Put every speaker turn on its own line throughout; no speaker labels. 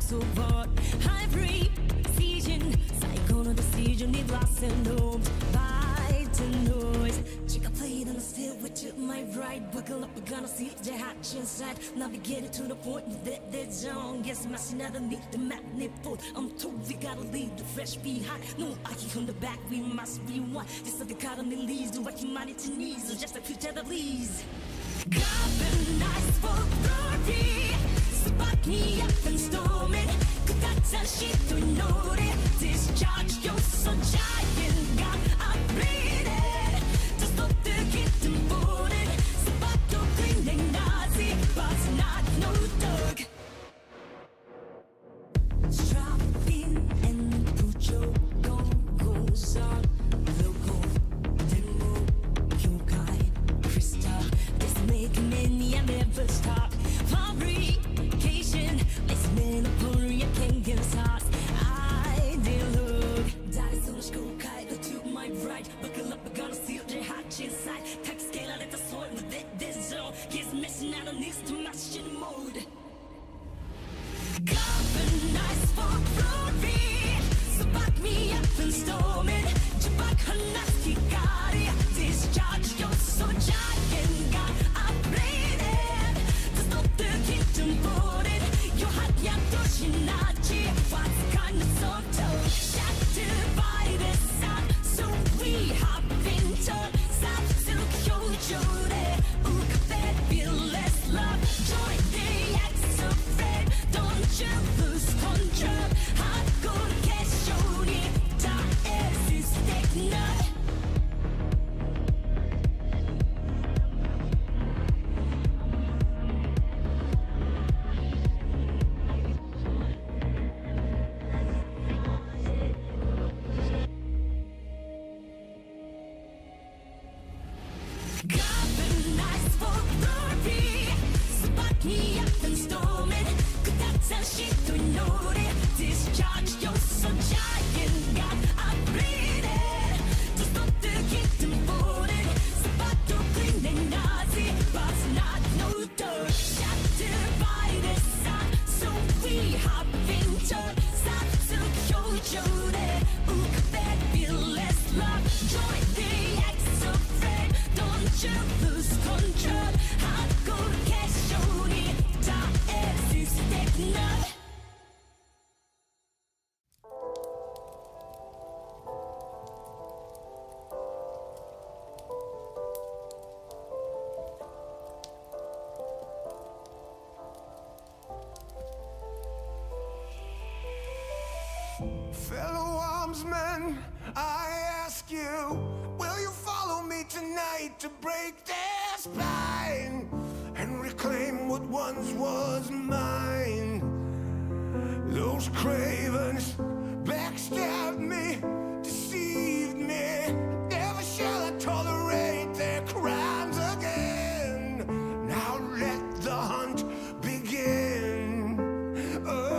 so what? Hybrid precision, psycho decision, it lost and homes by the noise. Check a plate on the steel with you, my right. Buckle up, we're gonna see the hot inside. Navigated to the point that dead zone. Yes, my another need the magnifold. I'm told we gotta leave the fresh behind. No, I keep on the back, we must be one. This dichotomy leads to what humanity needs. So just a future that leads. Carbonized for glory. Spark me up and storm it. 그같은 시도 노래. Discharge your soul giant. God, I bleed it. To stop the kitten boarded. Spark your green and Nazi. But not no dog. Strap in and put your goggles on. Loco, demo, yokai, crystal. This making me I never stop. Fabrication, let's monopoly, I can't get sauce. I did look. Die so much go kite to my right. Buckle up, we're gonna seal the hot inside. Tech scale out at the soil with this zone. He's missing out on this too much in mode. Carbonized for glory. So back me up and storm it. Jabak Hanaski got it. Discharge your soul giant. God, I bleed it. To stop the kitten boarded. Your hot Yatoshinachi. What's kind of so tough? Shattered by the sun. So we hop into South Silk Yojore. Ook fabulous love. Join the acts of red. Don't you lose control. Hardcore casually. Da is techno. Carbonized for glory. Spark me up and storm it. 그같은 시도 노래. Discharge your soul giant. God, I bleed it. To stop the kitten boarded. Spark your green and Nazi. But not no dirt. Shattered by the sun. So we hop into South Silk Yojore. Ook fabulous love. Join the acts of red. Don't you lose control. Hardcore casually. Da is techno.
Fellow armsmen, I ask you, will you follow me tonight to break their spine and reclaim what once was mine? Those cravens backstabbed me, deceived me. Never shall I tolerate their crimes again. Now let the hunt begin. Oh,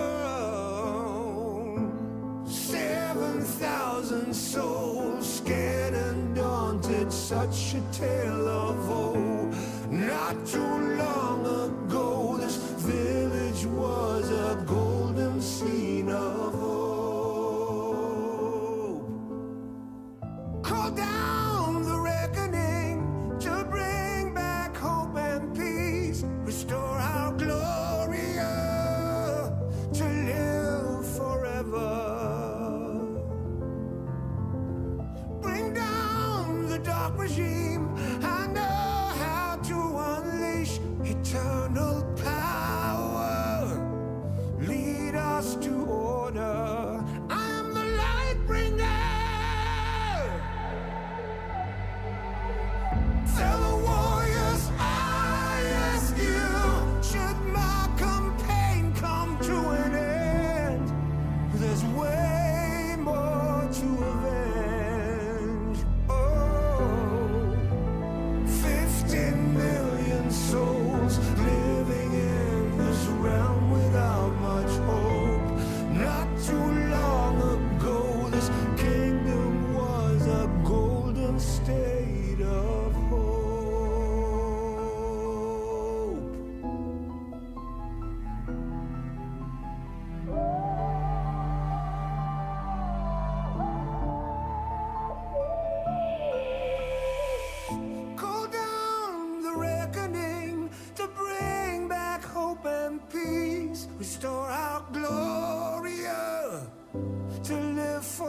7,000 souls scared and daunted, such a tale of woe. Not too long ago, this village was a golden scene of hope. Call down the reckoning to bring back hope and peace. Restore our glory to live forever. Bring down the dark regime. I know how to unleash eternal power. Lead us to order. I am the light bringer. Fellow warriors, I ask you, should my campaign come to an end? There's way more to avenge. Oh, 15 million souls living in this realm without much hope. Not too long ago, this kingdom was a golden state of hope. restore our gloria to live forever.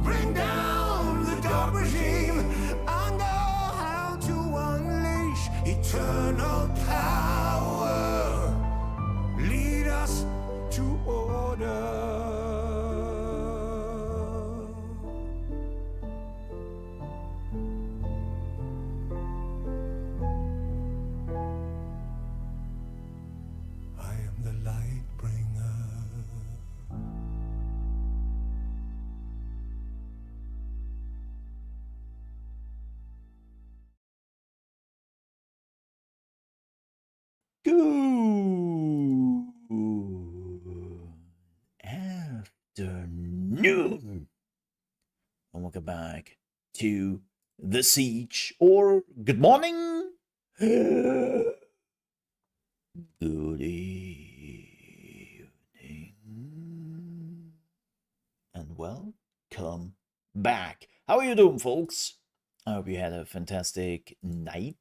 Bring down the dark regime. I know how to unleash eternal power. Lead us to order. I am the light bringer.
Good afternoon, and welcome back to The Siege, or good morning, good evening, and welcome back. How are you doing, folks? I hope you had a fantastic night.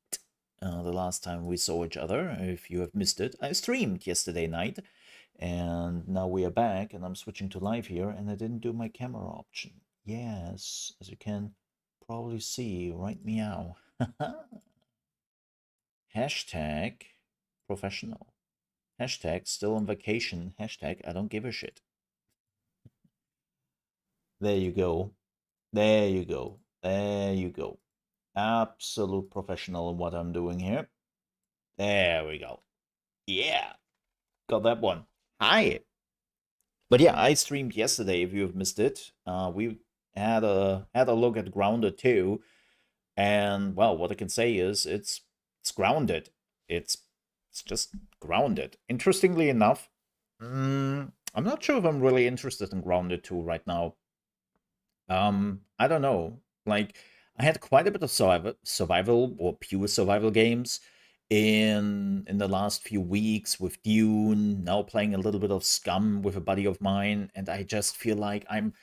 The last time we saw each other, if you have missed it, I streamed yesterday night, and now we are back, and I'm switching to live here, and I didn't do my camera option. Yes, as you can probably see, right meow. Hashtag professional. Hashtag still on vacation. Hashtag I don't give a shit. There you go. There you go. There you go. Absolute professional in what I'm doing here. There we go. Yeah. Got that one. Hi. But yeah, I streamed yesterday. If you have missed it, we had a look at Grounded 2, and well, what I can say is it's grounded. It's just grounded. Interestingly enough, I'm not sure if I'm really interested in Grounded 2 right now. I don't know. Like, I had quite a bit of survival or pure survival games in the last few weeks with Dune, now playing a little bit of Scum with a buddy of mine, and I just feel like I'm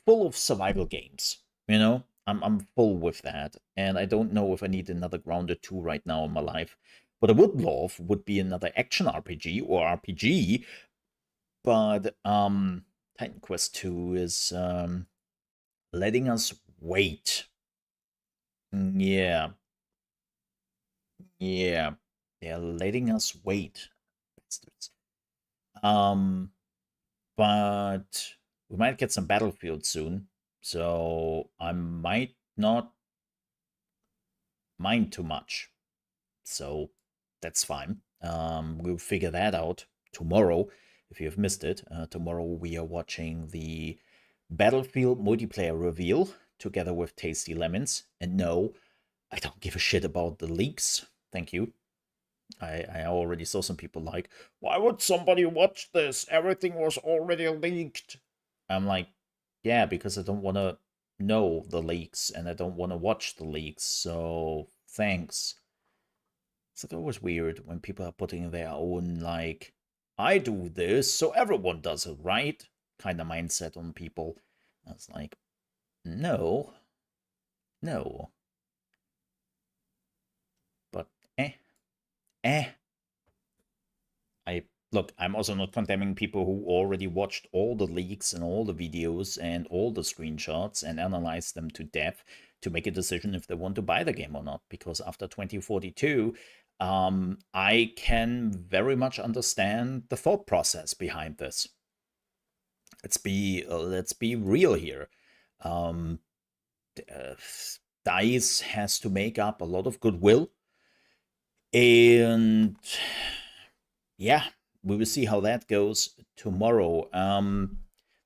full of survival games, you know? I'm full with that, and I don't know if I need another Grounded 2 right now in my life. What I would love would be another action RPG or RPG, but Titan Quest 2 is letting us wait. Yeah. Yeah. They're letting us wait. Bastards. But we might get some Battlefield soon, so I might not mind too much. So that's fine. We'll figure that out tomorrow. If you have missed it, tomorrow we are watching the Battlefield multiplayer reveal together with Tasty Lemons. And no, I don't give a shit about the leaks. Thank you. I already saw some people like, why would somebody watch this? Everything was already leaked. I'm like, yeah, because I don't want to know the leaks and I don't want to watch the leaks. So thanks. It's always weird when people are putting their own, like, I do this, so everyone does it, right? Kind of mindset on people. I was like, no. No. But, Look, I'm also not condemning people who already watched all the leaks and all the videos and all the screenshots and analyzed them to death to make a decision if they want to buy the game or not. Because after 2042, I can very much understand the thought process behind this. Let's be real here. DICE has to make up a lot of goodwill, and yeah, we will see how that goes tomorrow.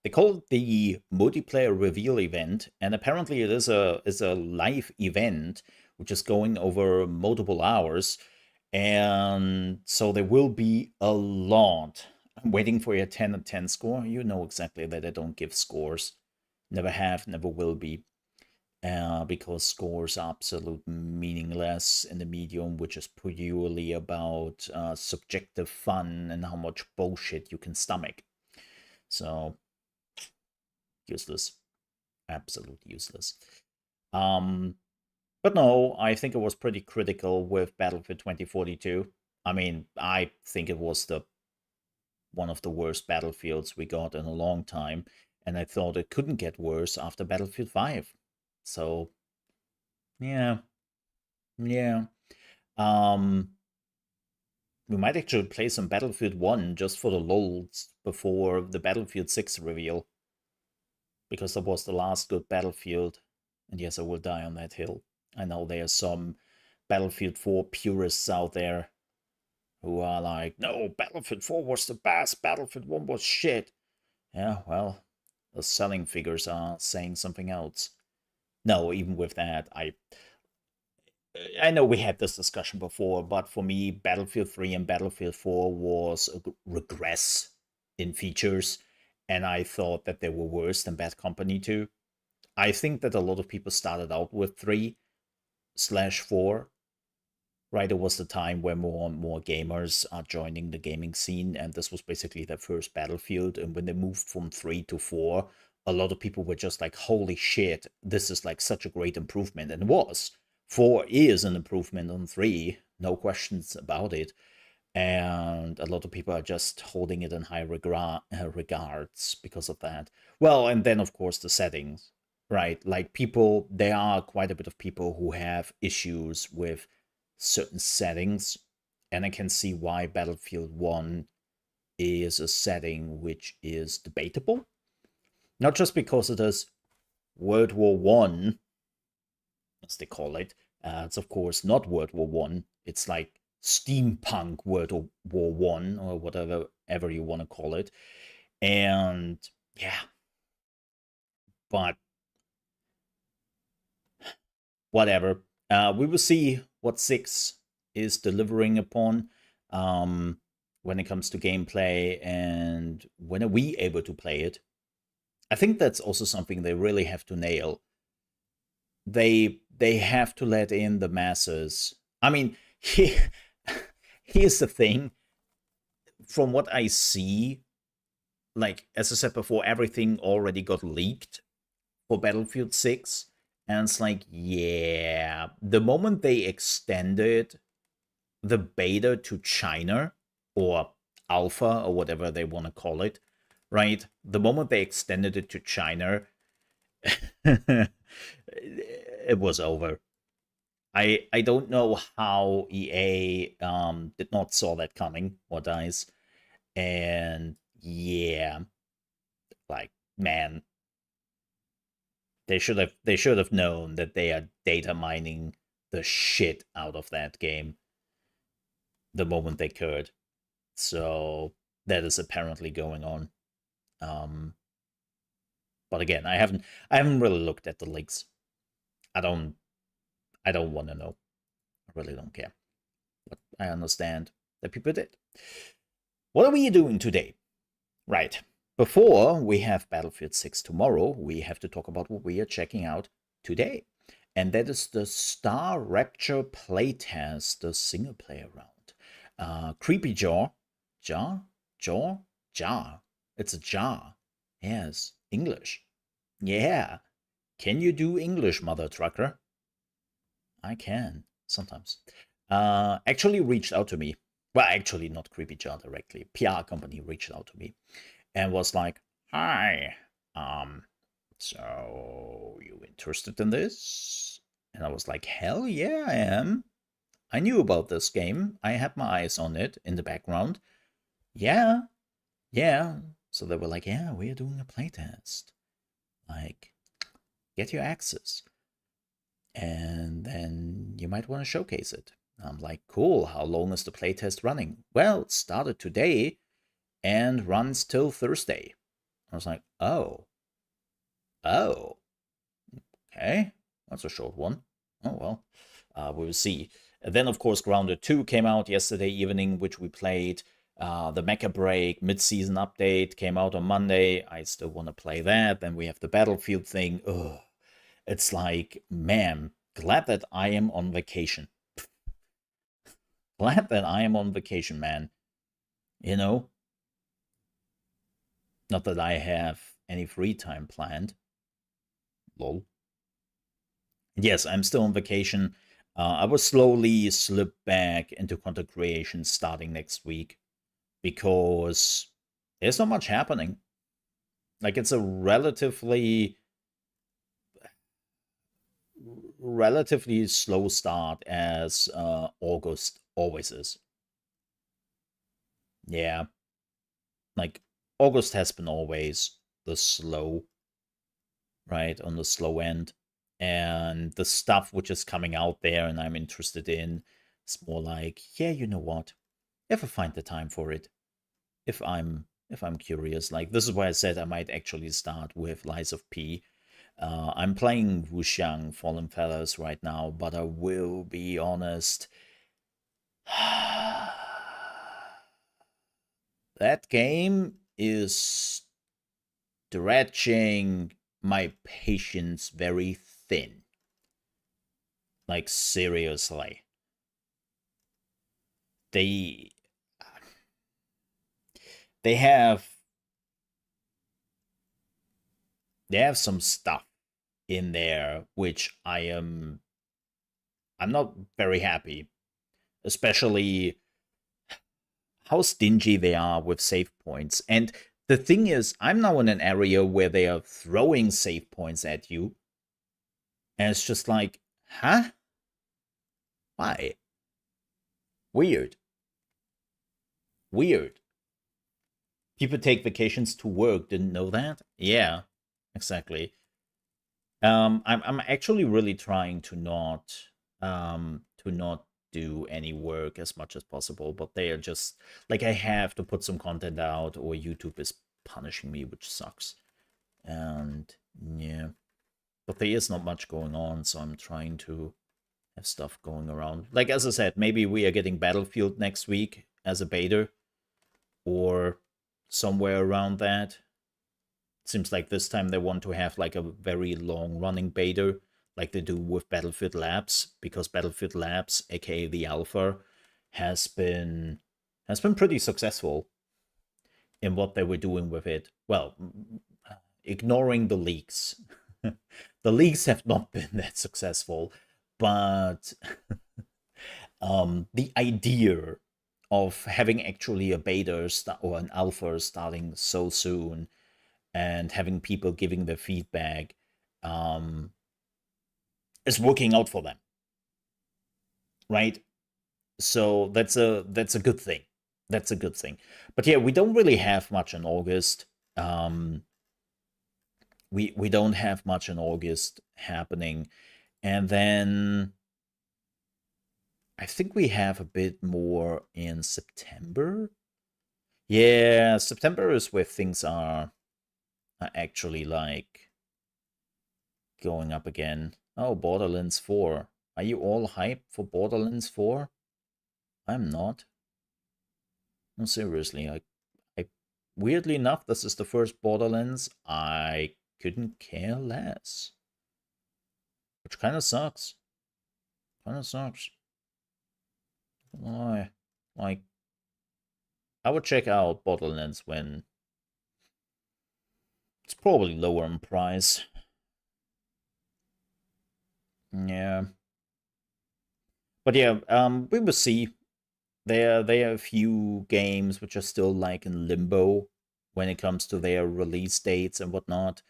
They call it the multiplayer reveal event, and apparently it is a live event which is going over multiple hours, and so there will be a lot. I'm waiting for your 10 and 10 score. You know exactly that I don't give scores. Never have, never will be. Because scores are absolute meaningless in the medium, which is purely about subjective fun and how much bullshit you can stomach. So, useless. Absolute useless. But no, I think it was pretty critical with Battlefield 2042. I mean, I think it was the one of the worst Battlefields we got in a long time, and I thought it couldn't get worse after Battlefield 5. So, yeah, yeah. Um, we might actually play some Battlefield 1 just for the lulz before the Battlefield 6 reveal, because that was the last good Battlefield. And yes, I will die on that hill. I know there are some Battlefield 4 purists out there who are like, no, Battlefield 4 was the best, Battlefield 1 was shit. Yeah, well, the selling figures are saying something else. No, even with that, I know we had this discussion before, but for me, Battlefield 3 and Battlefield 4 was a regress in features, and I thought that they were worse than Bad Company 2. I think that a lot of people started out with 3/4, right? It was the time where more and more gamers are joining the gaming scene, and this was basically their first Battlefield. And when they moved from 3 to 4, a lot of people were just like, holy shit, this is like such a great improvement. And it was. 4 is an improvement on 3, no questions about it. And a lot of people are just holding it in high regards because of that. Well, and then of course the settings, right? Like people, there are quite a bit of people who have issues with certain settings, and I can see why Battlefield 1 is a setting which is debatable. Not just because it is World War One, as they call it. It's of course not World War One. It's like steampunk World War One or whatever ever you want to call it. And yeah, but whatever. We will see what 6 is delivering upon when it comes to gameplay, and when are we able to play it. I think that's also something they really have to nail. They have to let in the masses. I mean, here's the thing. From what I see, like as I said before, everything already got leaked for Battlefield 6. And it's like, yeah, the moment they extended the beta to China, or alpha, or whatever they want to call it, right? The moment they extended it to China, it was over. I don't know how EA did not saw that coming, or dies. And yeah, like, man, they should have known that they are data mining the shit out of that game the moment they could. So that is apparently going on. But again, I haven't really looked at the leaks. I don't want to know. I really don't care. But I understand that people did. What are we doing today? Right. Before we have Battlefield 6 tomorrow, we have to talk about what we are checking out today. And that is the Star Rapture Playtest, the single player round. Creepy Jaw. It's a jar. Yes, English. Yeah. Can you do English, mother trucker? I can, sometimes. Actually reached out to me. Well, actually not Creepy Jar directly. PR company reached out to me and was like, hi, so you interested in this? And I was like, hell yeah, I am. I knew about this game. I had my eyes on it in the background. Yeah, yeah. So they were like, yeah, we're doing a playtest. Like, get your access. And then you might want to showcase it. I'm like, cool, how long is the playtest running? Well, it started today and runs till Thursday. I was like, oh, okay, that's a short one. Oh, well, we will see. And then, of course, Grounded 2 came out yesterday evening, which we played. The Mecha Break mid-season update came out on Monday. I still want to play that. Then we have the Battlefield thing. Ugh. It's like, man, glad that I am on vacation. Glad that I am on vacation, man. You know? Not that I have any free time planned. Lol. Yes, I'm still on vacation. I will slowly slip back into content creation starting next week because there's not much happening. Like it's a relatively slow start as August always is. Yeah, like August has been always the slow, right, on the slow end. And the stuff which is coming out there and I'm interested in, it's more like, yeah, you know what? If I find the time for it, if I'm curious, like this is why I said I might actually start with Lies of P. I'm playing Wuxiang Fallen Feathers right now, but I will be honest. That game is stretching my patience very thin. Like, seriously. They. They have. They have some stuff in there which I'm not very happy. Especially how stingy they are with save points. And the thing is, I'm now in an area where they are throwing save points at you. And it's just like, huh? Why? Weird. Weird. People take vacations to work. Didn't know that? Yeah, exactly. I'm actually really trying to not do any work as much as possible, but they are just like I have to put some content out or YouTube is punishing me, which sucks. And yeah, but there is not much going on, so I'm trying to have stuff going around. Like as I said, maybe we are getting Battlefield next week as a beta or somewhere around that. Seems like this time they want to have like a very long running beta like they do with Battlefield Labs, because Battlefield Labs, aka the alpha, has been pretty successful in what they were doing with it. Well, ignoring the leaks. The leaks have not been that successful, but the idea of having actually a beta or an alpha starting so soon and having people giving their feedback um, is working out for them, right? So that's a good thing. That's a good thing. But yeah, we don't really have much in August. Um, we don't have much in August happening, and then I think we have a bit more in September. Yeah, September is where things are actually like going up again. Oh, Borderlands 4. Are you all hyped for Borderlands 4? I'm not. No, seriously, I weirdly enough, this is the first Borderlands I couldn't care less. Which kind of sucks. Kind of sucks. Why? Like, I would check out Borderlands when it's probably lower in price. Yeah. But yeah, we will see. There are a few games which are still like in limbo when it comes to their release dates and whatnot.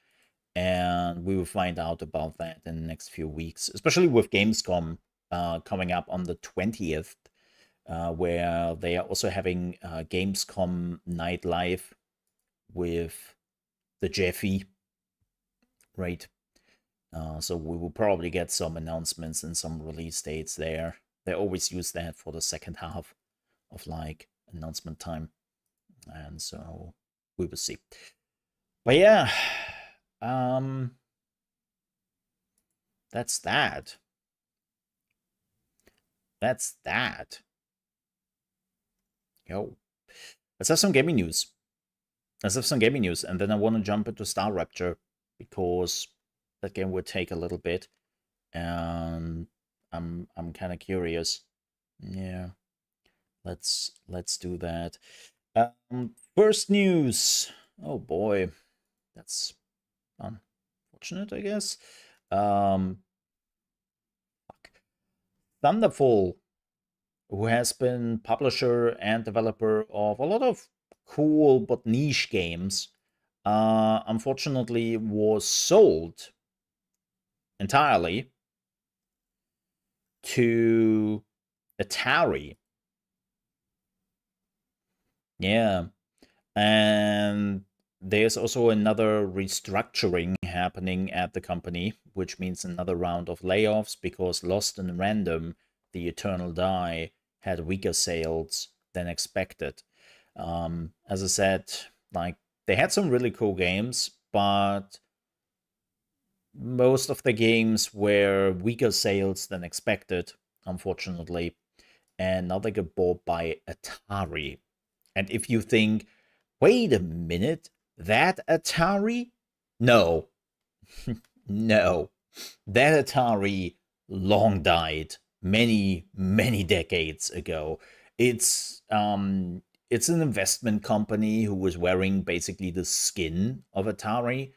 And we will find out about that in the next few weeks, especially with Gamescom coming up on the 20th, where they are also having Gamescom Night Live with the Jeffy, right? So we will probably get some announcements and some release dates there. They always use that for the second half of like announcement time, and so we will see. But yeah, um, that's that. That's that. Yo, let's have some gaming news. Let's have some gaming news, and then I want to jump into Star Rapture because that game would take a little bit, and I'm kind of curious. Yeah, let's do that. First news. Oh boy, that's unfortunate, I guess. Um, Thunderful, who has been publisher and developer of a lot of cool but niche games, unfortunately was sold entirely to Atari. Yeah. And there's also another restructuring happening at the company, which means another round of layoffs because Lost in Random, the Eternal Die, had weaker sales than expected. As I said, like they had some really cool games, but most of the games were weaker sales than expected, unfortunately. And now they get bought by Atari. And if you think, wait a minute, that Atari? No. No. That Atari long died many, many decades ago. It's an investment company who was wearing basically the skin of Atari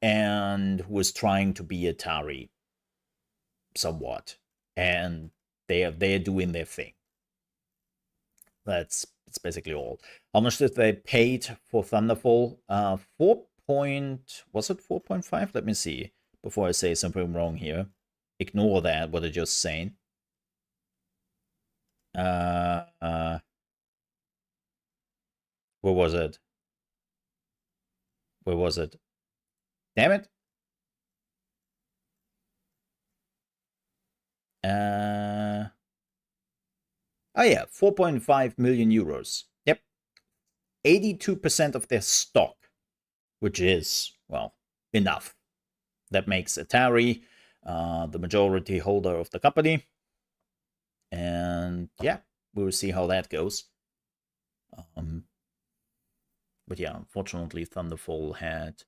and who was trying to be Atari somewhat. And they're doing their thing. That's basically all. How much did they paid for Thunderfall? 4 point, was it 4.5? Let me see before I say something wrong here. Ignore that, what I just saying. Where was it? Where was it? Damn it. Oh yeah, 4.5 million euros. Yep. 82% of their stock, which is, well, enough. That makes Atari the majority holder of the company. And yeah, we'll see how that goes. But yeah, unfortunately, Thunderfall had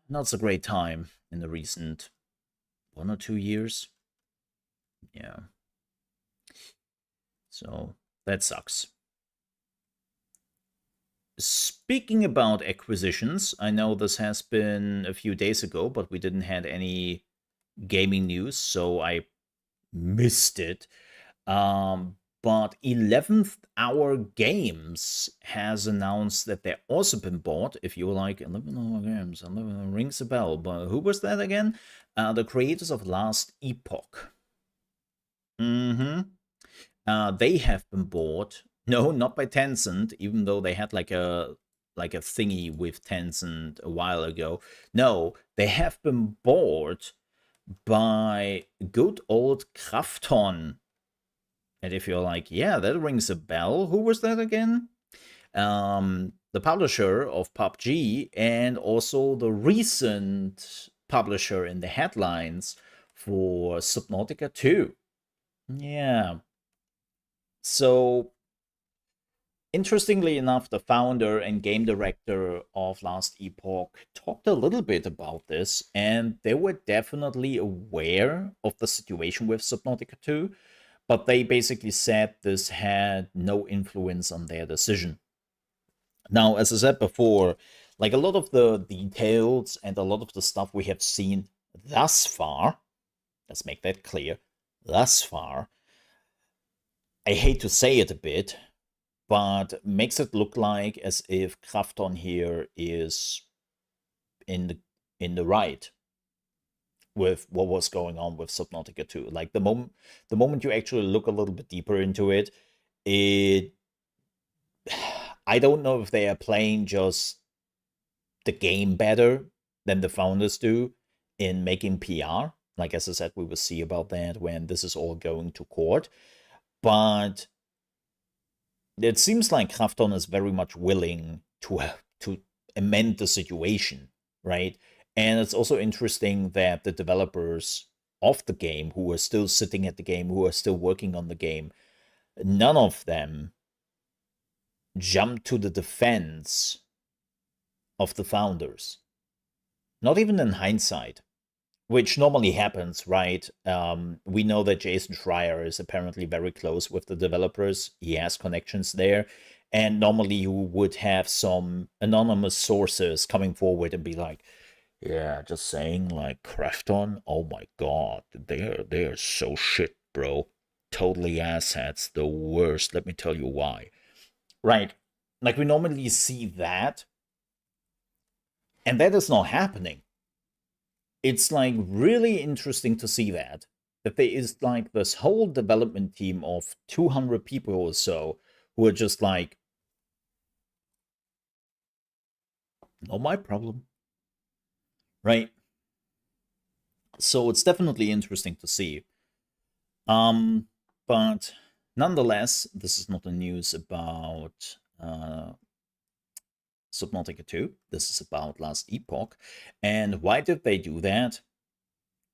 not so great time in the recent 1 or 2 years. Yeah. So that sucks. Speaking about acquisitions, I know this has been a few days ago, but we didn't have any gaming news, so I missed it. But 11th Hour Games has announced that they've also been bought. If you like 11th Hour Games, 11 rings a bell. But who was that again? The creators of Last Epoch. They have been bought. No, not by Tencent, even though they had like a thingy with Tencent a while ago. No, they have been bought by good old Krafton. And if you're like, yeah, that rings a bell, who was that again? The publisher of PUBG and also the recent publisher in the headlines for Subnautica 2. Yeah. So, interestingly enough, the founder and game director of Last Epoch talked a little bit about this, and they were definitely aware of the situation with Subnautica 2, but they basically said this had no influence on their decision. Now, as I said before, like a lot of the details and a lot of the stuff we have seen thus far, let's make that clear, thus far, I hate to say it a bit, but makes it look like as if Krafton here is in the right with what was going on with Subnautica 2. Like the moment you actually look a little bit deeper into it, I don't know if they are playing just the game better than the founders do in making PR. Like as I said, we will see about that when this is all going to court. But it seems like Krafton is very much willing to amend the situation, right? And it's also interesting that the developers of the game, who are still sitting at the game, who are still working on the game, none of them jump to the defense of the founders. Not even in hindsight, which normally happens, right? We know that Jason Schreier is apparently very close with the developers. He has connections there. And normally you would have some anonymous sources coming forward and be like, Yeah, just saying, like, Krafton, oh my god, they're so shit, bro. Totally assets, the worst. Let me tell you why. Right. Like, we normally see that, and that is not happening. It's like really interesting to see that there is like this whole development team of 200 people or so who are just like, not my problem, right? So it's definitely interesting to see. But nonetheless, this is not the news about Subnautica 2. This is about Last Epoch. And why did they do that?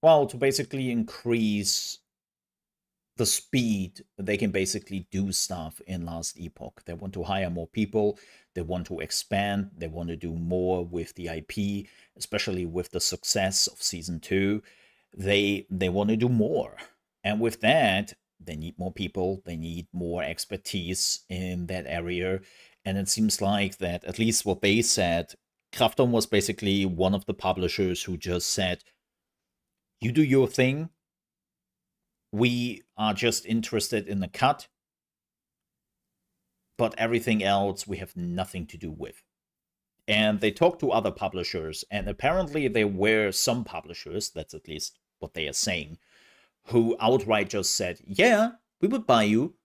Well, to basically increase the speed they can basically do stuff in Last Epoch. They want to hire more people, they want to expand, they want to do more with the IP, especially with the success of season 2. They want to do more. And with that, they need more people, they need more expertise in that area. And it seems like that, at least what they said, Krafton was basically one of the publishers who just said, you do your thing, we are just interested in the cut, but everything else we have nothing to do with. And they talked to other publishers, and apparently there were some publishers, that's at least what they are saying, who outright just said, yeah, we would buy you,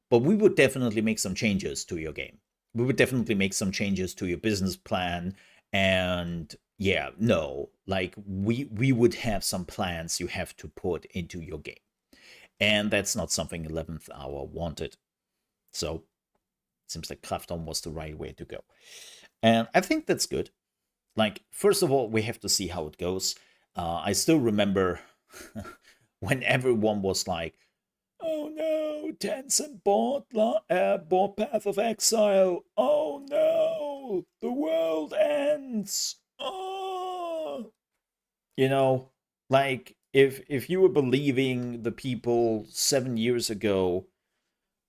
but we would definitely make some changes to your game. We would definitely make some changes to your business plan, and yeah, no, like we would have some plans you have to put into your game. And that's not something 11th Hour wanted. So it seems like Krafton was the right way to go. And I think that's good. Like, first of all, we have to see how it goes. I still remember when everyone was like, oh no, Tencent bought Path of Exile. Oh no, the world ends. Oh. You know, like, if you were believing the people 7 years ago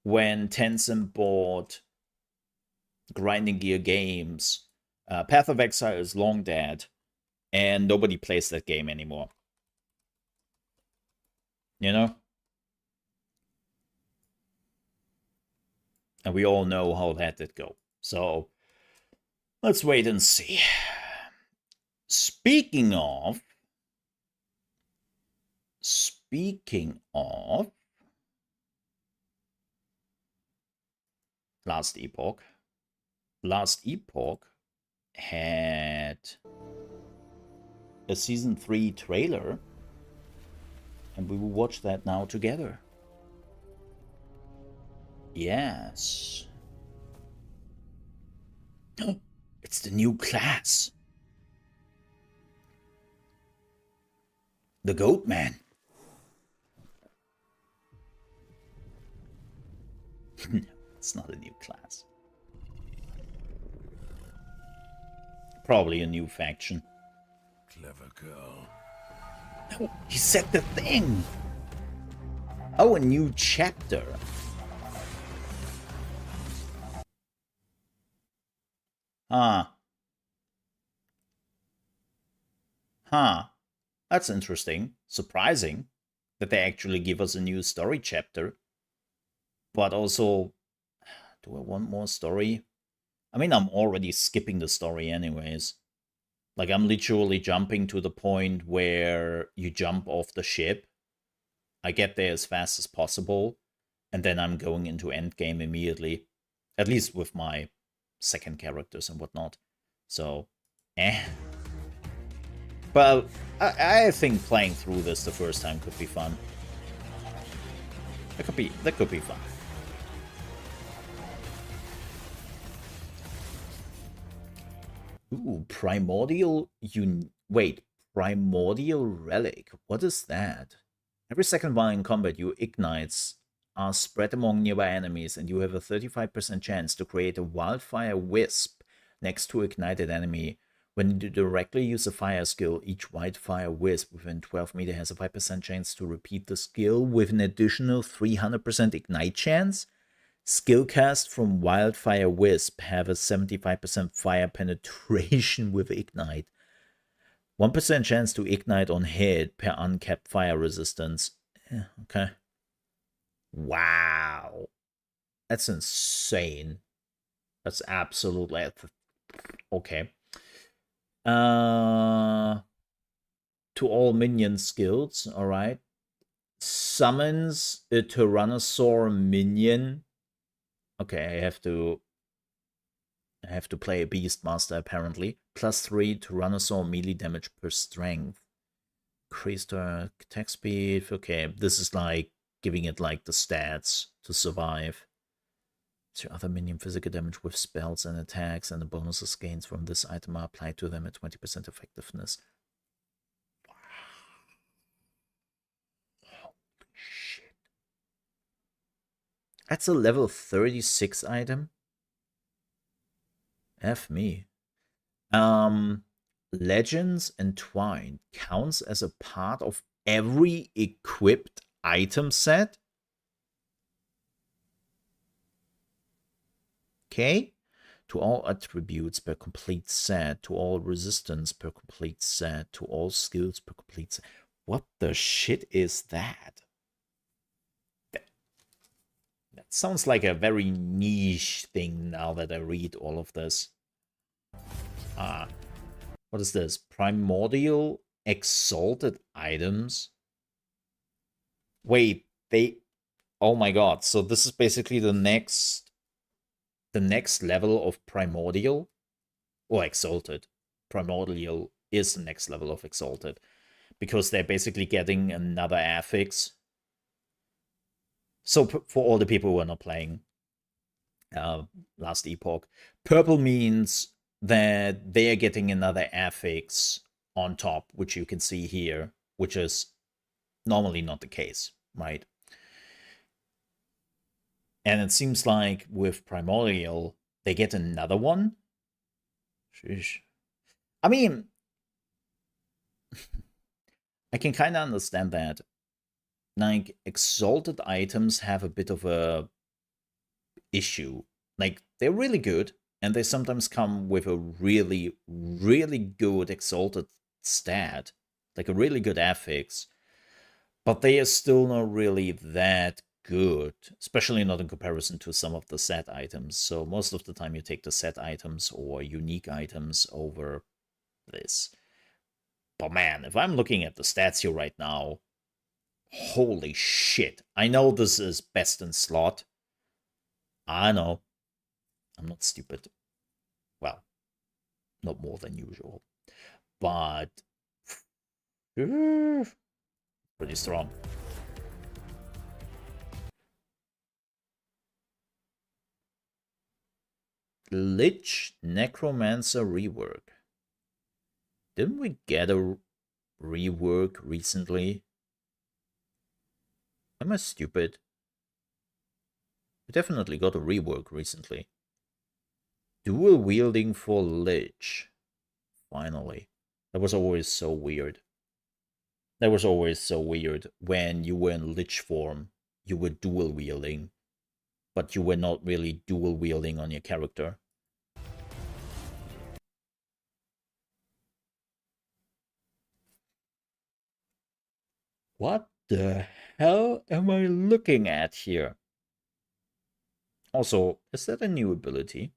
when Tencent bought Grinding Gear Games, Path of Exile is long dead, and nobody plays that game anymore. You know? And we all know how that did go. So, let's wait and see. Speaking of Last Epoch. Last Epoch had a season 3 trailer, and we will watch that now together. Yes. It's the new class. The Goat Man. No, it's not a new class. Probably a new faction.
Clever girl.
No, he said the thing. Oh, a new chapter. Huh. That's interesting. Surprising that they actually give us a new story chapter. But also, do I want more story? I mean, I'm already skipping the story anyways. Like, I'm literally jumping to the point where you jump off the ship. I get there as fast as possible, and then I'm going into endgame immediately. At least with my second characters and whatnot. So, But I think playing through this the first time could be fun. That could be fun. Ooh, Primordial Primordial Relic. What is that? Every second while in combat, your ignites are spread among nearby enemies, and you have a 35% chance to create a wildfire wisp next to ignited enemy. When you directly use a fire skill, each wildfire wisp within 12 meters has a 5% chance to repeat the skill with an additional 300% ignite chance. Skill cast from Wildfire Wisp have a 75% fire penetration with Ignite. 1% chance to ignite on hit per uncapped fire resistance. Yeah, okay. Wow. That's insane. That's absolutely... Okay. To all minion skills, alright. Summons a Tyrannosaur minion. Okay, I have to play a Beastmaster apparently. +3 Tyrannosaur melee damage per strength. Increased attack speed. Okay, this is like giving it like the stats to survive. To other minion physical damage with spells and attacks, and the bonuses gains from this item are applied to them at 20% effectiveness. Holy shit. That's a level 36 item? F me. Legends Entwined counts as a part of every equipped item set? Okay. To all attributes per complete set, to all resistance per complete set, to all skills per complete set. What the shit is that? That sounds like a very niche thing now that I read all of this. What is this? Primordial Exalted items? Wait, they... Oh my god, so this is basically the next level of Primordial? Or Exalted. Primordial is the next level of Exalted. Because they're basically getting another affix. So for all the people who are not playing Last Epoch, purple means that they are getting another affix on top, which you can see here, which is normally not the case, right? And it seems like with Primordial, they get another one. Sheesh. I mean, I can kind of understand that. Like, exalted items have a bit of a issue. Like, they're really good, and they sometimes come with a really, really good exalted stat. Like a really good affix. But they are still not really that good. Especially not in comparison to some of the set items. So most of the time you take the set items or unique items over this. But man, if I'm looking at the stats here right now, holy shit. I know this is best in slot. I know. I'm not stupid. Well, not more than usual. But pretty strong. Lich Necromancer rework. Didn't we get a rework recently? Am I stupid? We definitely got a rework recently. Dual wielding for Lich. Finally. That was always so weird. That was always so weird. When you were in Lich form, you were dual wielding. But you were not really dual wielding on your character. What the hell am I looking at here? Also, is that a new ability?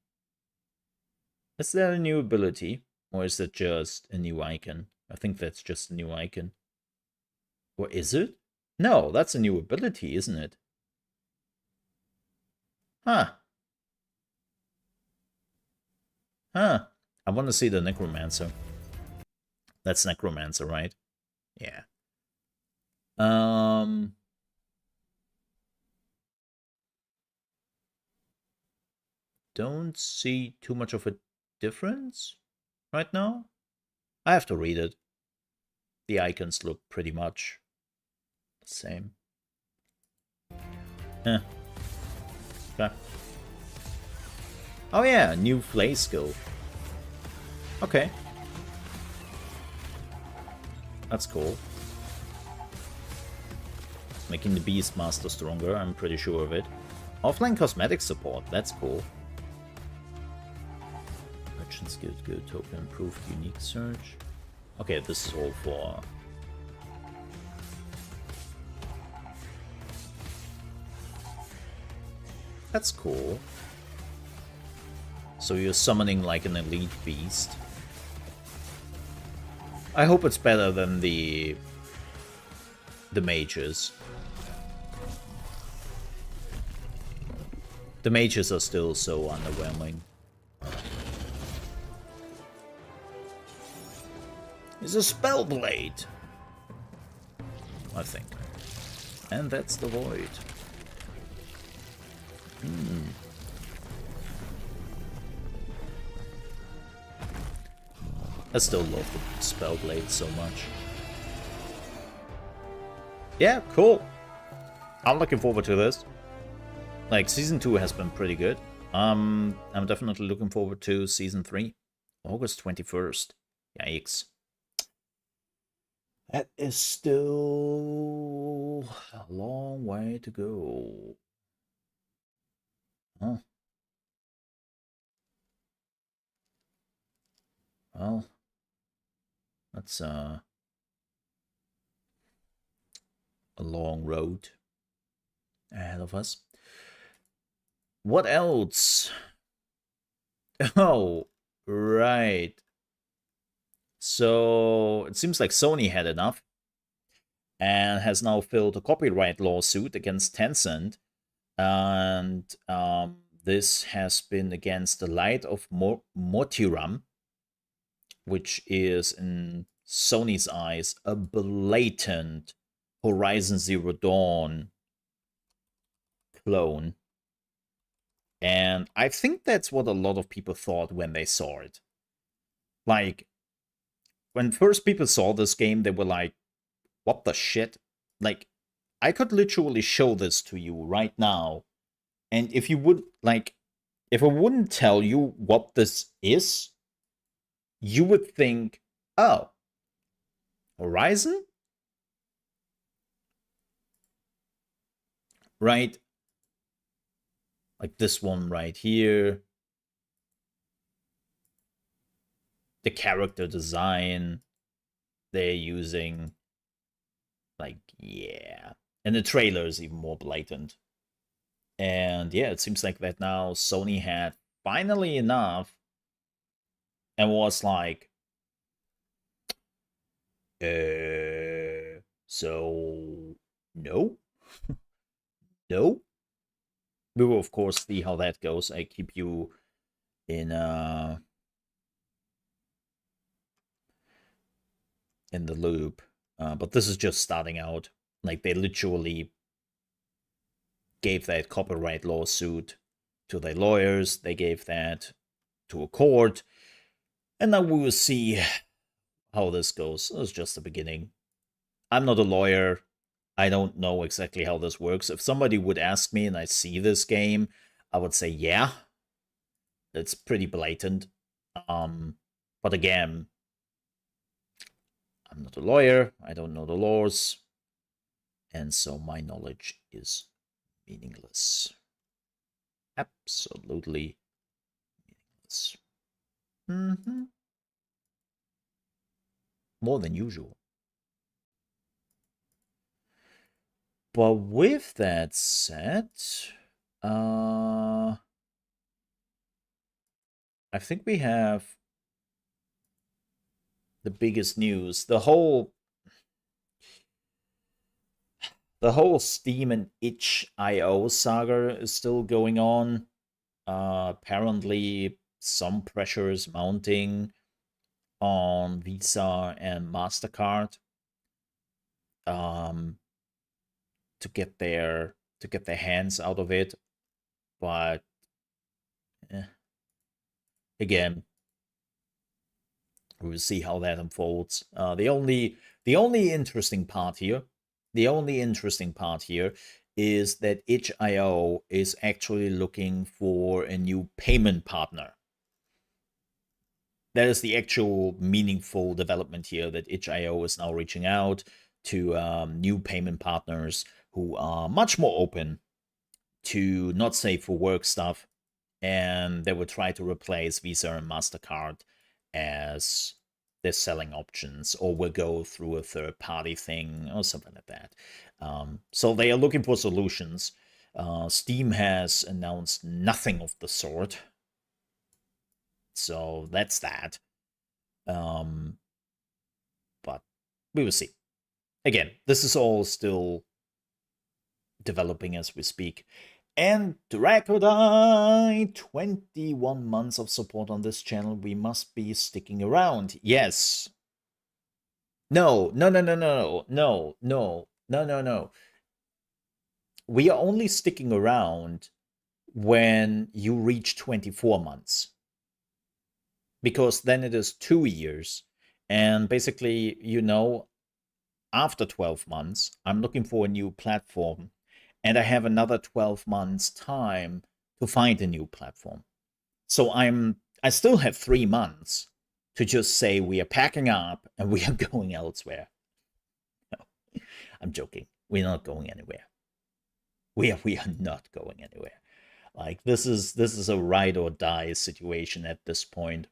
Is that a new ability? Or is it just a new icon? I think that's just a new icon. Or is it? No, that's a new ability, isn't it? Huh. Huh. I want to see the Necromancer. That's Necromancer, right? Yeah. Don't see too much of a difference right now. I have to read it. The icons look pretty much the same. Okay. Oh yeah, new flay skill. Okay. That's cool. Making the Beastmaster stronger, I'm pretty sure of it. Offline cosmetic support, that's cool. Merchant skills good, token improved, unique search. Okay, this is all for... That's cool. So you're summoning like an elite beast. I hope it's better than the mages. The mages are still so underwhelming. It's a spell blade, I think. And that's the void. I still love the spell blade so much. Yeah, cool. I'm looking forward to this. Like, Season 2 has been pretty good. I'm definitely looking forward to Season 3. August 21st. Yikes. That is still a long way to go. Huh. Well, that's a long road ahead of us. What else? Oh, right. So it seems like Sony had enough and has now filed a copyright lawsuit against Tencent. And this has been against the Light of Mortiram, which is, in Sony's eyes, a blatant Horizon Zero Dawn clone. And I think that's what a lot of people thought when they saw it. Like, when first people saw this game, they were like, what the shit? Like, I could literally show this to you right now. And if you would, like, if I wouldn't tell you what this is, you would think, oh, Horizon? Right? Like this one right here. The character design they're using. Like, yeah. And the trailer is even more blatant. And yeah, it seems like that now Sony had finally enough and was like, so no? No? We will of course see how that goes. I keep you in the loop. But this is just starting out. Like, they literally gave that copyright lawsuit to their lawyers. They gave that to a court. And now we will see how this goes. It's just the beginning. I'm not a lawyer. I don't know exactly how this works. If somebody would ask me and I see this game, I would say, yeah, it's pretty blatant. But again, I'm not a lawyer. I don't know the laws. And so my knowledge is meaningless. Absolutely meaningless. More than usual. But with that said, I think we have the biggest news. The whole Steam and itch.io saga is still going on. Apparently, some pressure is mounting on Visa and MasterCard to get their hands out of it. But again, we'll see how that unfolds. The only interesting part here is that itch.io is actually looking for a new payment partner. That is the actual meaningful development here, that itch.io is now reaching out to new payment partners who are much more open to not safe for work stuff, and they will try to replace Visa and MasterCard as they're selling options, or will go through a third-party thing or something like that. So they are looking for solutions. Steam has announced nothing of the sort. So that's that. But we will see. Again, this is all still developing as we speak. And Drakodai, 21 months of support on this channel. We must be sticking around. Yes. No. We are only sticking around when you reach 24 months. Because then it is 2 years. And basically, after 12 months, I'm looking for a new platform. And I have another 12 months time to find a new platform. So I still have 3 months to just say we are packing up and we are going elsewhere. No, I'm joking. We're not going anywhere. We are not going anywhere. Like this is a ride or die situation at this point.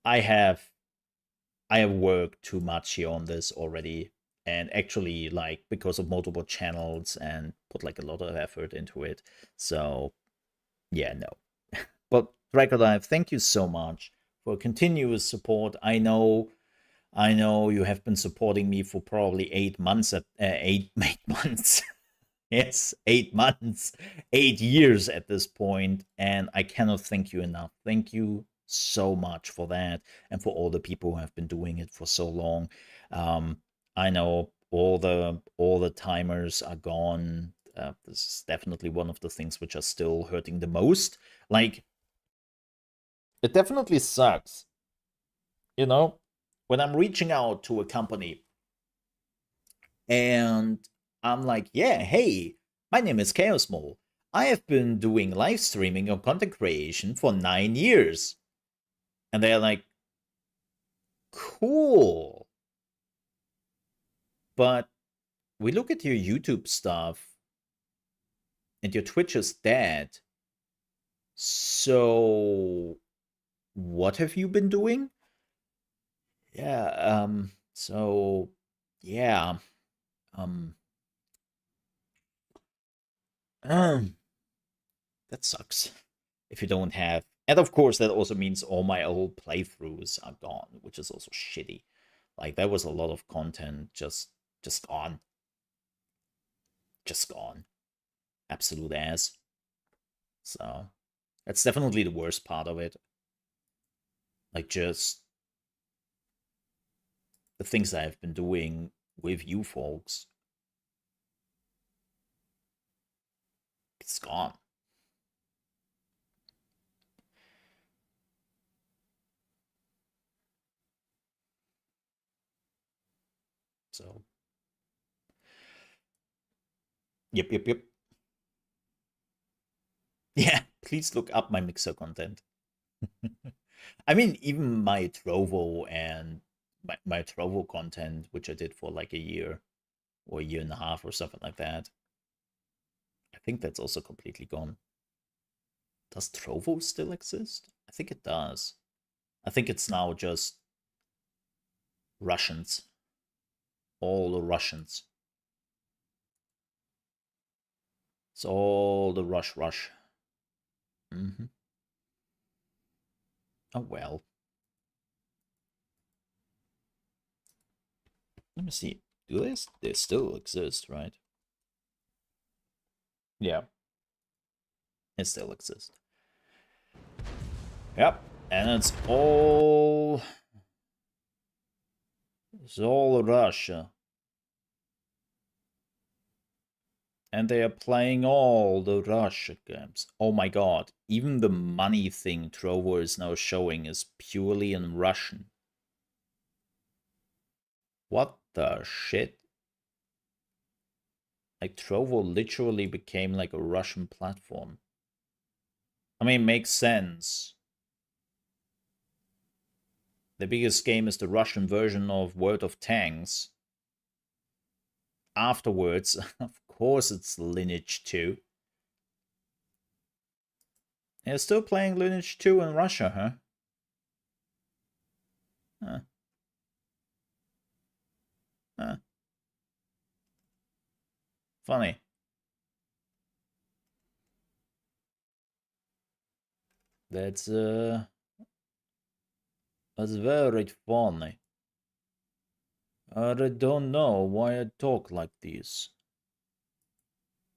I have worked too much here on this already, and actually, like, because of multiple channels, and put like a lot of effort into it. So yeah, no. But Dracodive, thank you so much for continuous support. I know you have been supporting me for probably 8 months at 8 months. Yes, 8 months, 8 years at this point, and I cannot thank you enough. Thank you so much for that, and for all the people who have been doing it for so long. I know all the timers are gone. This is definitely one of the things which are still hurting the most. Like, it definitely sucks, when I'm reaching out to a company and I'm like, yeah, hey, my name is Chaosmole. I have been doing live streaming or content creation for 9 years. And they're like, cool. But we look at your YouTube stuff and your Twitch is dead. So what have you been doing? Yeah, so yeah. That sucks. If you don't have, and of course that also means all my old playthroughs are gone, which is also shitty. Like, there was a lot of content just gone. Just gone. Absolute ass. So that's definitely the worst part of it. Like, just the things I've been doing with you folks. It's gone. So, yep. Yeah, please look up my Mixer content. I mean, even my Trovo and my Trovo content, which I did for like a year or a year and a half or something like that. I think that's also completely gone. Does Trovo still exist? I think it does. I think it's now just Russians. All the Russians. It's all the rush. Mm-hmm. Oh well. Let me see. Do they still exist, right? Yeah. It still exists. Yep. And it's all Russia. And they are playing all the Russia games. Oh my god. Even the money thing Trovo is now showing is purely in Russian. What the shit? Like, Trovo literally became like a Russian platform. I mean, makes sense. The biggest game is the Russian version of World of Tanks. Afterwards, of course, it's Lineage 2. They're still playing Lineage 2 in Russia, huh? Huh. Huh. Funny. That's very funny. I don't know why I talk like this.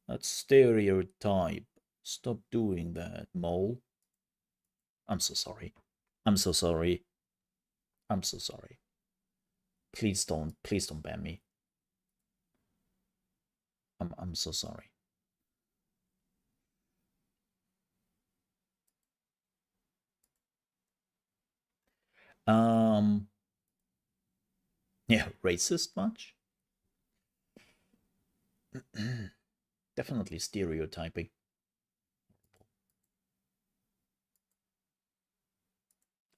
That's stereotype. Stop doing that, Mole. I'm so sorry. I'm so sorry. I'm so sorry. Please don't ban me. I'm so sorry. Um yeah, racist much? Definitely stereotyping.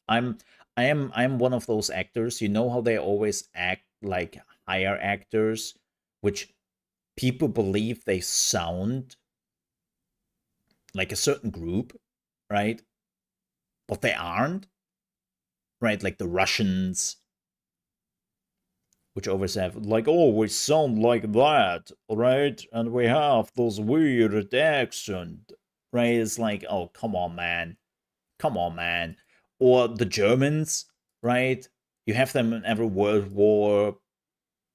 I'm one of those actors, you know how they always act like higher actors, which people believe they sound like a certain group, right? But they aren't, right? Like the Russians, which always have like, oh, we sound like that, right? And we have those weird accent, right? It's like, oh, come on, man. Come on, man. Or the Germans, right? You have them in every World War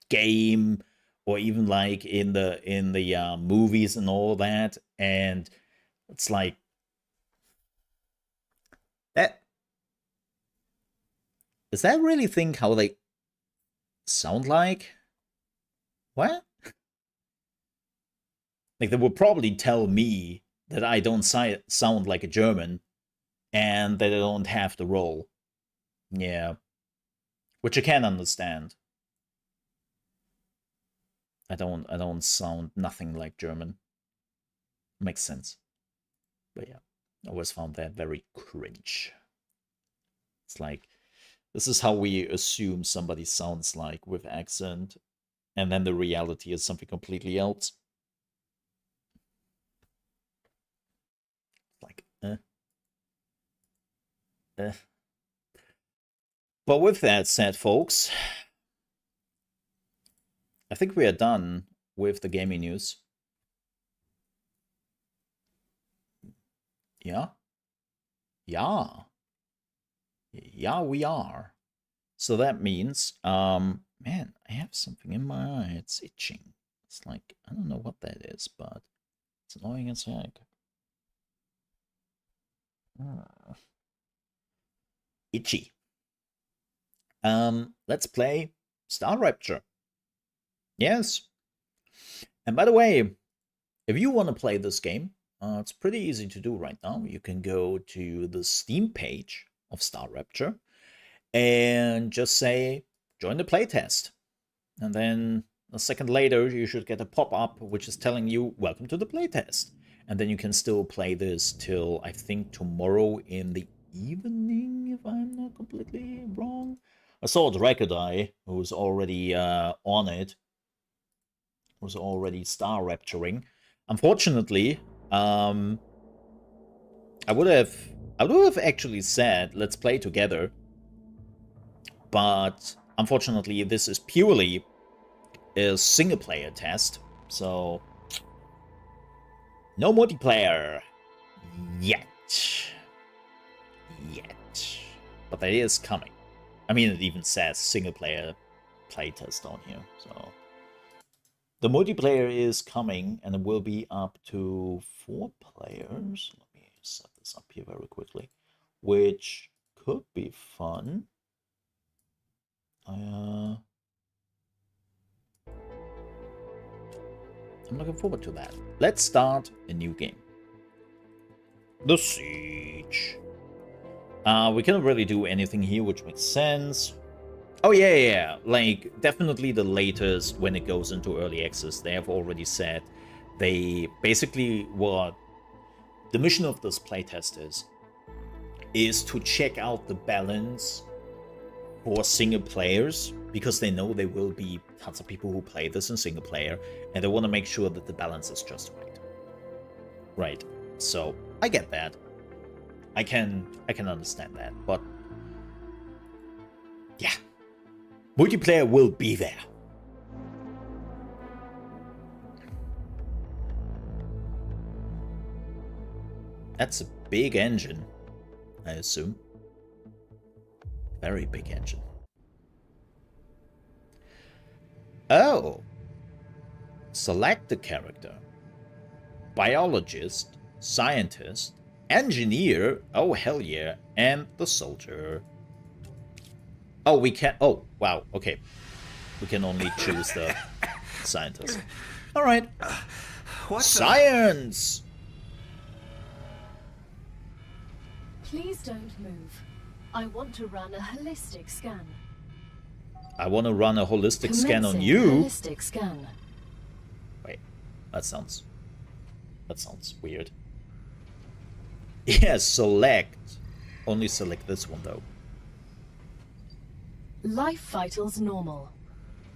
game, or even like in the movies and all that, and it's like that. Does that really think how they sound like? What? Like they would probably tell me that I don't sound like a German and that I don't have the role. Yeah, which I can understand. I don't sound nothing like German. Makes sense. But yeah, I always found that very cringe. It's like this is how we assume somebody sounds like with accent, and then the reality is something completely else. Like, eh. But with that said, folks, I think we are done with the gaming news. Yeah? Yeah. Yeah, we are. So that means, man, I have something in my eye. It's itching. It's like, I don't know what that is, but it's annoying as heck. Itchy. Let's play Star Rapture. Yes. And by the way, if you want to play this game, it's pretty easy to do right now. You can go to the Steam page of Star Rapture and just say, join the playtest. And then a second later, you should get a pop-up which is telling you, welcome to the playtest. And then you can still play this till, I think, tomorrow in the evening, if I'm not completely wrong. I saw Dragadai, who's already on it, was already star rapturing. Unfortunately, I would have actually said let's play together, but unfortunately this is purely a single player test, so no multiplayer yet. But that is coming. I mean, it even says single player playtest on here, so the multiplayer is coming, and it will be up to 4 players. Let me set this up here very quickly, which could be fun. I'm looking forward to that. Let's start a new game. The Siege. We cannot really do anything here, which makes sense. Oh, yeah. Like, definitely the latest when it goes into early access. They have already said they basically what the mission of this playtest is to check out the balance for single players, because they know there will be tons of people who play this in single player, and they want to make sure that the balance is just right. Right. So I get that. I can understand that, but Yeah. Multiplayer will be there. That's a big engine, I assume. Very big engine. Oh. Select the character. Biologist, scientist, engineer, oh hell yeah, and the soldier. Oh, we can, oh, wow, okay. We can only choose the scientist. Alright. Science!
Please don't move. I want to run a holistic scan.
I want to run a holistic scan on
Commencing
you.
Holistic scan.
Wait, that sounds weird. Yeah, select. Only select this one though.
Life vitals normal.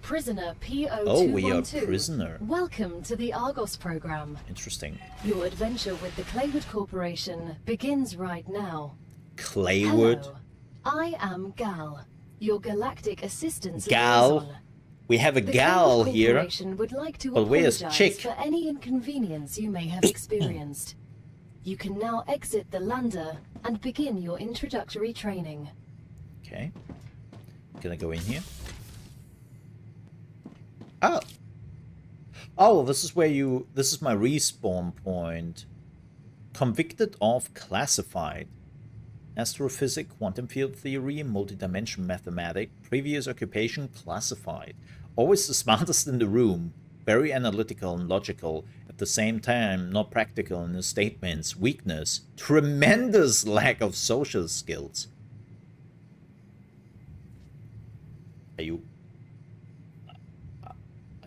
Prisoner P0212.
Oh, we are prisoner.
Welcome to the Argos program.
Interesting.
Your adventure with the Claywood Corporation begins right now.
Claywood.
Hello. I am Gal, your galactic assistant
Gal.
liaison.
We have a
The
gal
Claywood
here.
Corporation would like to
But where's
apologize
Chick?
for any inconvenience you may have experienced. You can now exit the lander and begin your introductory training.
Okay. Can I go in here? Oh. Oh, this is where you... This is my respawn point. Convicted of classified. Astrophysics, quantum field theory, multidimensional mathematics. Previous occupation classified. Always the smartest in the room. Very analytical and logical. At the same time, not practical in his statements. Weakness. Tremendous lack of social skills. Are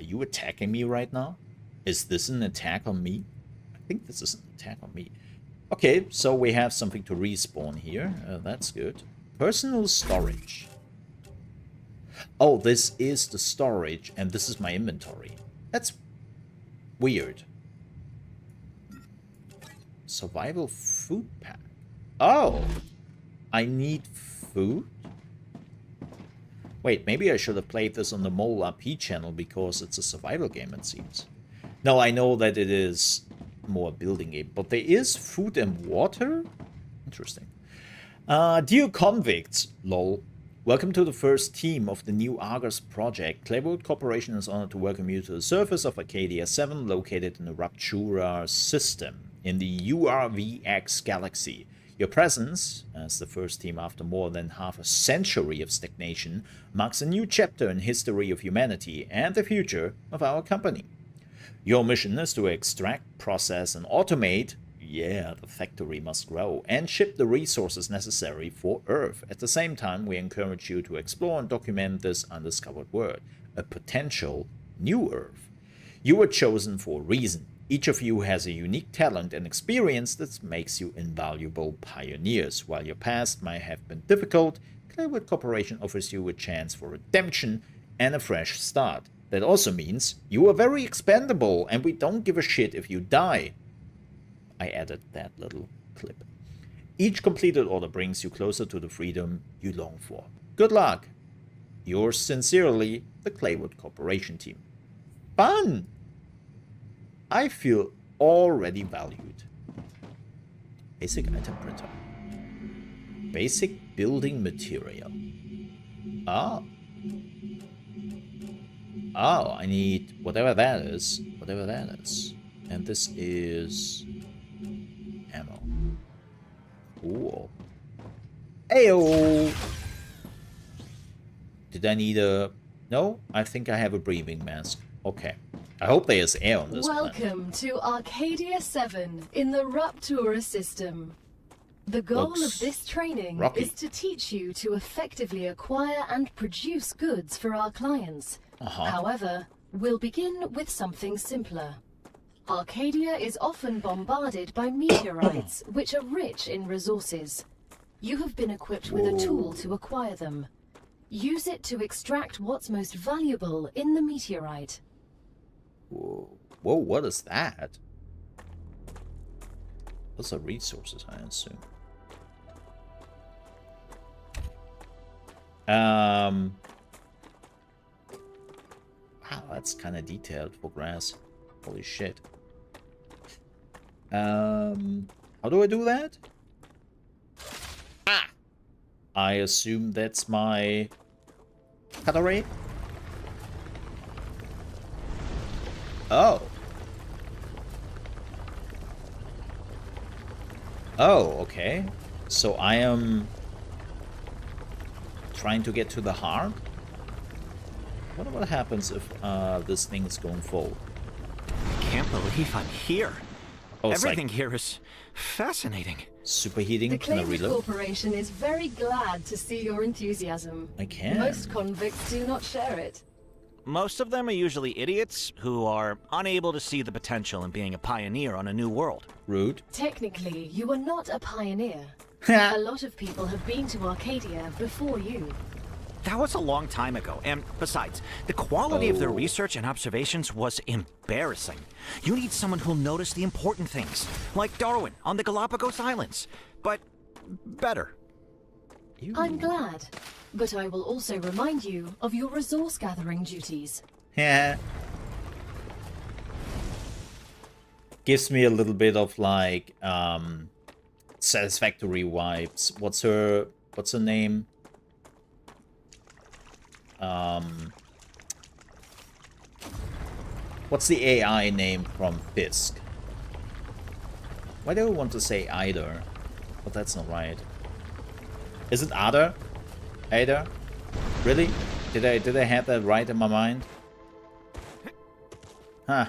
you attacking me right now? Is this an attack on me? I think this is an attack on me. Okay, so we have something to respawn here. That's good. Personal storage. Oh, this is the storage, and this is my inventory. That's weird. Survival food pack. Oh, I need food? Wait, maybe I should have played this on the Mole RP channel because it's a survival game, it seems. No, I know that it is more a building game, but there is food and water? Interesting. Dear convicts, lol. Welcome to the first team of the new Argos project. Claywood Corporation is honored to welcome you to the surface of Arcadia 7, located in the Rapture system in the URVX galaxy. Your presence, as the first team after more than half a century of stagnation, marks a new chapter in history of humanity and the future of our company. Your mission is to extract, process, and automate, yeah, the factory must grow, and ship the resources necessary for Earth. At the same time, we encourage you to explore and document this undiscovered world, a potential new Earth. You were chosen for a reason. Each of you has a unique talent and experience that makes you invaluable pioneers. While your past might have been difficult, Claywood Corporation offers you a chance for redemption and a fresh start. That also means you are very expendable and we don't give a shit if you die. I added that little clip. Each completed order brings you closer to the freedom you long for. Good luck. Yours sincerely, the Claywood Corporation team. Fun! I feel already valued. Basic item printer. Basic building material. Ah. Oh, I need whatever that is. Whatever that is. And this is ammo. Cool. Ayo! Did I need a... No, I think I have a breathing mask. Okay. I hope there is air on this planet.
Welcome to Arcadia 7 in the Rapture system. The goal of this training is to teach you to effectively acquire and produce goods for our clients. However, we'll begin with something simpler. Arcadia is often bombarded by meteorites, which are rich in resources. You have been equipped with a tool to acquire them. Use it to extract what's most valuable in the meteorite.
Whoa, whoa, what is that? Those are resources, I assume. Wow, that's kind of detailed for grass. Holy shit. How do I do that? Ah! I assume that's my cutlery. Oh. Oh, okay. So I am trying to get to the heart? What happens if this thing is going full?
I can't believe I'm here.
Oh, it's
Everything
like
here is fascinating.
superheating.
The
Can I
Claims
reload?
Corporation is very glad to see your enthusiasm.
I can.
Most convicts do not share it.
Most of them are usually idiots who are unable to see the potential in being a pioneer on a new world.
Rude.
Technically, you are not a pioneer. A lot of people have been to Arcadia before you.
That was a long time ago, and besides, the quality of their research and observations was embarrassing. You need someone who'll notice the important things, like Darwin on the Galapagos Islands, but better.
I'm glad, but I will also remind you of your resource gathering duties.
Yeah. Gives me a little bit of like Satisfactory vibes. What's her name? What's the AI name from Fisk? Why do I want to say either? But that's not right. Is it Ada? Ada? Really? Did I have that right in my mind? Huh.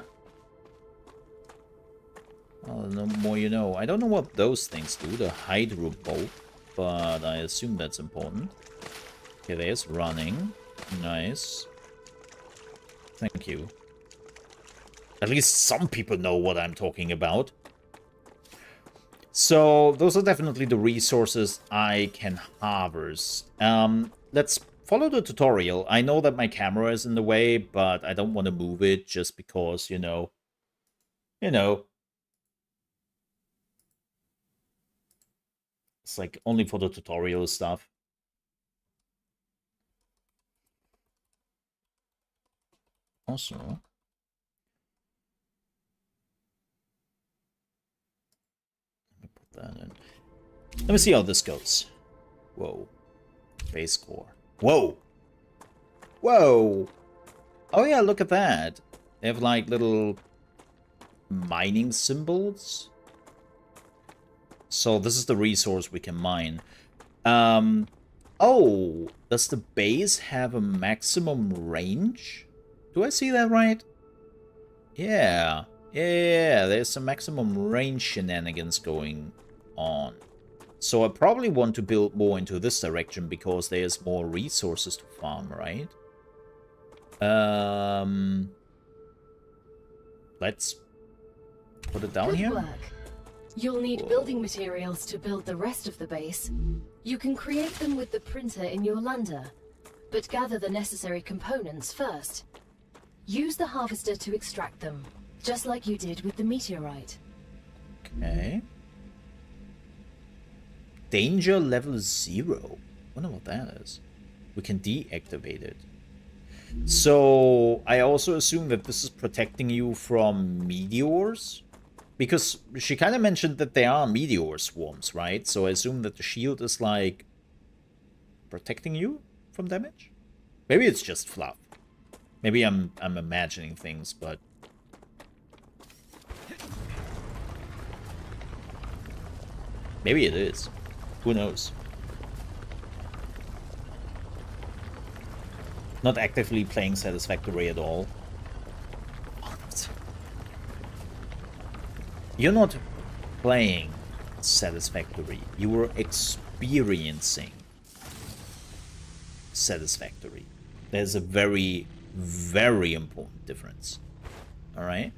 Well, the more you know. I don't know what those things do, the Hydro Bolt, but I assume that's important. Okay, there's running. Nice. Thank you. At least some people know what I'm talking about. So, those are definitely the resources I can harvest. Let's follow the tutorial. I know that my camera is in the way, but I don't want to move it just because, you know. It's like only for the tutorial stuff. Also, let me put that in. Let me see how this goes. Whoa. Base core. Whoa! Whoa! Oh yeah, look at that. They have like little mining symbols. So this is the resource we can mine. Oh, does the base have a maximum range? Do I see that right? Yeah. Yeah, there's some maximum range shenanigans going on. So I probably want to build more into this direction because there's more resources to farm, right? Let's put it down here.
Good work. You'll need building materials to build the rest of the base. You can create them with the printer in your lander, but gather the necessary components first. Use the harvester to extract them, just like you did with the meteorite.
Okay. Danger level 0. Wonder what that is. We can deactivate it. So I also assume that this is protecting you from meteors? Because she kind of mentioned that there are meteor swarms, right? So I assume that the shield is like protecting you from damage? Maybe it's just fluff. Maybe I'm imagining things, but maybe it is. Who knows? Not actively playing Satisfactory at all. You're not playing Satisfactory. You were experiencing Satisfactory. There's a very, very important difference. Alright?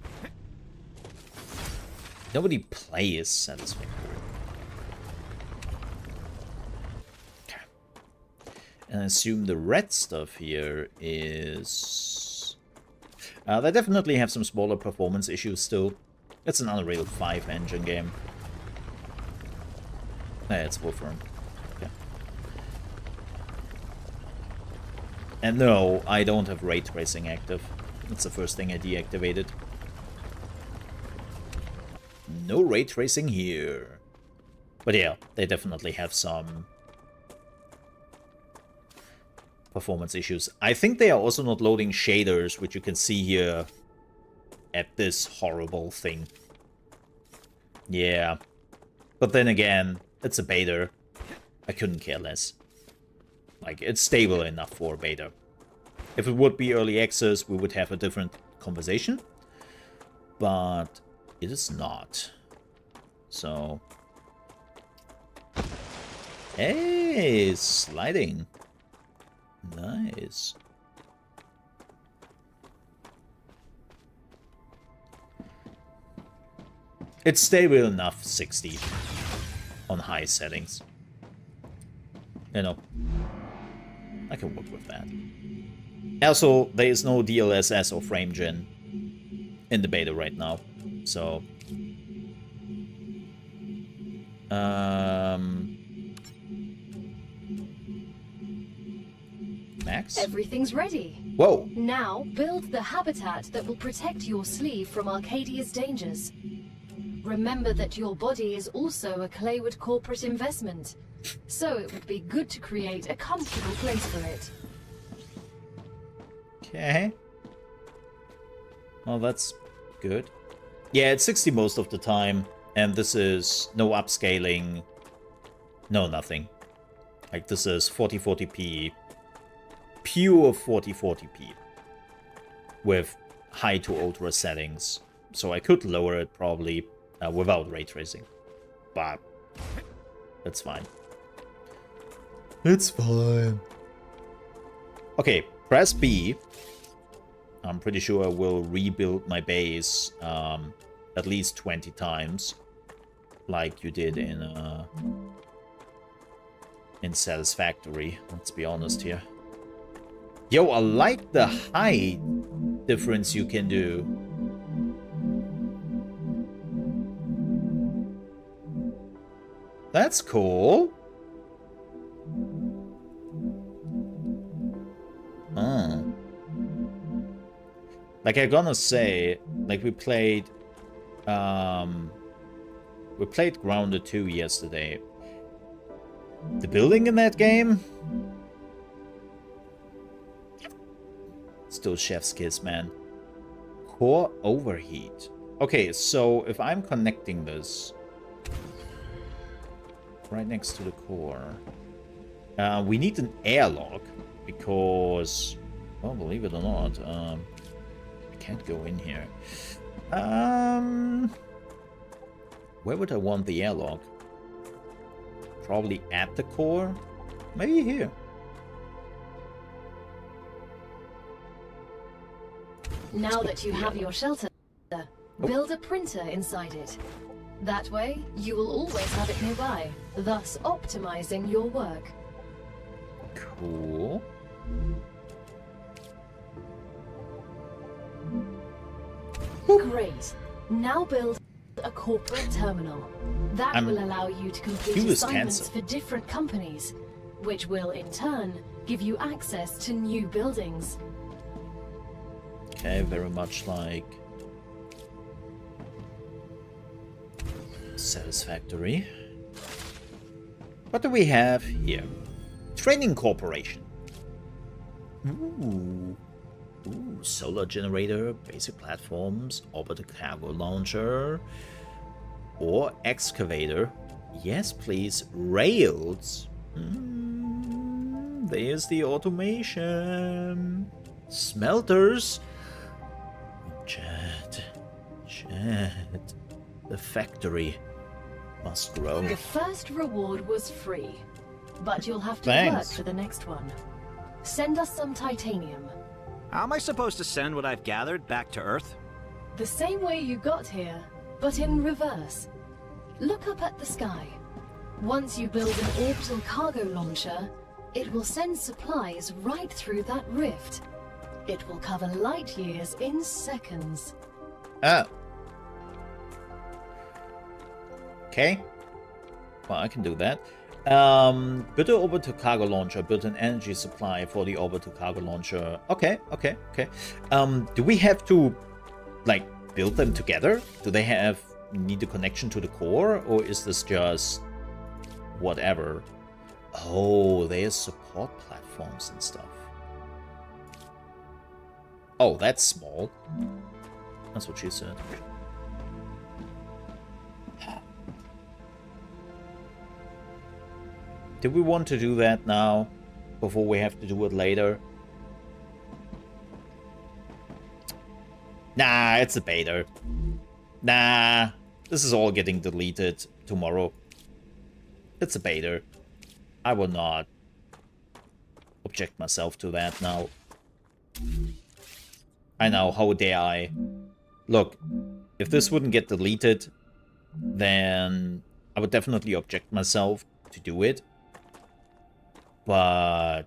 Nobody plays Satisfactory. Okay. And I assume the red stuff here is... they definitely have some smaller performance issues still. It's an Unreal 5 engine game. Yeah, it's Wolfram. Okay. And no, I don't have ray tracing active. That's the first thing I deactivated. No ray tracing here. But yeah, they definitely have some performance issues. I think they are also not loading shaders, which you can see here at this horrible thing. Yeah. But then again, it's a beta. I couldn't care less. Like, it's stable enough for a beta. If it would be early access, we would have a different conversation. But it is not. So... Hey, sliding. Nice. It's stable enough, 60 on high settings. You know, I can work with that. Also, there is no DLSS or frame gen in the beta right now, so Max?
Everything's ready.
Whoa!
Now, build the habitat that will protect your sleeve from Arcadia's dangers. Remember that your body is also a Claywood corporate investment, so it would be good to create a comfortable place for it.
Okay. Well, that's good. Yeah, it's 60 most of the time, and this is no upscaling, no nothing. Like, this is 4040p, pure 4040p, with high to ultra settings. So I could lower it probably without ray tracing, but that's fine. It's fine. Okay, press B. I'm pretty sure I will rebuild my base at least 20 times, like you did in Satisfactory. Let's be honest here. Yo, I like the height difference you can do. That's cool. Oh. Like, I'm gonna say, like, we played Grounded 2 yesterday. The building in that game? Still chef's kiss, man. Core overheat. Okay, so if I'm connecting this right next to the core, we need an airlock because, well, believe it or not, I can't go in here. Where would I want the airlock? Probably at the core? Maybe here.
Now that you have your shelter, build a printer inside it. That way, you will always have it nearby, thus optimizing your work.
Cool.
Great. Now build a corporate terminal. That will allow you to complete assignments for different companies, which will in turn give you access to new buildings.
Okay, very much like Satisfactory. What do we have here? Training Corporation. Ooh. Ooh, solar generator, basic platforms, orbital cargo launcher, or excavator. Yes, please. Rails. There's the automation. Smelters. Chat. The factory must grow.
The first reward was free, but you'll have to work for the next one. Send us some titanium.
How am I supposed to send what I've gathered back to Earth?
The same way you got here, but in reverse. Look up at the sky. Once you build an orbital cargo launcher, it will send supplies right through that rift. It will cover light years in seconds.
Oh. Okay. Well, I can do that. Bitte orbital cargo launcher. Build an energy supply for the orbital cargo launcher. Okay. Do we have to, like, build them together? Do they need a connection to the core? Or is this just whatever? Oh, there's support platforms and stuff. Oh, that's small. That's what she said. Do we want to do that now, before we have to do it later? Nah, it's a beta. Nah, this is all getting deleted tomorrow. It's a beta. I will not object myself to that now. I know, how dare I? Look, if this wouldn't get deleted, then I would definitely object myself to do it. But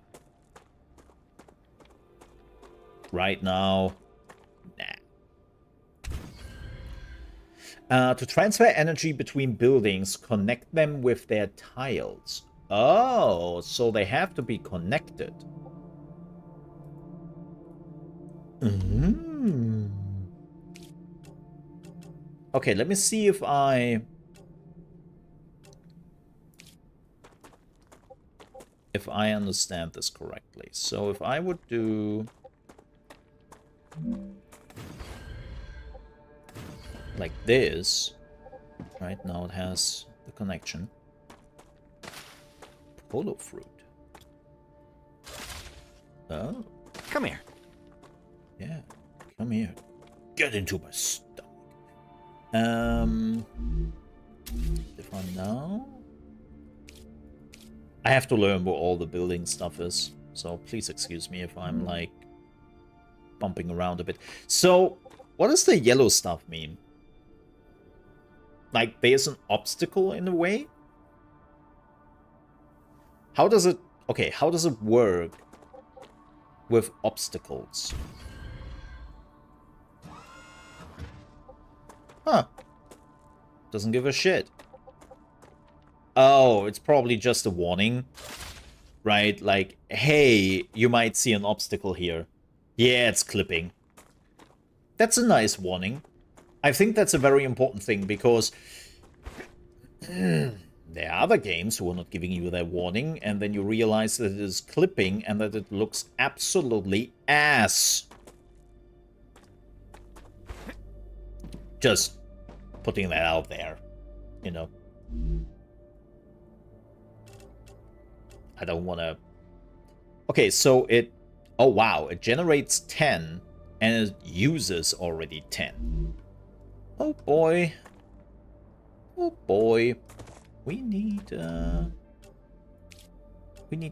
right now, nah. To transfer energy between buildings, connect them with their tiles. Oh, so they have to be connected. Okay, let me see if I understand this correctly. So if I would do like this, right now it has the connection. Polo fruit. Oh.
Come here.
Yeah, come here. Get into my stomach. If I now... I have to learn where all the building stuff is, so please excuse me if I'm, like, bumping around a bit. So, what does the yellow stuff mean? Like, there's an obstacle in the way? How does it... Okay, how does it work with obstacles? Huh. Doesn't give a shit. Oh, it's probably just a warning, right? Like, hey, you might see an obstacle here. Yeah, it's clipping. That's a nice warning. I think that's a very important thing, because there are other games who are not giving you that warning, and then you realize that it is clipping and that it looks absolutely ass. Just putting that out there, you know. I don't want to... Okay, so it... Oh, wow. It generates 10, and it uses already 10. Oh, boy. Oh, boy. We need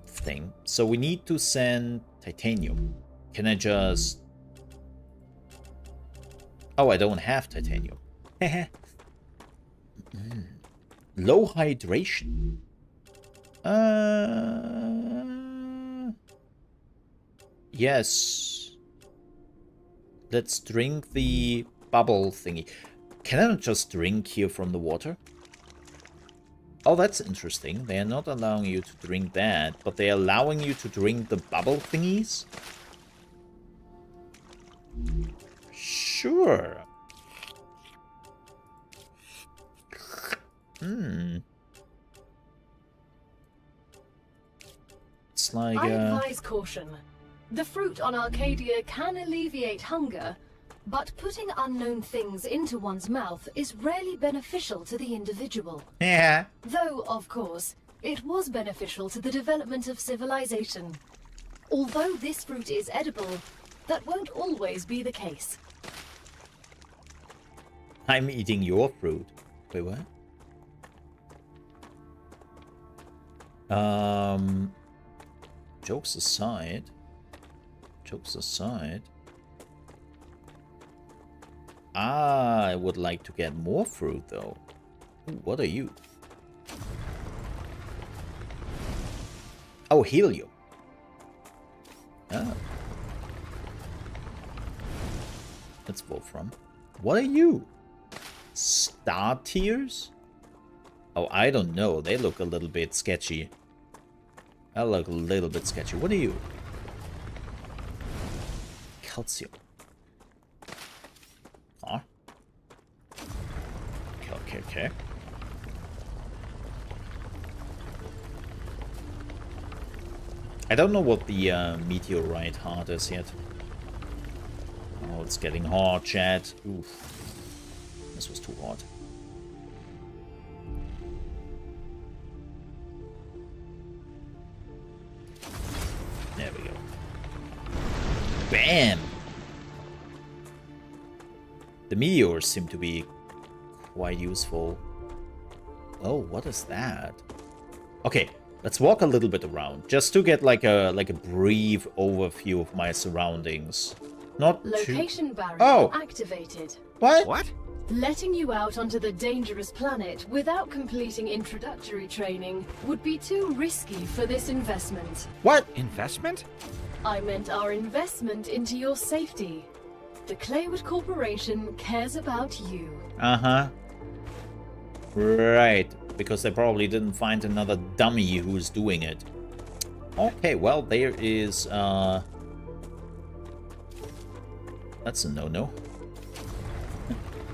thing. So we need to send titanium. Can I just... Oh, I don't have titanium. Low hydration. Yes. Let's drink the bubble thingy. Can I not just drink here from the water? Oh, that's interesting. They are not allowing you to drink that, but they are allowing you to drink the bubble thingies? Sure. It's like,
I advise caution. The fruit on Arcadia can alleviate hunger, but putting unknown things into one's mouth is rarely beneficial to the individual.
Yeah.
Though, of course, it was beneficial to the development of civilization. Although this fruit is edible, that won't always be the case.
I'm eating your fruit. Wait, what? Jokes aside. I would like to get more fruit, though. Ooh, what are you? Oh, helium. Oh. That's Wolfram. What are you? Star tears? Oh, I don't know. They look a little bit sketchy. I look a little bit sketchy. What are you? Calcium. Huh? Okay. I don't know what the meteorite heart is yet. Oh, it's getting hot, chat. Oof. This was too hot. There we go. Bam! The meteors seem to be quite useful. Oh, what is that? Okay, let's walk a little bit around, just to get like a brief overview of my surroundings. Not
Location barrier
Oh!
activated.
What?
What?
Letting you out onto the dangerous planet without completing introductory training would be too risky for this investment.
What?
Investment?
I meant our investment into your safety. The Claywood Corporation cares about you.
Uh-huh. Right. Because they probably didn't find another dummy who's doing it. Okay, well, there is, that's a no-no.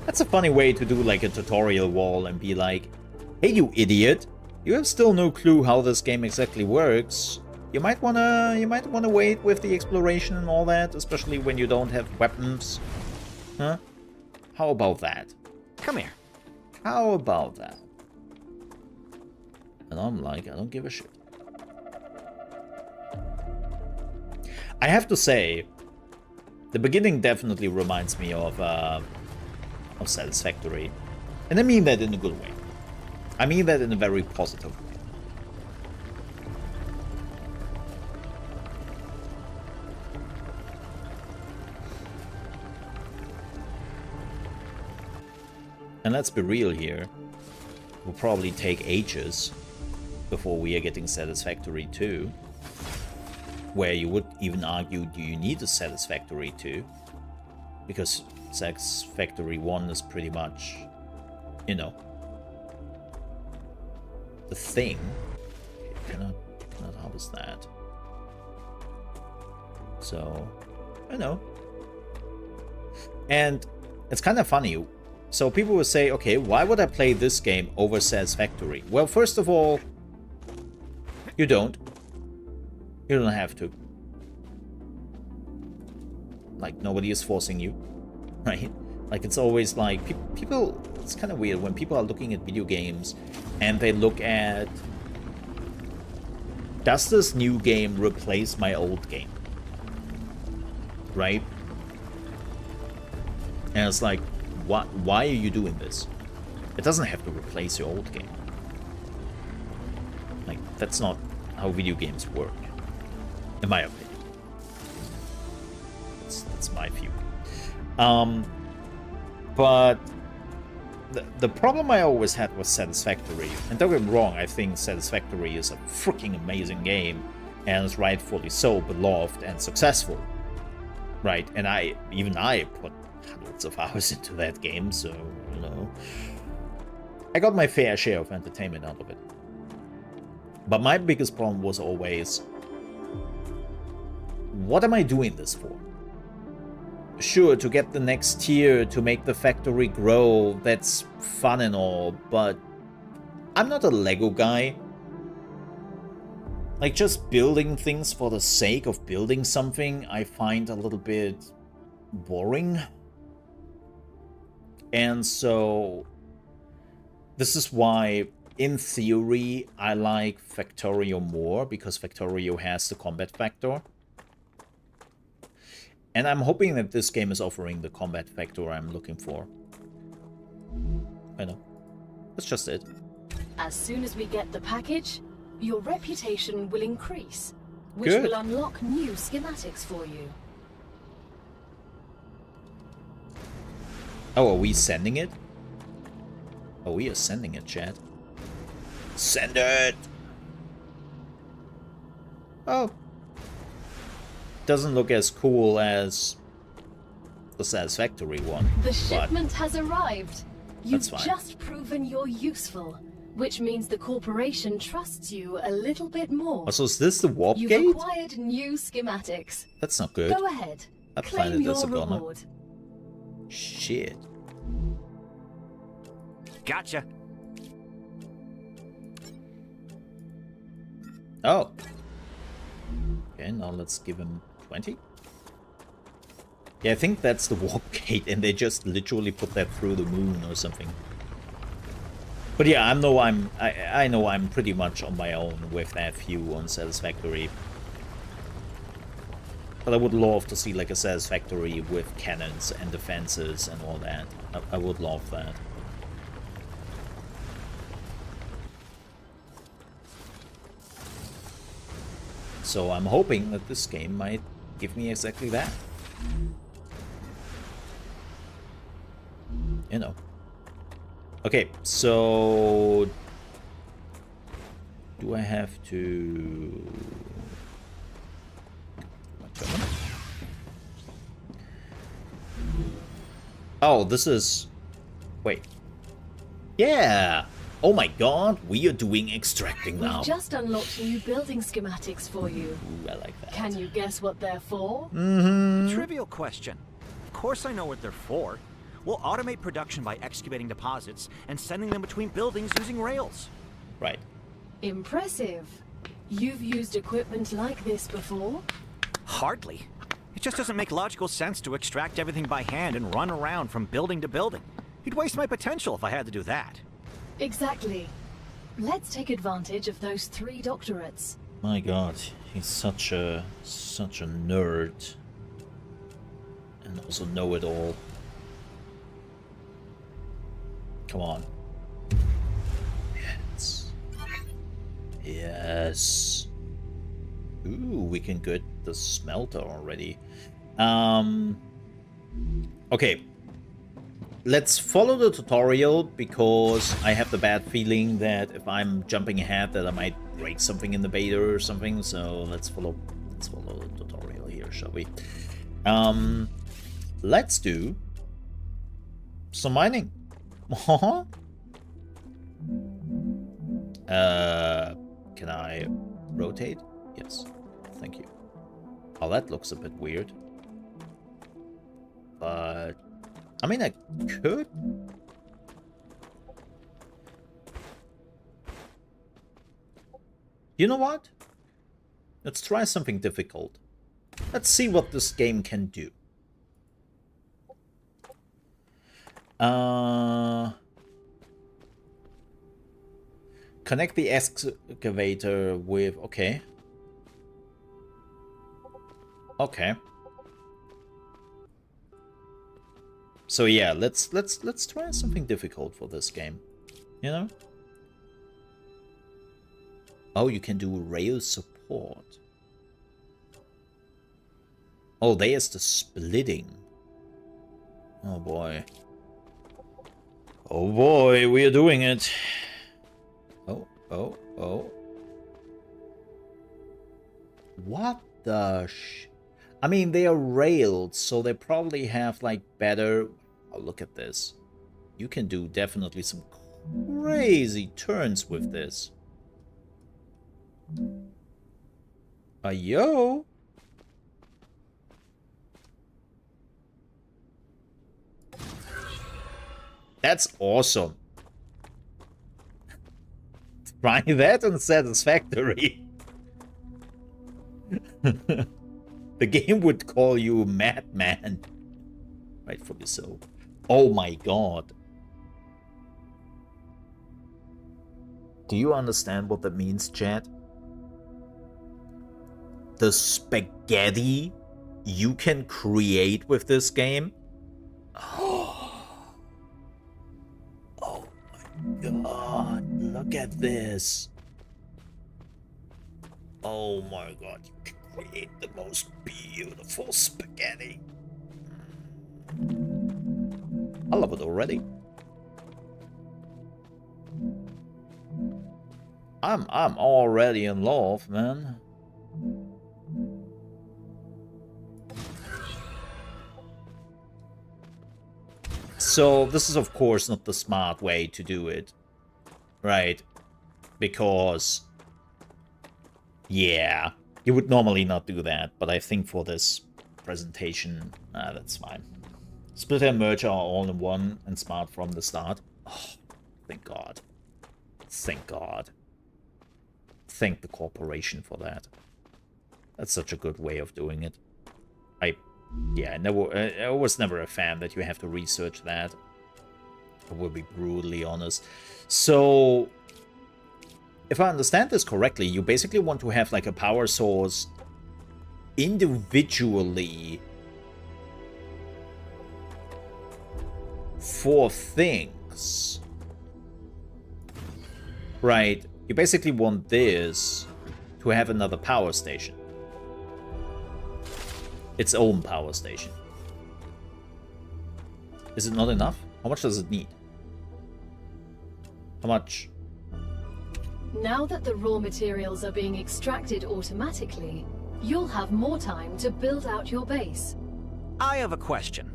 That's a funny way to do, like, a tutorial wall and be like, hey, you idiot! You have still no clue how this game exactly works. You might wanna wait with the exploration and all that, especially when you don't have weapons. Huh? How about that?
Come here.
How about that? And I'm like, I don't give a shit. I have to say, the beginning definitely reminds me of Satisfactory. And I mean that in a good way. I mean that in a very positive way. And let's be real here. It will probably take ages before we are getting Satisfactory 2. Where you would even argue, do you need a Satisfactory 2? Because Satisfactory 1 is pretty much, you know, the thing. You cannot harvest that. So, I know. And it's kind of funny. So people will say, okay, why would I play this game over Satisfactory? Well, first of all, you don't. You don't have to. Like, nobody is forcing you, right? Like, it's always like, people, it's kind of weird when people are looking at video games and they look at, does this new game replace my old game? Right? And it's like, why are you doing this? It doesn't have to replace your old game. Like, that's not how video games work, in my opinion. That's my view. But the problem I always had with Satisfactory, and don't get me wrong, I think Satisfactory is a freaking amazing game, and is rightfully so beloved and successful, right? And I put hundreds of hours into that game, so, you know, I got my fair share of entertainment out of it. But my biggest problem was always, what am I doing this for? Sure, to get the next tier, to make the factory grow, that's fun and all, but I'm not a Lego guy. Like, just building things for the sake of building something, I find a little bit boring. And so, this is why, in theory, I like Factorio more, because Factorio has the combat factor. And I'm hoping that this game is offering the combat factor I'm looking for. I know. That's just it.
As soon as we get the package, your reputation will increase, which
Good.
will unlock new schematics for you.
Oh, are we sending it? Oh, we are sending it, chat. Send it! Oh. Doesn't look as cool as the Satisfactory one.
The shipment has arrived. You've
That's fine.
just proven you're useful. which means the corporation trusts you a little bit more.
Oh, so is this the warp
You've
gate?
acquired new schematics.
That's not good.
Go ahead.
I find
Claim
it
your
as a gunner.
reward.
Shit.
Gotcha.
Oh. Okay, now let's give him 20. Yeah, I think that's the warp gate, and they just literally put that through the moon or something. But yeah, I know I'm pretty much on my own with that view on Satisfactory. But I would love to see like a Satisfactory with cannons and defenses and all that. I would love that. So I'm hoping that this game might give me exactly that. You know. Okay, so do I have to Oh, this is wait. Yeah. Oh my god, we are doing extracting now.
We've just unlocked new building schematics for you.
Ooh, I like that.
Can you guess what they're for?
Trivial question. Of course I know what they're for. We'll automate production by excavating deposits and sending them between buildings using rails.
Right.
Impressive. You've used equipment like this before?
Hardly. It just doesn't make logical sense to extract everything by hand and run around from building to building. You'd waste my potential if I had to do that.
Exactly. Let's take advantage of those 3 doctorates.
My god, he's such a nerd. And also know-it-all. Come on. Yes. Yes. Ooh, we can get the smelter already. Okay. Let's follow the tutorial, because I have the bad feeling that if I'm jumping ahead that I might break something in the beta or something. So let's follow the tutorial here, shall we? Let's do some mining. Can I rotate? Yes. Thank you. Oh, that looks a bit weird. But I mean, I could. You know what? Let's try something difficult. Let's see what this game can do. Connect the excavator with... Okay. Okay. So yeah, let's try something difficult for this game. You know? Oh, you can do rail support. Oh, there's the splitting. Oh boy. Oh boy, we are doing it. Oh. What the I mean, they are railed, so they probably have, like, better... Oh, look at this. You can do definitely some crazy turns with this. Yo! That's awesome. Try that on Satisfactory. The game would call you madman. Rightfully so. Oh my god. Do you understand what that means, chat? The spaghetti you can create with this game? Oh my god. Look at this. Oh my god. You can create the most beautiful spaghetti. I love it already. I'm already in love, man. So this is of course not the smart way to do it. right? Because, yeah, you would normally not do that, but I think for this presentation, that's fine. Splitter and merge are all in one and smart from the start. Oh, thank God. Thank God. Thank the corporation for that. That's such a good way of doing it. I was never a fan that you have to research that. I will be brutally honest. So, if I understand this correctly, you basically want to have like a power source individually for things. Right? You basically want this to have another power station. Its own power station. Is it not enough? How much does it need? How much?
Now that the raw materials are being extracted automatically, you'll have more time to build out your base.
I have a question.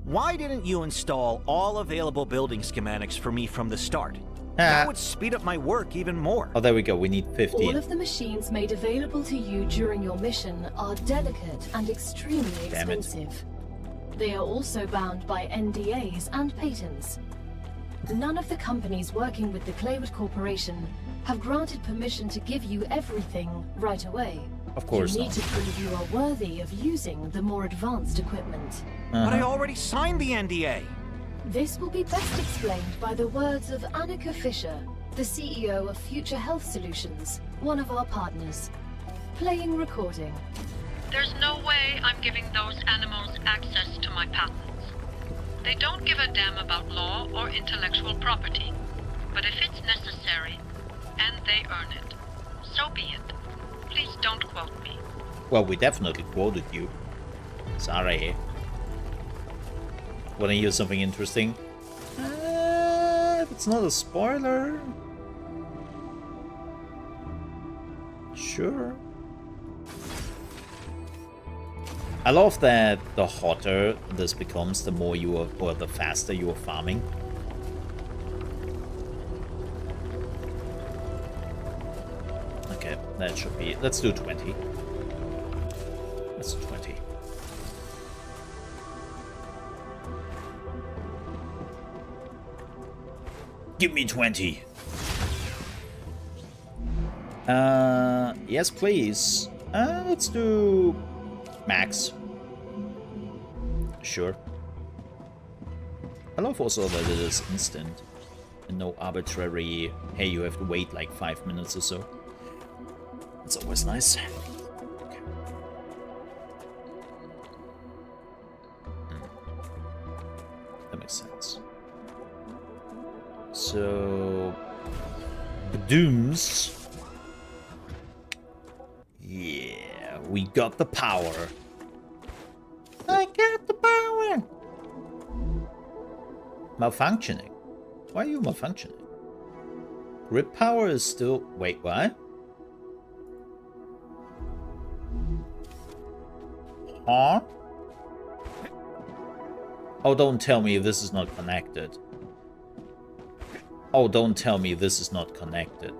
Why didn't you install all available building schematics for me from the start? That would speed up my work even more.
Oh, there we go. We need 15.
All of the machines made available to you during your mission are delicate and extremely expensive. They are also bound by NDAs and patents. None of the companies working with the Claywood Corporation have granted permission to give you everything right away.
Of course
You need
not.
to prove you are worthy of using the more advanced equipment.
But I already signed the NDA.
This will be best explained by the words of Annika Fisher, the CEO of Future Health Solutions, one of our partners. Playing recording.
There's no way I'm giving those animals access to my patents. They don't give a damn about law or intellectual property. But if it's necessary, and they earn it, so be it. Please don't quote me.
Well, we definitely quoted you. Sorry. Want to hear something interesting? If it's not a spoiler. Sure. I love that the hotter this becomes, the more you are, or the faster you are farming. Okay, that should be. Let's do 20. Let's do 20. Give me 20. Yes, please. Let's do max. Sure. I love also that it is instant and no arbitrary, hey, you have to wait like 5 minutes or so. It's always nice. Okay. That makes sense. So, Dooms. Yeah, we got the power. I got the power. Malfunctioning. Why are you malfunctioning? Grid power is still. Wait, what? Huh? Oh, don't tell me this is not connected. Oh, don't tell me this is not connected.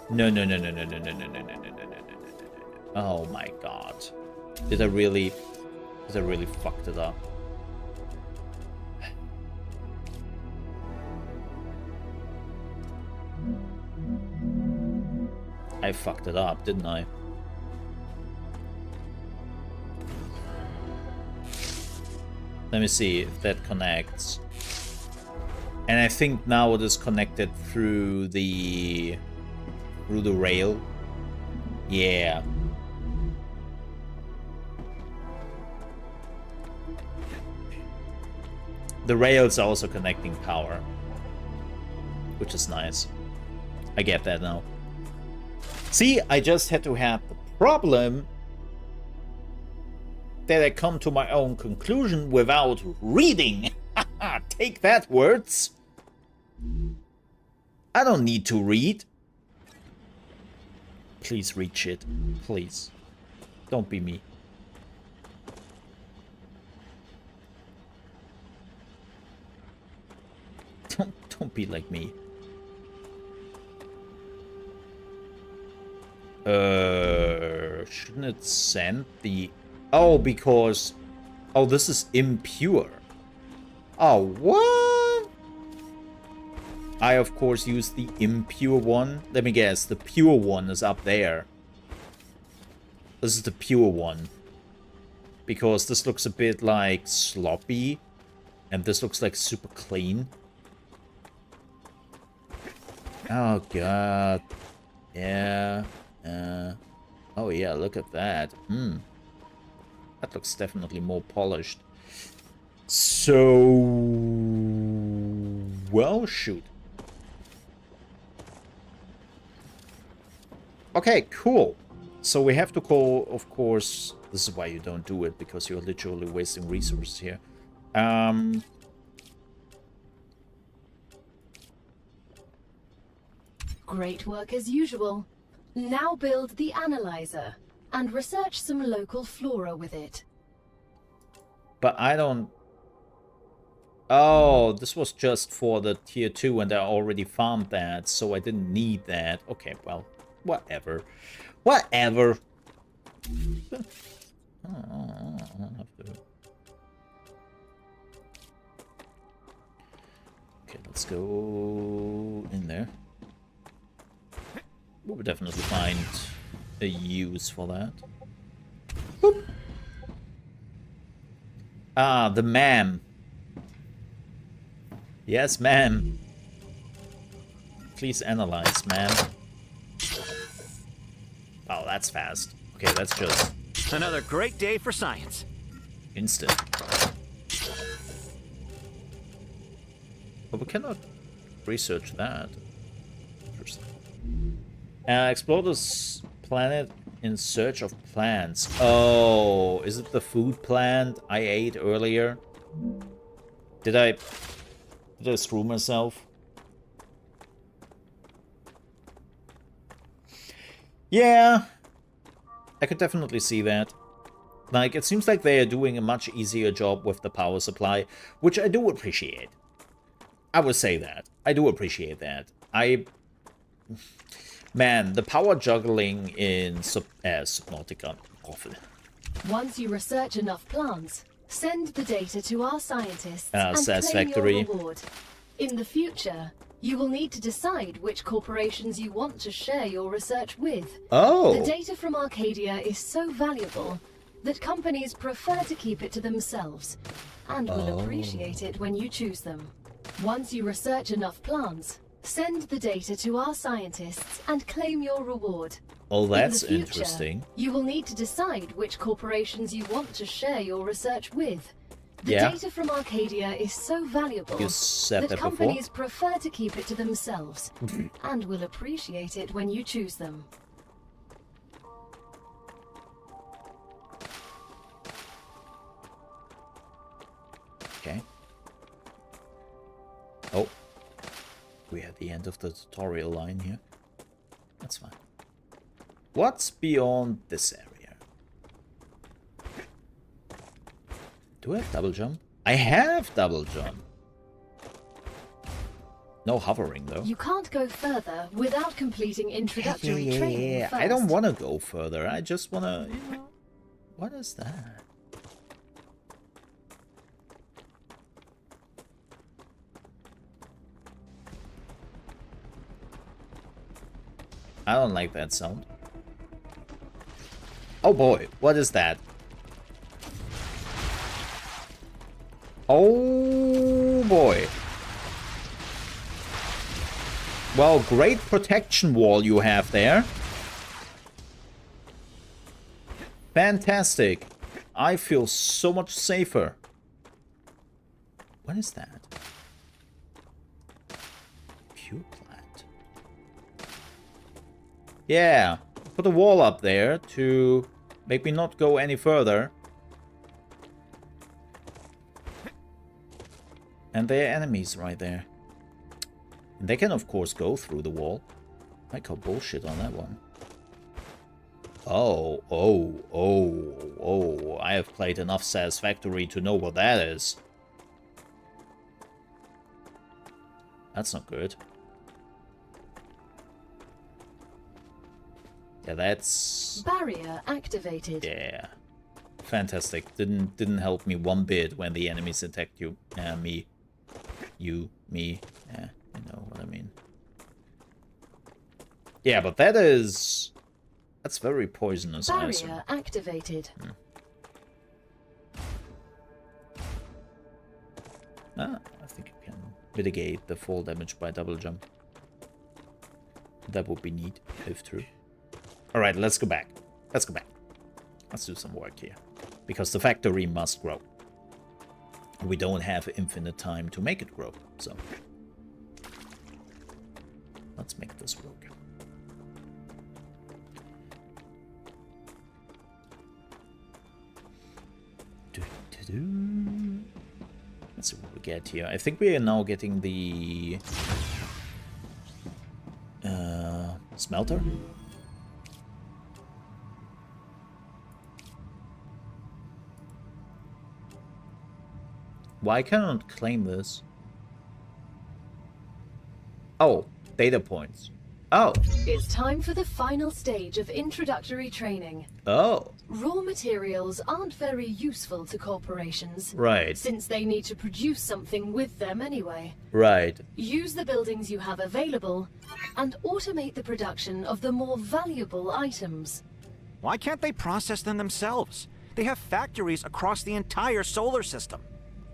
No, no, no, no, no, no, no, no, no, no, no, no, no, no, no, no. Oh my god. Did I really fucked it up? I fucked it up, didn't I? Let me see if that connects. And I think now it is connected through the rail. Yeah. The rails are also connecting power, which is nice. I get that now. See, I just had to have the problem that I come to my own conclusion without reading. Take that, words. I don't need to read. Please read shit. Please. Don't be me. Don't be like me. Shouldn't it send the... Oh, because... Oh, this is impure. Oh, what? I, of course, use the impure one. Let me guess, the pure one is up there. This is the pure one. Because this looks a bit, like, sloppy. And this looks, like, super clean. Oh, God. Yeah. Oh, yeah, look at that. That looks definitely more polished. So... Well, shoot. Okay, cool. So we have to call, of course... This is why you don't do it, because you're literally wasting resources here.
Great work as usual. Now build the analyzer and research some local flora with it.
But I don't... Oh, this was just for the tier 2 and I already farmed that, so I didn't need that. Okay, well, whatever. Whatever. Okay, let's go in there. We'll definitely find a use for that. Boop. Ah, the ma'am. Yes, ma'am. Please analyze, ma'am. Oh, that's fast. Okay, that's just...
Another great day for science.
Instant. But we cannot research that. Interesting. Explore this planet in search of plants. Oh, is it the food plant I ate earlier? Did I screw myself? Yeah, I could definitely see that. Like, it seems like they are doing a much easier job with the power supply, which I do appreciate. I would say that. I do appreciate that. Man, the power juggling in Subnautica.
Once you research enough plants, send the data to our scientists and
Satisfactory.
claim your reward. In the future, you will need to decide which corporations you want to share your research with.
Oh.
The data from Arcadia is so valuable that companies prefer to keep it to themselves and will appreciate it when you choose them. Once you research enough plants, send the data to our scientists and claim your reward.
Oh, that's
In the future,
interesting.
You will need to decide which corporations you want to share your research with. The
Yeah.
data from Arcadia is so valuable
You said
that
that before.
companies prefer to keep it to themselves and will appreciate it when you choose them.
Okay. Oh. We're at the end of the tutorial line here. That's fine. What's beyond this area? Do I have double jump? I have double jump. No hovering, though.
You can't go further without completing introductory training first.
I don't want to go further. I just want to, you know... What is that? I don't like that sound. Oh boy, what is that? Oh boy. Well, great protection wall you have there. Fantastic. I feel so much safer. What is that? Pure plant. Yeah. Put a wall up there to make me not go any further. And there are enemies right there. And they can, of course, go through the wall. I call bullshit on that one. Oh, I have played enough Satisfactory to know what that is. That's not good. Yeah, that's...
Barrier activated.
Yeah. Fantastic. Didn't help me one bit when the enemies attacked you. Me. You. Me. Yeah, you know what I mean. Yeah, but that is... That's very poisonous, I assume.
Barrier activated.
Ah, I think you can mitigate the fall damage by double jump. That would be neat, if true. Alright, let's go back. Let's go back. Let's do some work here. Because the factory must grow. We don't have infinite time to make it grow, so... Let's make this work. Let's see what we get here. I think we are now getting the... smelter? Why can't I claim this? Oh, data points. Oh.
It's time for the final stage of introductory training.
Oh.
Raw materials aren't very useful to corporations.
Right.
Since they need to produce something with them anyway.
Right.
Use the buildings you have available and automate the production of the more valuable items.
Why can't they process them themselves? They have factories across the entire solar system.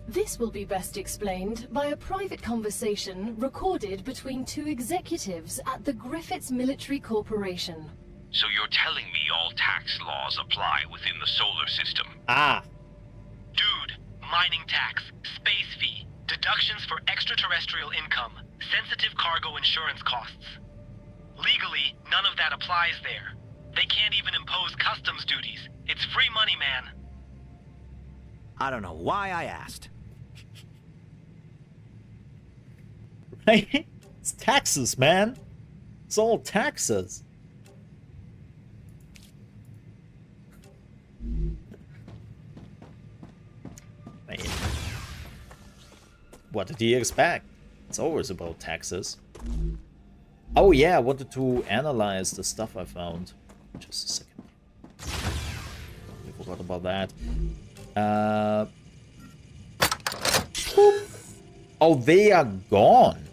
This will be best explained by a private conversation recorded between two executives at the Griffiths Military Corporation.
So you're telling me all tax laws apply within the solar system?
Ah.
Dude, mining tax, space fee, deductions for extraterrestrial income, sensitive cargo insurance costs. Legally, none of that applies there. They can't even impose customs duties. It's free money, man.
I don't know why I asked.
It's taxes, man. It's all taxes. Man. What did he expect? It's always about taxes. Oh yeah, I wanted to analyze the stuff I found. Just a second. I forgot about that. Oh, they are gone.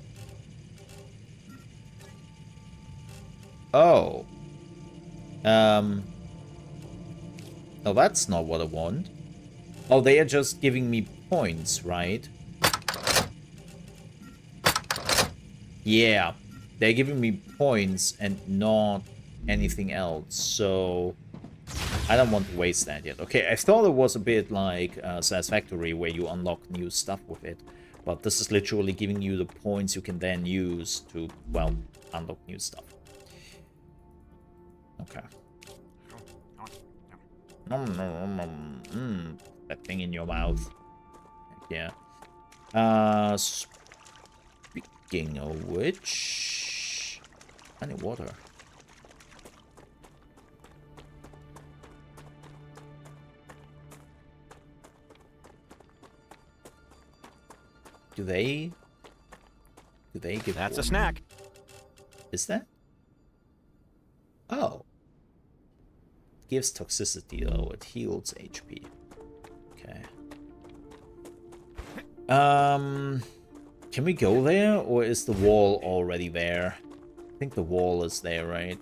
Oh. No, that's not what I want. Oh, they are just giving me points, right? Yeah. They're giving me points and not anything else, so... I don't want to waste that yet. Okay, I thought it was a bit like Satisfactory, where you unlock new stuff with it. But this is literally giving you the points you can then use to, well, unlock new stuff. Okay. That thing in your mouth. Yeah. Speaking of which... I need water. Do they give
That's
water?
a snack.
Is that? Oh. It gives toxicity though, it heals HP. Okay. Can we go there, or is the wall already there? I think the wall is there, right?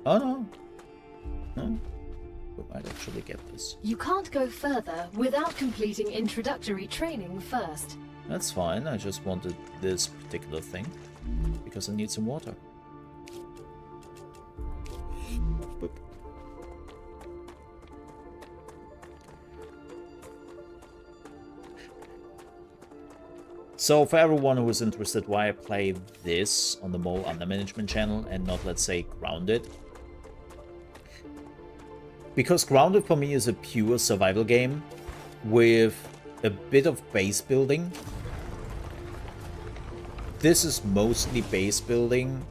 Oh no. No. We might actually get this.
You can't go further without completing introductory training first.
That's fine, I just wanted this particular thing. Because I need some water. Boop. So for everyone who is interested why I play this on the Mole Under Management channel and not, let's say, Grounded. Because Grounded for me is a pure survival game with a bit of base building. This is mostly base building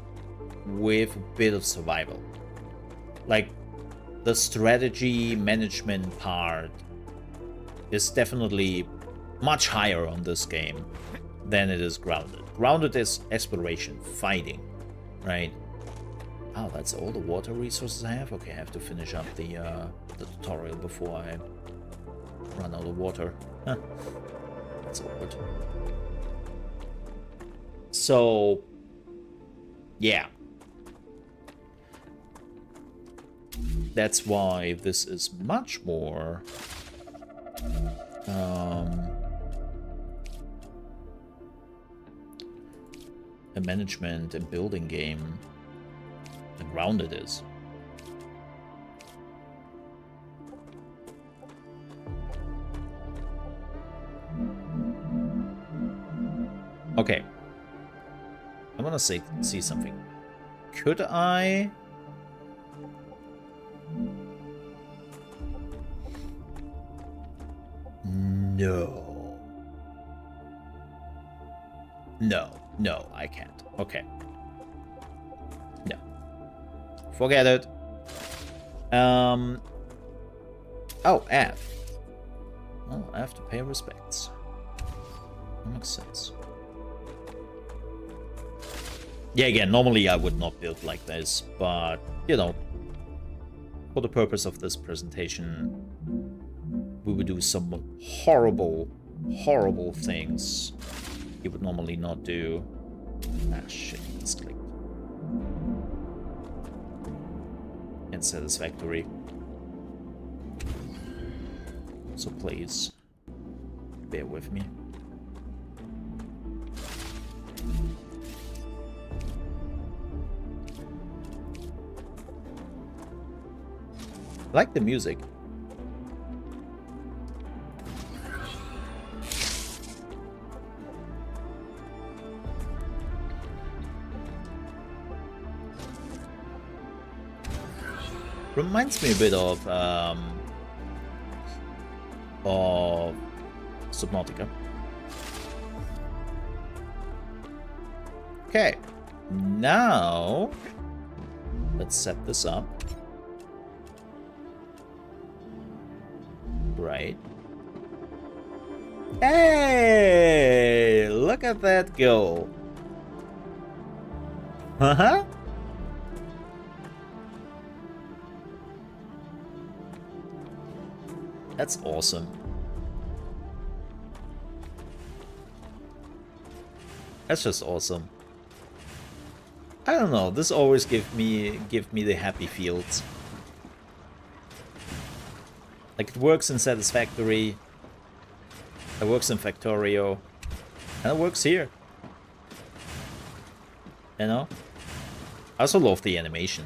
with a bit of survival. Like, the strategy management part is definitely much higher on this game than it is Grounded. Grounded is exploration, fighting, right? Oh, that's all the water resources I have? Okay, I have to finish up the tutorial before I run out of water. Huh. That's awkward. So, yeah. That's why this is much more a management and building game than Grounded is. Okay. I want to see something. Could I... No. No, I can't. Okay. No. Forget it. Oh, F. Oh, I have to pay respects. That makes sense. Yeah, again, normally I would not build like this, but, you know, for the purpose of this presentation, we would do some horrible, horrible things you would normally not do. Ah, shit, misclicked. And Satisfactory. So please, bear with me. I like the music. Reminds me a bit of Subnautica. Okay, now let's set this up. Right. Hey, look at that go. Uh-huh. That's awesome. That's just awesome. I don't know, this always give me the happy feels. Like, it works in Satisfactory, it works in Factorio, and it works here. You know? I also love the animation.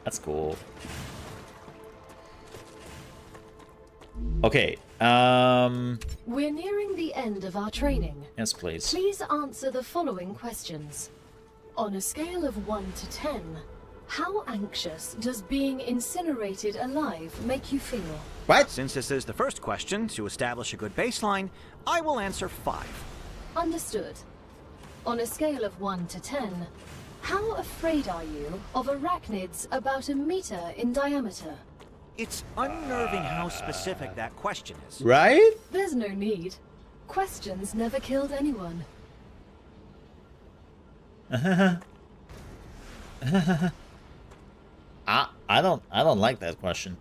That's cool. Okay,
We're nearing the end of our training.
yes, please.
Please answer the following questions. On a scale of 1 to 10, how anxious does being incinerated alive make you feel?
Right?
Since this is the first question, to establish a good baseline, I will answer 5.
Understood. On a scale of 1 to 10, how afraid are you of arachnids about 1 meter in diameter?
It's unnerving how specific that question is.
Right?
There's no need. Questions never killed anyone.
I don't like that question.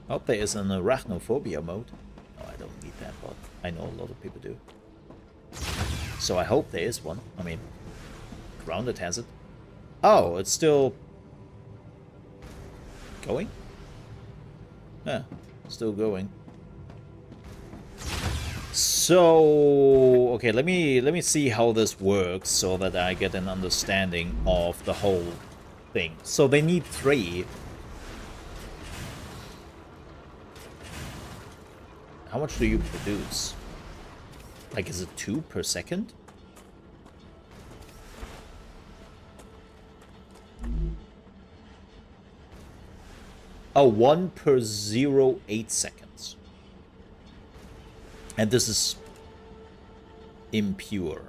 Hope there is an arachnophobia mode. No, I don't need that, but I know a lot of people do. So I hope there is one. I mean, Grounded has it. Oh, it's still going? Yeah, still going. So, okay, let me see how this works so that I get an understanding of the whole thing. So they need 3. How much do you produce? Like, is it 2 per second? Oh, 1 per 0.8 seconds. And this is impure.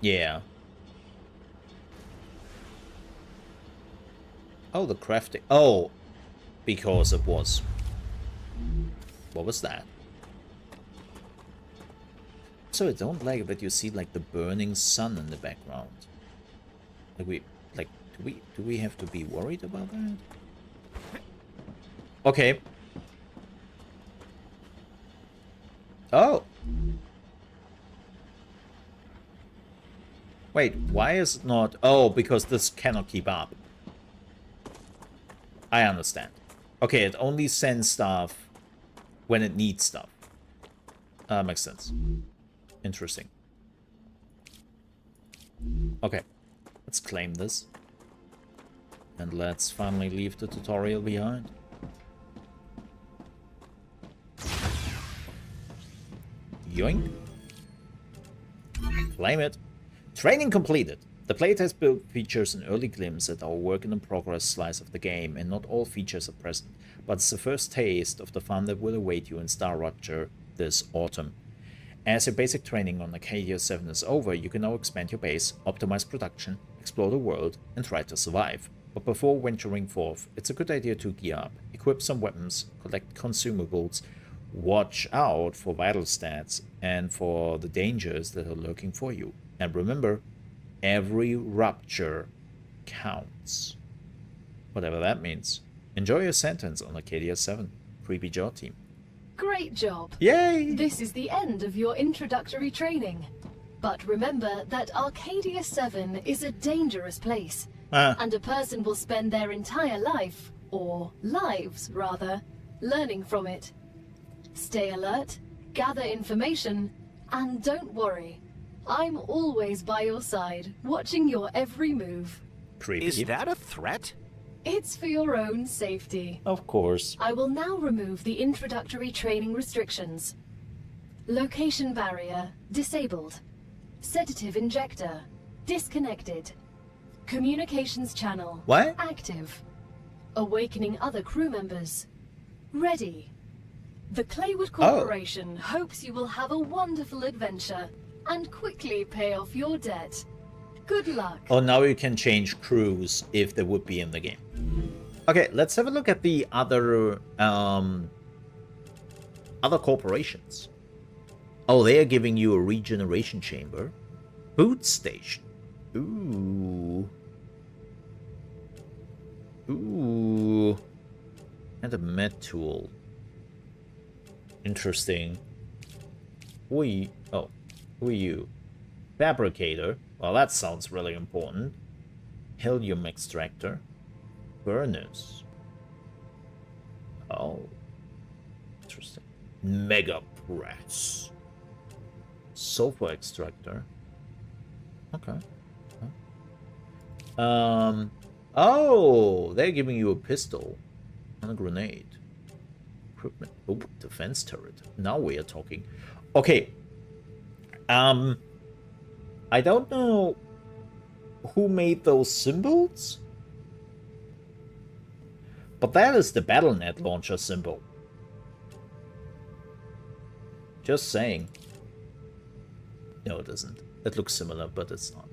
Yeah. Oh, the crafting. Oh, because it was. What was that? So I don't like that you see like the burning sun in the background. Like do we have to be worried about that? Okay. Oh. Wait, why is it not? Oh, because this cannot keep up. I understand. Okay, it only sends stuff when it needs stuff. Makes sense. Interesting. Okay, let's claim this. And let's finally leave the tutorial behind. Yoink. Claim it. Training completed. The playtest build features an early glimpse at our work-in-progress slice of the game, and not all features are present, but it's the first taste of the fun that will await you in Star Rapture this autumn. As your basic training on Arcadia 7 is over, you can now expand your base, optimize production, explore the world, and try to survive. But before venturing forth, it's a good idea to gear up, equip some weapons, collect consumables, watch out for vital stats, and for the dangers that are lurking for you. And remember, every Rapture counts. Whatever that means. Enjoy your sentence on Arcadia 7. Creepy Jaw team.
Great job.
Yay!
This is the end of your introductory training. But remember that Arcadia 7 is a dangerous place, and a person will spend their entire life, or lives rather, learning from it. Stay alert, gather information, and don't worry. I'm always by your side, watching your every move.
Creepy.
Is that a threat?
It's for your own safety.
Of course.
I will now remove the introductory training restrictions. Location barrier disabled. Sedative injector disconnected. Communications channel
What?
active. Awakening other crew members ready. The Claywood Corporation hopes you will have a wonderful adventure and quickly pay off your debt. Good luck.
Oh, now you can change crews if they would be in the game. Okay, let's have a look at the other corporations. Oh, they are giving you a regeneration chamber. Food station. Ooh. Ooh. And a med tool. Interesting. Who are you? Oh, who are you? Fabricator. Well, that sounds really important. Helium extractor. Furnace. Oh. Interesting. Mega press. Sulfur extractor. Okay. Oh, they're giving you a pistol and a grenade. Equipment. Oh, defense turret. Now we are talking. Okay. I don't know who made those symbols, but that is the BattleNet launcher symbol. Just saying. No, it isn't. It looks similar, but it's not.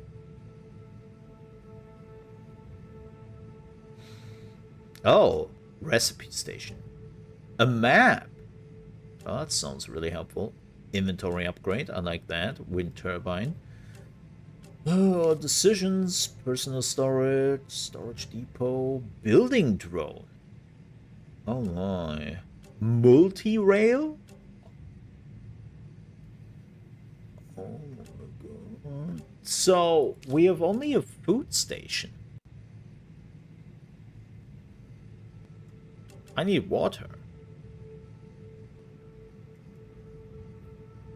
Oh, recipe station. A map. Oh, that sounds really helpful. Inventory upgrade. I like that. Wind turbine. Oh, decisions. Personal storage. Storage depot. Building drone. Oh my. Multi-rail? Oh my god. So, we have only a food station. I need water.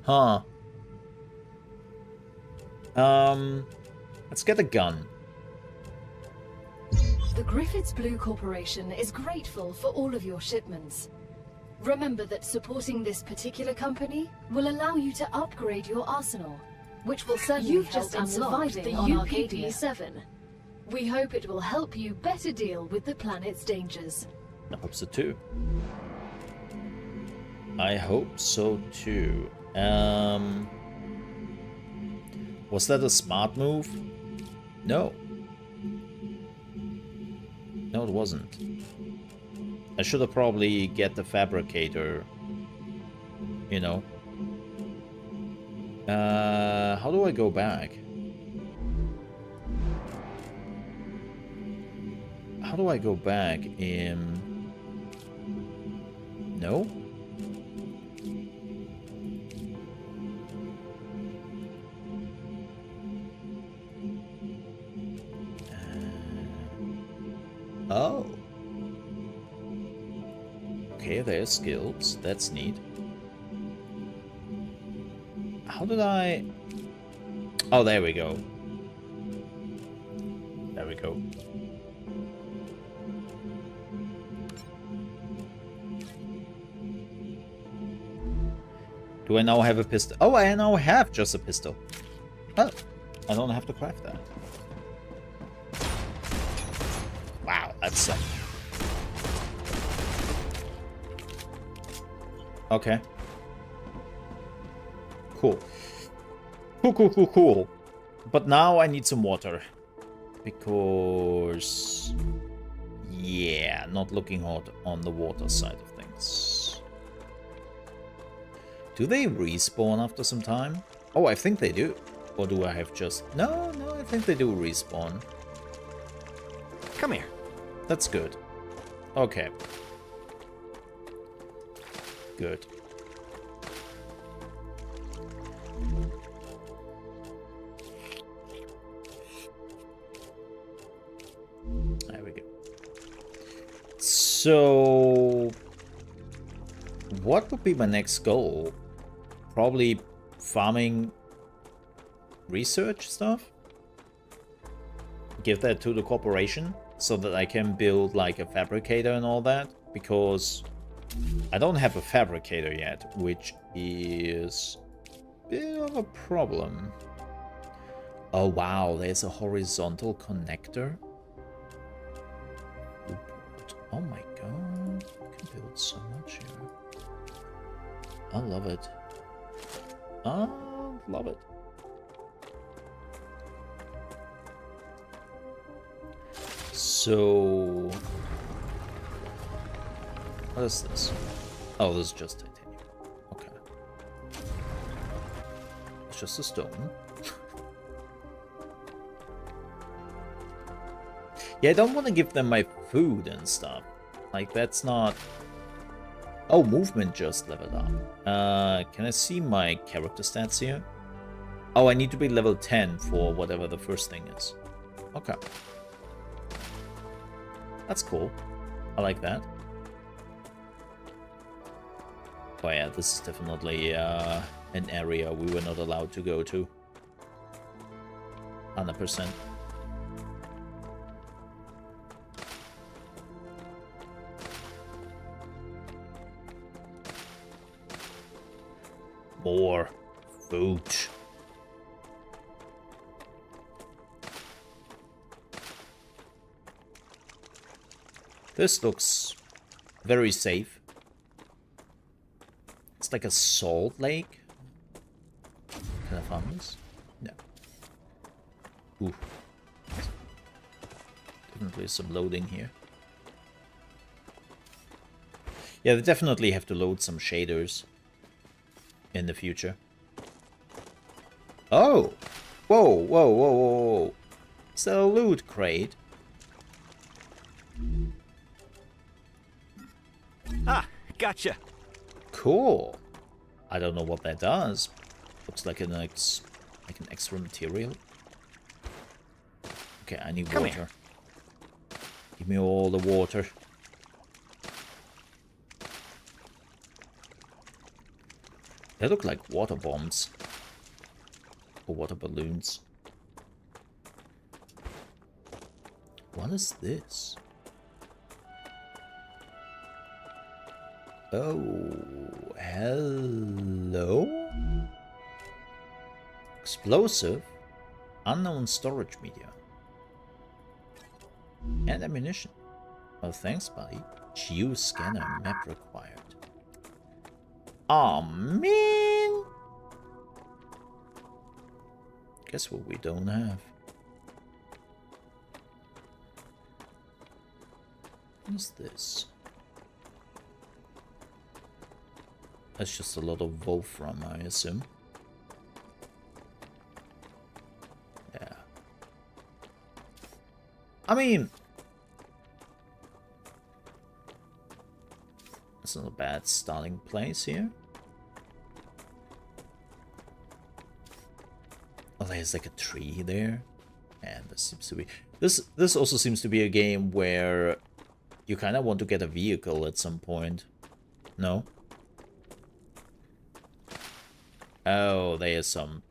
Huh. Let's get a gun.
The Griffiths Blue Corporation is grateful for all of your shipments. Remember that supporting this particular company will allow you to upgrade your arsenal, which will certainly help in surviving the on Arcadia 7. We hope it will help you better deal with the planet's dangers.
I hope so too. I hope so too. Was that a smart move? No. No, it wasn't. I should have probably get the fabricator, you know. How do I go back? How do I go back in... No? Oh. Okay, there's skills. That's neat. How did I... Oh, there we go. There we go. Do I now have a pistol? Oh, I now have just a pistol. Oh, I don't have to craft that. Wow, that's sick. Okay. Cool. Cool. But now I need some water. Because... yeah, not looking hot on the water side of things. Do they respawn after some time? Oh, I think they do. Or do I have just... No, I think they do respawn.
Come here.
That's good. Okay. Good. There we go. So... what would be my next goal? Probably farming research stuff? Give that to the corporation so that I can build like a fabricator and all that, because I don't have a fabricator yet, which is a bit of a problem. Oh wow, there's a horizontal connector. Oh my god, you can build so much here. I love it. I love it. So, what is this? Oh, this is just titanium. Okay. It's just a stone. Yeah, I don't want to give them my food and stuff. Like, that's not... Oh, movement just leveled up. Can I see my character stats here? Oh, I need to be level 10 for whatever the first thing is. Okay. That's cool. I like that. Oh yeah, this is definitely an area we were not allowed to go to. 100%. More food. This looks very safe. It's like a salt lake. Can I find this? No. Ooh. Definitely some loading here. Yeah, they definitely have to load some shaders in the future. Oh! Whoa. Is that a loot crate?
Ah, gotcha.
Cool. I don't know what that does. Looks like an extra material. Okay, I need water.
Here.
Give me all the water. They look like water bombs. Or water balloons. What is this? Oh, hello? Explosive. Unknown storage media. And ammunition. Oh, thanks, buddy. Geoscanner map required. Oh man! Guess what we don't have? What is this? That's just a lot of wolfram, I assume. I mean, it's not a bad starting place here. Oh, there's like a tree there. And this seems to be... This also seems to be a game where you kind of want to get a vehicle at some point. No? Oh, there's some...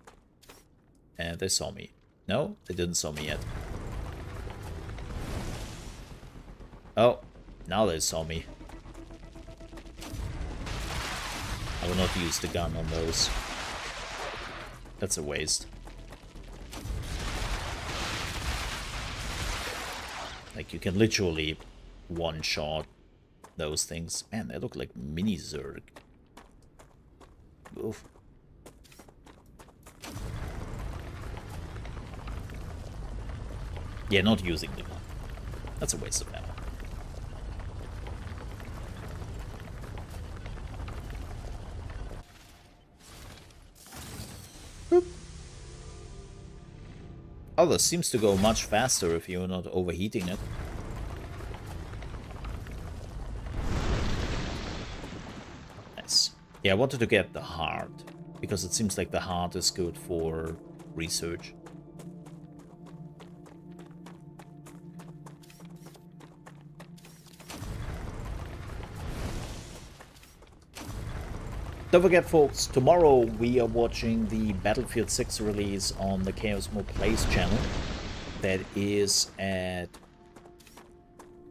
And they saw me. No, they didn't saw me yet. Oh, now they saw me. I will not use the gun on those. That's a waste. Like, you can literally one-shot those things. Man, they look like mini Zerg. Oof. Yeah, not using the gun. That's a waste of ammo. Boop. Oh, this seems to go much faster if you're not overheating it. Nice. Yeah, I wanted to get the heart, because it seems like the heart is good for research. Don't forget, folks, tomorrow we are watching the Battlefield 6 release on the Chaosmole Plays channel. That is at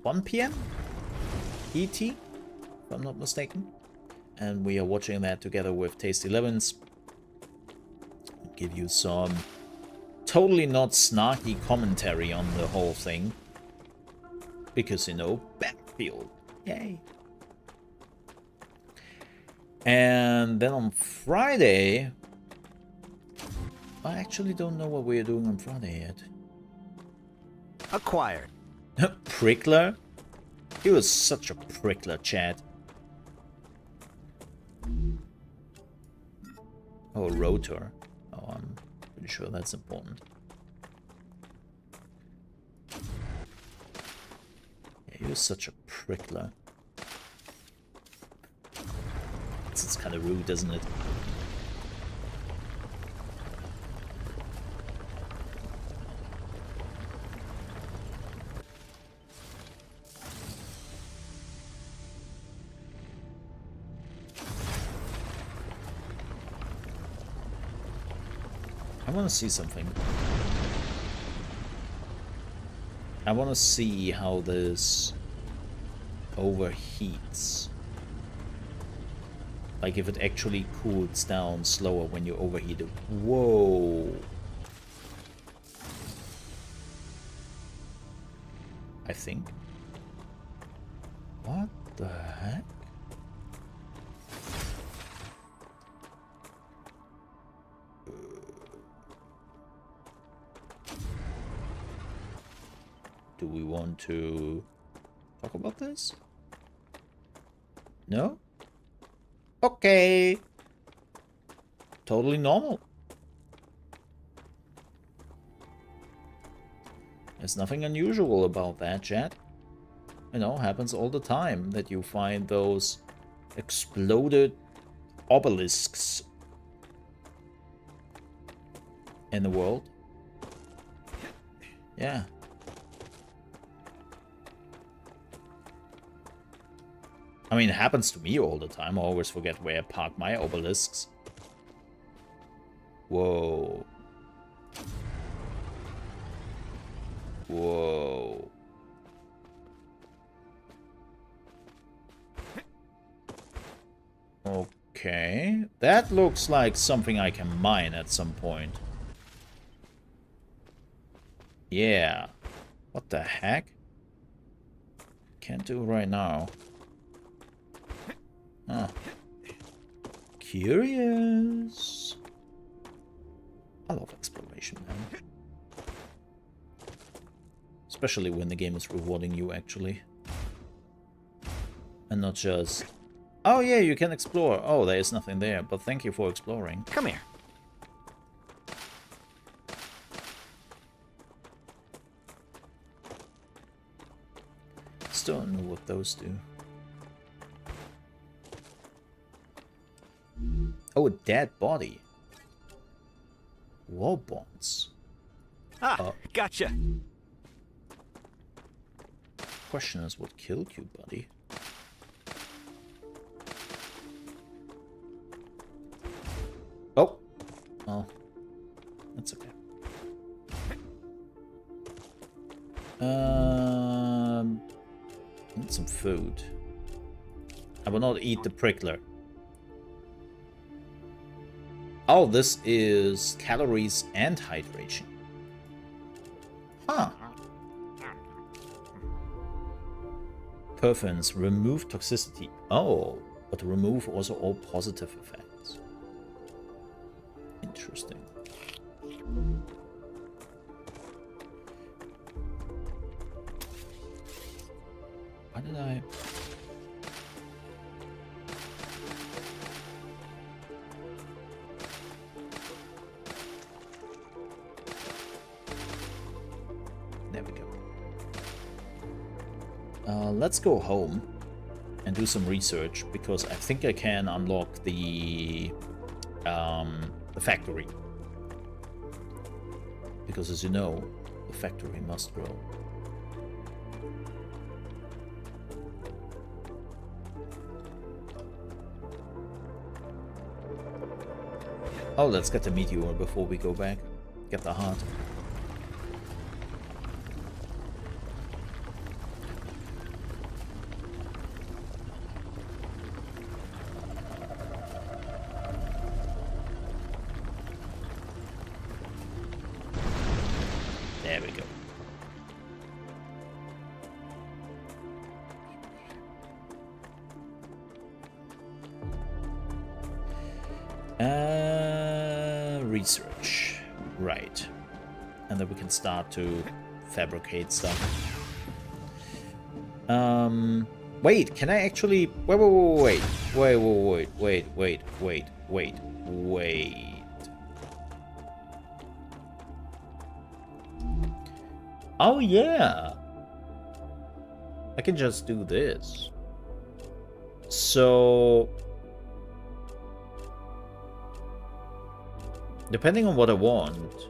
1 PM ET, if I'm not mistaken. And we are watching that together with Tasty Lemons. Give you some totally not snarky commentary on the whole thing. Because, you know, Battlefield. Yay. And then on Friday, I actually don't know what we're doing on Friday yet.
Acquired.
Prickler? He was such a prickler, Chad. Oh, rotor. Oh, I'm pretty sure that's important. Yeah, he was such a prickler. It's kind of rude, isn't it? I want to see something. I want to see how this overheats. Like if it actually cools down slower when you overheat it. Whoa. I think. What the heck? Do we want to talk about this? No? Okay. Totally normal. There's nothing unusual about that, chat. You know, happens all the time that you find those exploded obelisks in the world. Yeah. I mean, it happens to me all the time. I always forget where I park my obelisks. Whoa. Whoa. Okay. That looks like something I can mine at some point. Yeah. What the heck? Can't do it right now. Huh. Curious. I love exploration, man. Especially when the game is rewarding you, actually. And not just... Oh yeah, you can explore. Oh, there is nothing there, but thank you for exploring.
Come here.
still don't know what those do. Oh, a dead body. War bonds.
Ah, gotcha.
Question is what killed you, buddy? Oh. Oh. That's okay. Need some food. I will not eat the prickler. Oh, this is calories and hydration. Huh. Perfums remove toxicity. Oh, but remove also all positive effects. Interesting. Why did I... There we go. Let's go home and do some research, because I think I can unlock the factory. Because as you know, the factory must grow. Oh, let's get the meteor before we go back. Get the heart. There we go. Research. Right. And then we can start to fabricate stuff. Wait, can I actually... Wait. Oh, yeah. I can just do this. So... depending on what I want.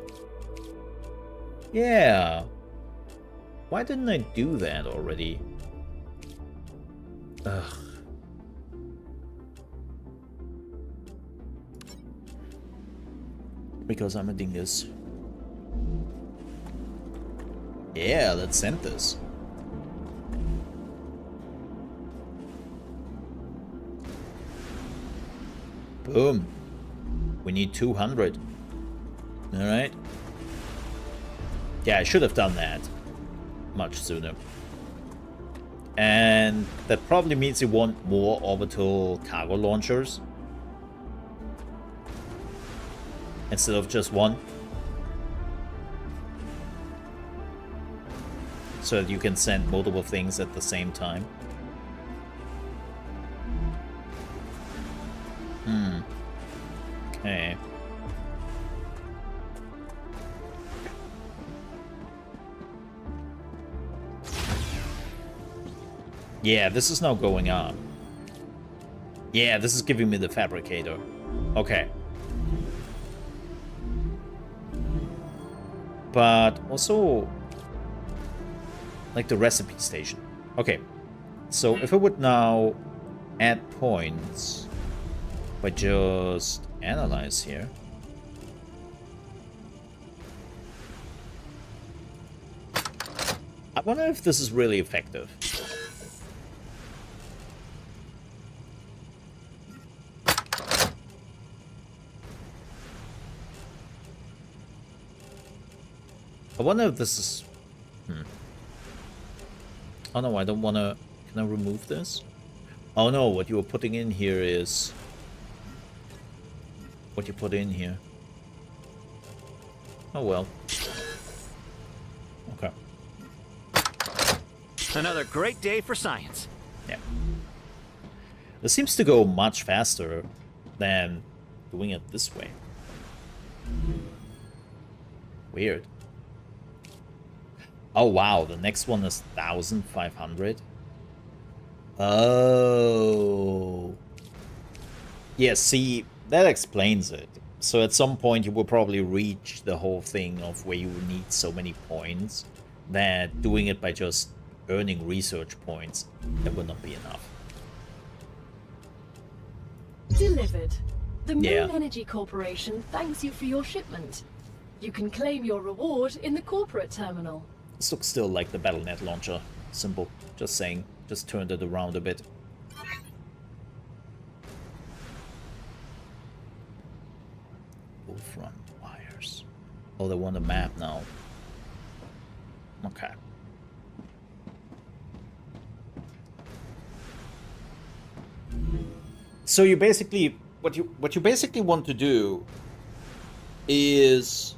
Yeah. Why didn't I do that already? Ugh. Because I'm a dingus. Yeah, let's send this. Boom. We need 200. Alright. Yeah, I should have done that much sooner. And that probably means you want more orbital cargo launchers instead of just one. So that you can send multiple things at the same time. Okay. Yeah, this is now going up. Yeah, this is giving me the fabricator. Okay. But also, like the recipe station. Okay. So if I would now add points by just analyze here. I wonder if this is really effective. I wonder if this is... Oh no, I don't want to... Can I remove this? Oh no, what you were putting in here is... what you put in here. Oh well. Okay.
Another great day for science.
Yeah. This seems to go much faster than doing it this way. Weird. Oh wow, the next one is 1,500. Oh. Yeah, see, that explains it. So at some point you will probably reach the whole thing of where you need so many points that doing it by just earning research points, that will not be enough.
Delivered. The Moon
Yeah.
Energy Corporation thanks you for your shipment. You can claim your reward in the corporate terminal.
This looks still like the BattleNet launcher symbol. Just saying. Just turned it around a bit. Wolfram wires. Oh, they want a map now. Okay. So you basically what you basically want to do is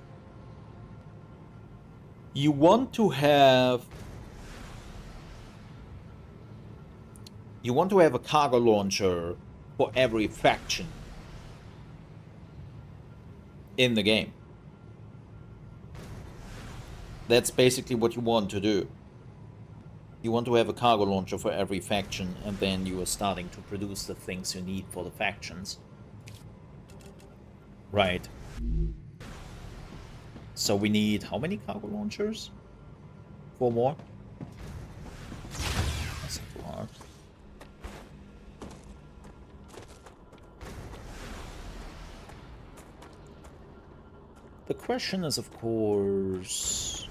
you want to have a cargo launcher for every faction in the game. That's basically what you want to do. You want to have a cargo launcher for every faction, and then you are starting to produce the things you need for the factions. Right. So we need how many cargo launchers? 4 more? That's not too hard. The question is, of course,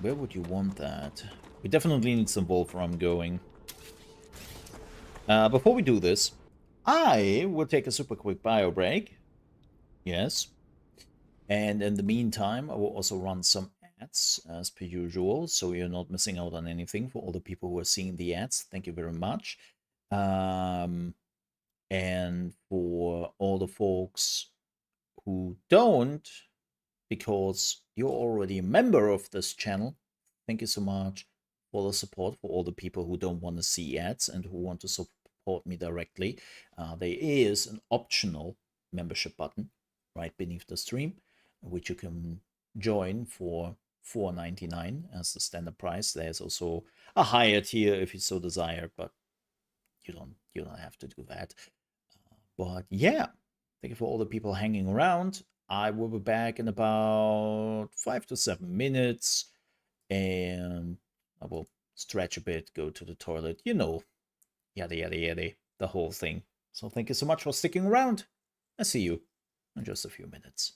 where would you want that? We definitely need some Wolfram going. Before we do this, I will take a super quick bio break. Yes. And in the meantime, I will also run some ads as per usual, so you're not missing out on anything for all the people who are seeing the ads. Thank you very much. And for all the folks who don't, because you're already a member of this channel, thank you so much for the support. For all the people who don't want to see ads and who want to support me directly, there is an optional membership button right beneath the stream, which you can join for $4.99 as the standard price. There's also a higher tier if you so desire, but you don't have to do that. But yeah, thank you for all the people hanging around. I will be back in about 5 to 7 minutes, and I will stretch a bit, go to the toilet, you know, yada yada yada, the whole thing. So thank you so much for sticking around. I'll see you in just a few minutes.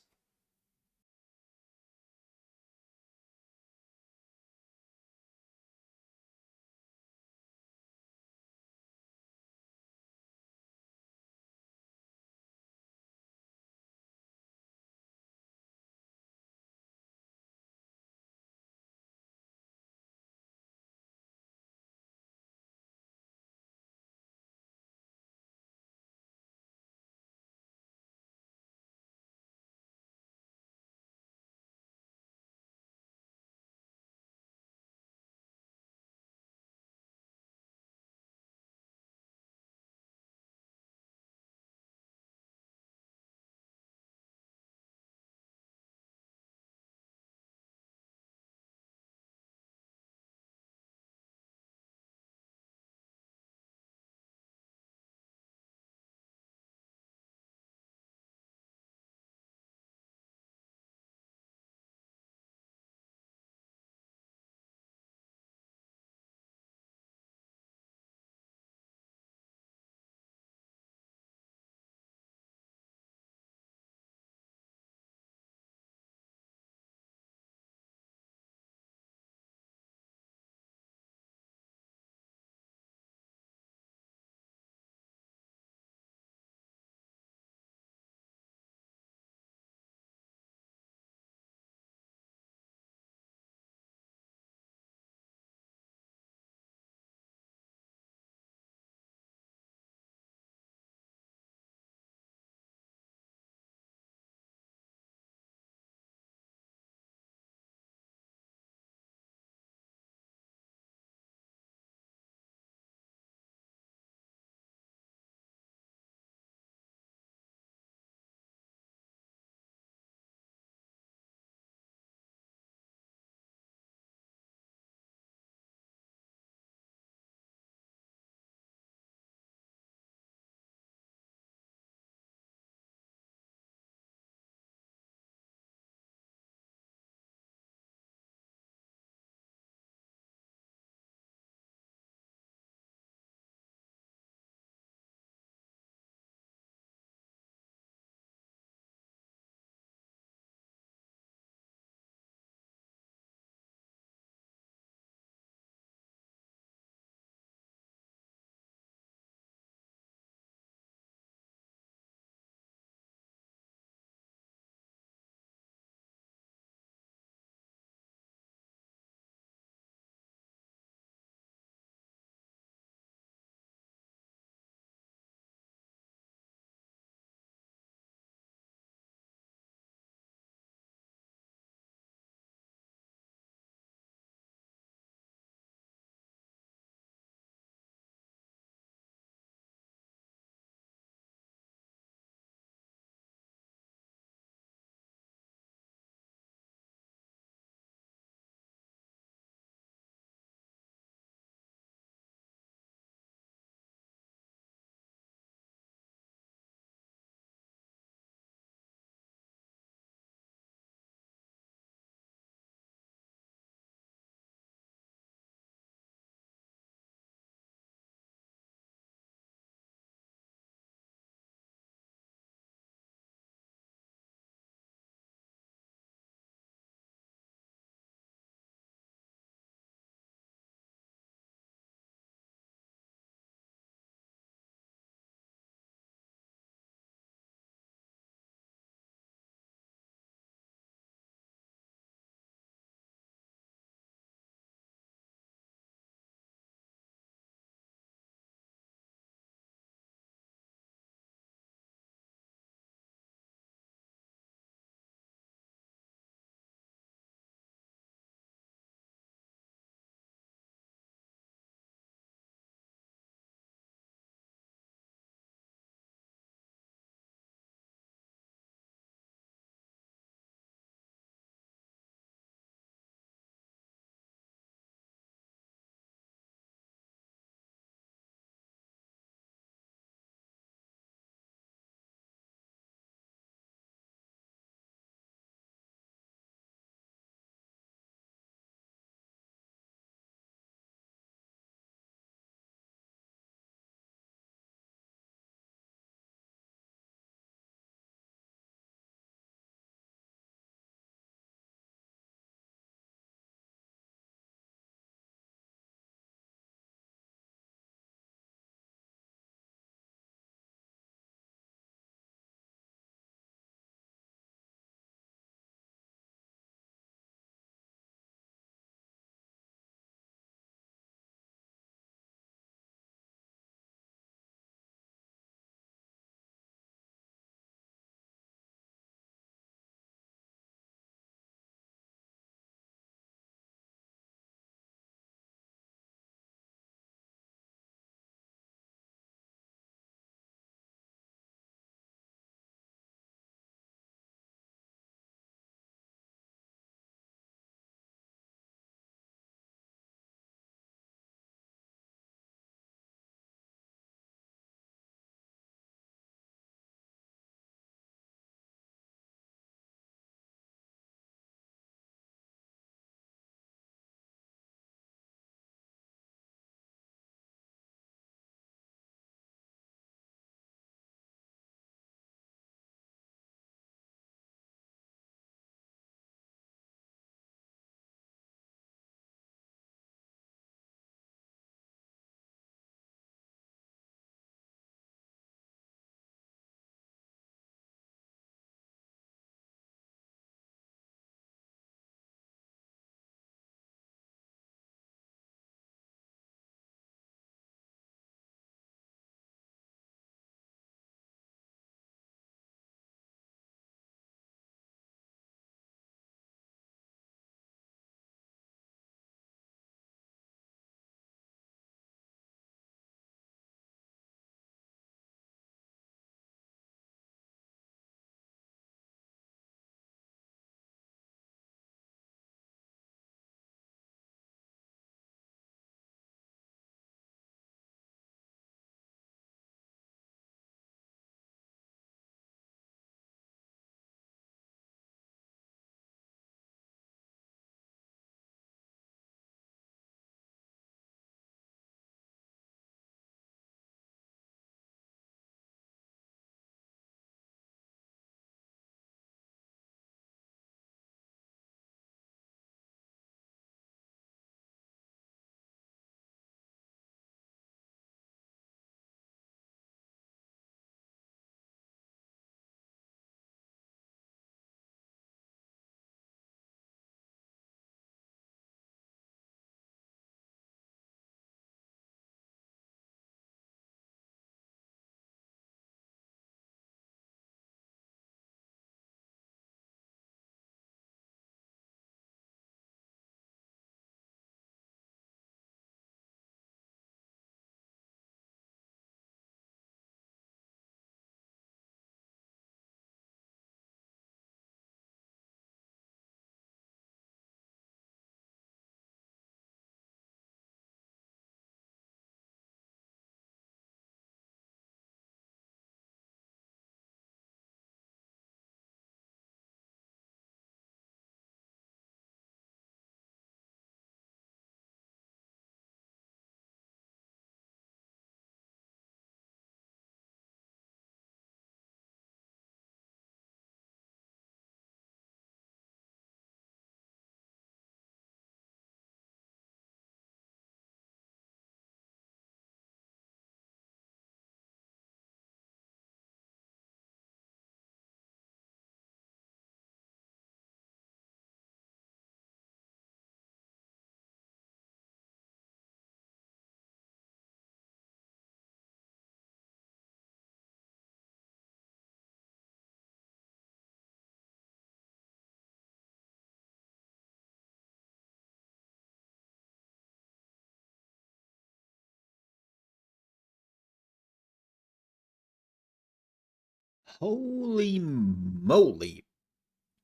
Holy moly.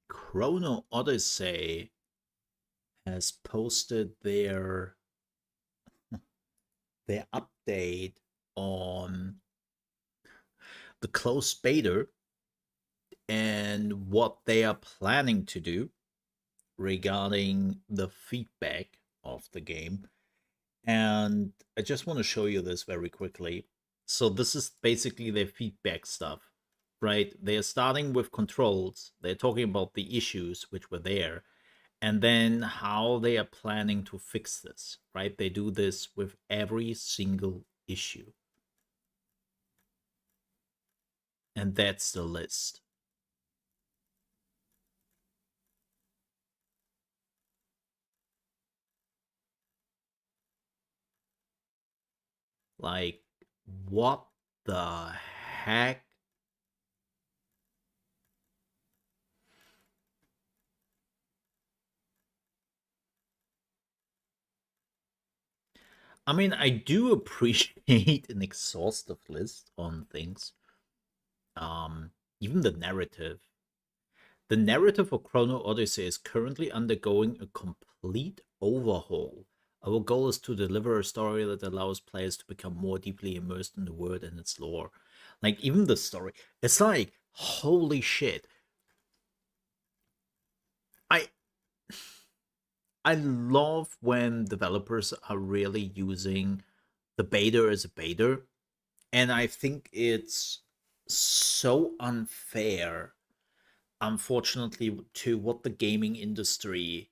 Chrono Odyssey has posted their update on the closed beta and what they are planning to do regarding the feedback of the game. And I just want to show you this very quickly. So this is basically their feedback stuff, right? They're starting with controls. They're talking about the issues which were there, and then how they are planning to fix this, right? They do this with every single issue. And that's the list. Like, what the heck? I mean, I do appreciate an exhaustive list on things. Even the narrative. The narrative of Chrono Odyssey is currently undergoing a complete overhaul. Our goal is to deliver a story that allows players to become more deeply immersed in the world and its lore. Like, even the story, it's like, holy shit. I love when developers are really using the beta as a beta, and I think it's so unfair, unfortunately, to what the gaming industry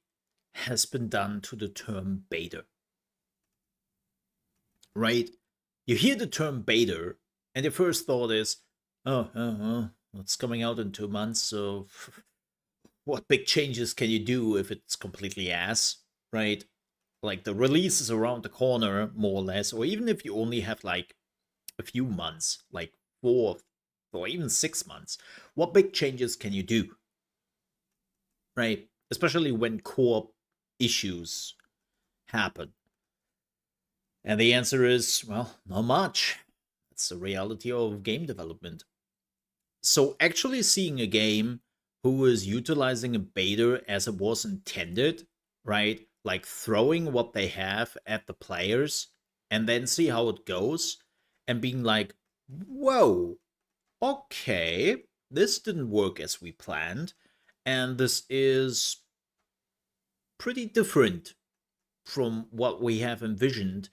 has been done to the term beta. Right? You hear the term beta, and your first thought is, oh, it's coming out in 2 months, so what big changes can you do if it's completely ass, right? Like, the release is around the corner, more or less, or even if you only have, like, a few months, like 4 or even 6 months, what big changes can you do? Right? Especially when core issues happen. And the answer is, well, not much. That's the reality of game development. So actually seeing a game who is utilizing a beta as it was intended, right? Like throwing what they have at the players and then see how it goes and being like, whoa, okay, this didn't work as we planned, and this is pretty different from what we have envisioned.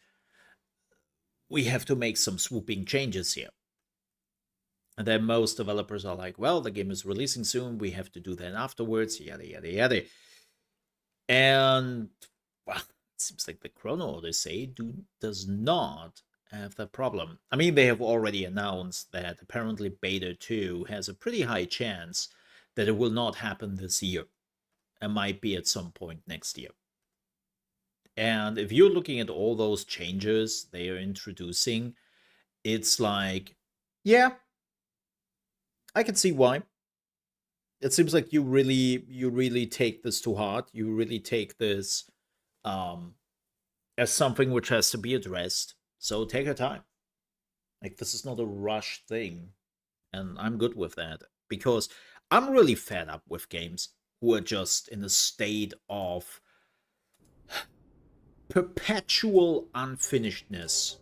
We have to make some swooping changes here. And then most developers are like, well, the game is releasing soon, we have to do that afterwards, yada, yada, yada. And, well, it seems like the Chrono Odyssey does not have that problem. I mean, they have already announced that apparently Beta 2 has a pretty high chance that it will not happen this year. It might be at some point next year. And if you're looking at all those changes they are introducing, it's like, yeah, I can see why. It seems like you really take this to heart. You really take this as something which has to be addressed. So take your time. Like, this is not a rush thing. And I'm good with that. Because I'm really fed up with games who are just in a state of perpetual unfinishedness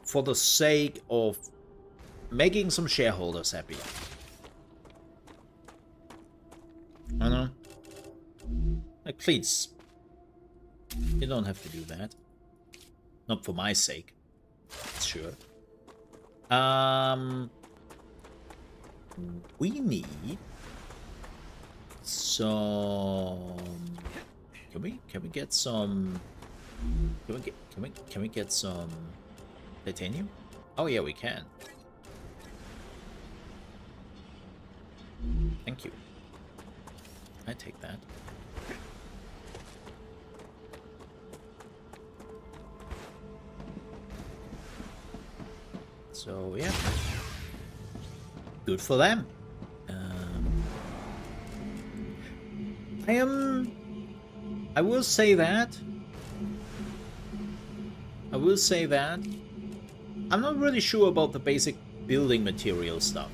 for the sake of making some shareholders happy. I know. Like, please. You don't have to do that. Not for my sake. Sure. We need some. Can we get some? Can we get some titanium? Oh yeah, we can. Thank you. I take that. So yeah, good for them. I will say that. I'm not really sure about the basic building material stuff.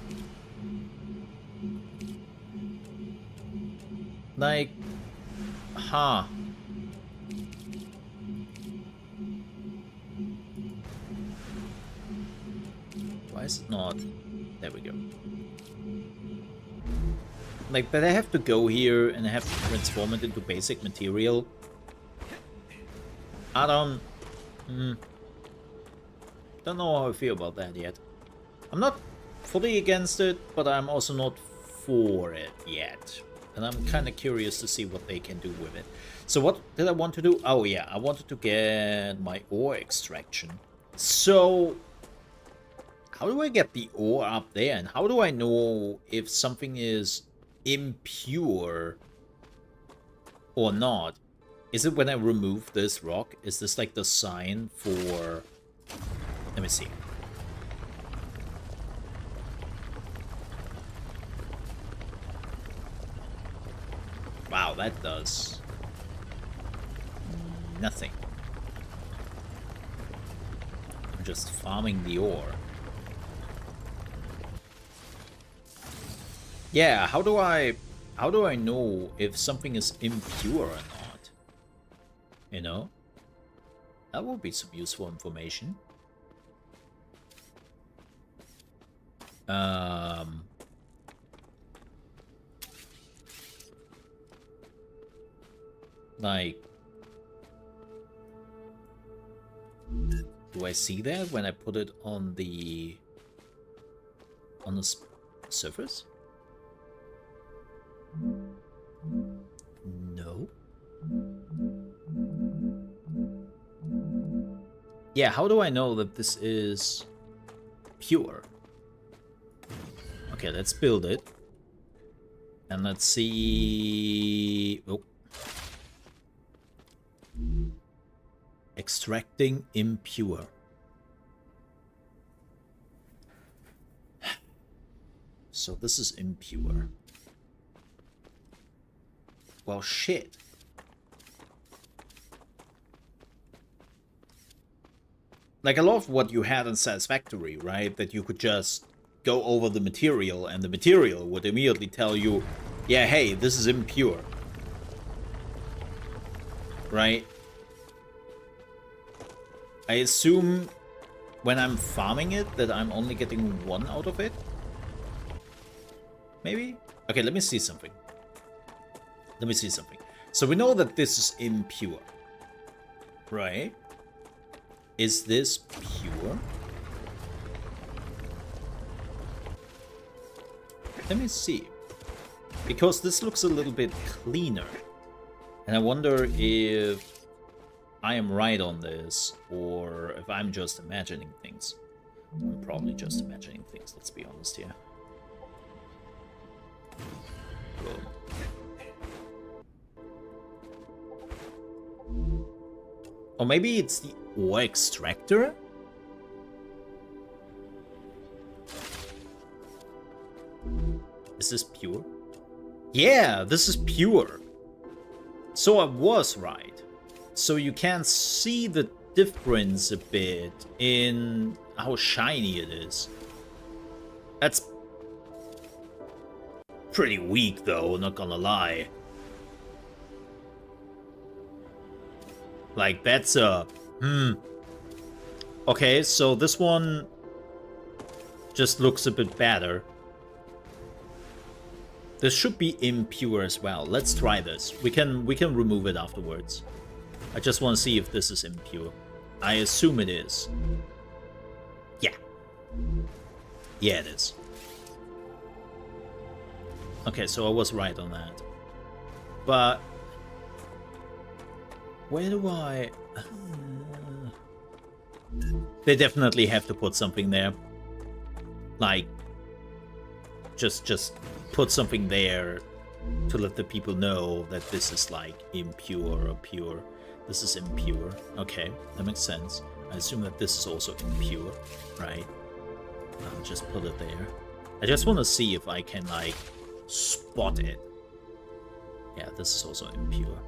Like, huh. Why is it not? There we go. Like, but I have to go here and I have to transform it into basic material. I don't know how I feel about that yet. I'm not fully against it, but I'm also not for it yet. And I'm kind of curious to see what they can do with it. So what did I want to do? Oh yeah, I wanted to get my ore extraction. So how do I get the ore up there? And how do I know if something is impure or not? Is it when I remove this rock? Is this like the sign for... Let me see. Wow, that does nothing. I'm just farming the ore. Yeah, how do I know if something is impure or not? You know? That would be some useful information. Like, do I see that when I put it on the surface? No. Yeah, how do I know that this is pure? Okay, let's build it. And let's see... Oh. Extracting impure. So this is impure. Well, shit. Like a lot of what you had in Satisfactory, right? That you could just go over the material and the material would immediately tell you, yeah, hey, this is impure. Right? I assume when I'm farming it that I'm only getting one out of it? Maybe? Okay, let me see something. Let me see something. So we know that this is impure. Right? Is this pure? Let me see. Because this looks a little bit cleaner. And I wonder if I am right on this, or if I'm just imagining things. I'm probably just imagining things, let's be honest here. Boom. Or maybe it's the ore extractor? Is this pure? Yeah, this is pure. So I was right. So you can see the difference a bit in how shiny it is. That's pretty weak though, not gonna lie. Like that's a... Okay, so this one just looks a bit better. This should be impure as well. Let's try this. We can remove it afterwards. I just want to see if this is impure. I assume it is. Yeah. Yeah, it is. Okay, so I was right on that. But... where do I... They definitely have to put something there. Like... Just put something there to let the people know that this is like impure or pure. This is impure. Okay, that makes sense. I assume that this is also impure, right? I'll just put it there. I just want to see if I can, like, spot it. Yeah, this is also impure.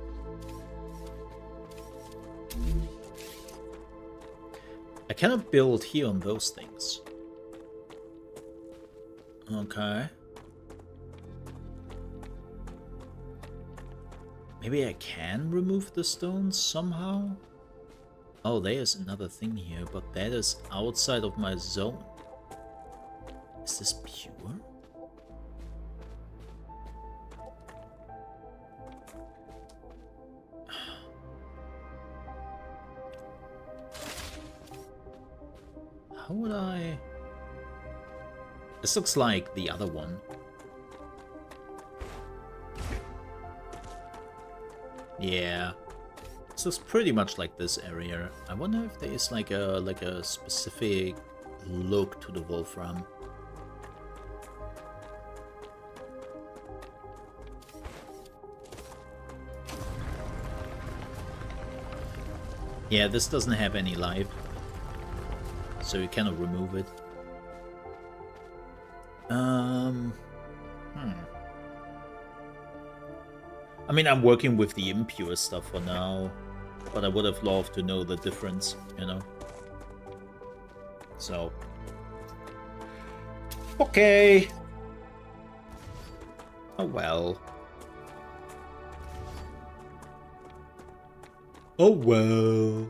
I cannot build here on those things. Okay. Maybe I can remove the stones somehow? Oh, there's another thing here, but that is outside of my zone. Is this pure? How would I... This looks like the other one. Yeah. This looks pretty much like this area. I wonder if there is like a specific look to the Wolfram. Yeah, this doesn't have any life, so you cannot remove it. I mean, I'm working with the impure stuff for now, but I would have loved to know the difference, you know? So... Okay! Oh well. Oh well.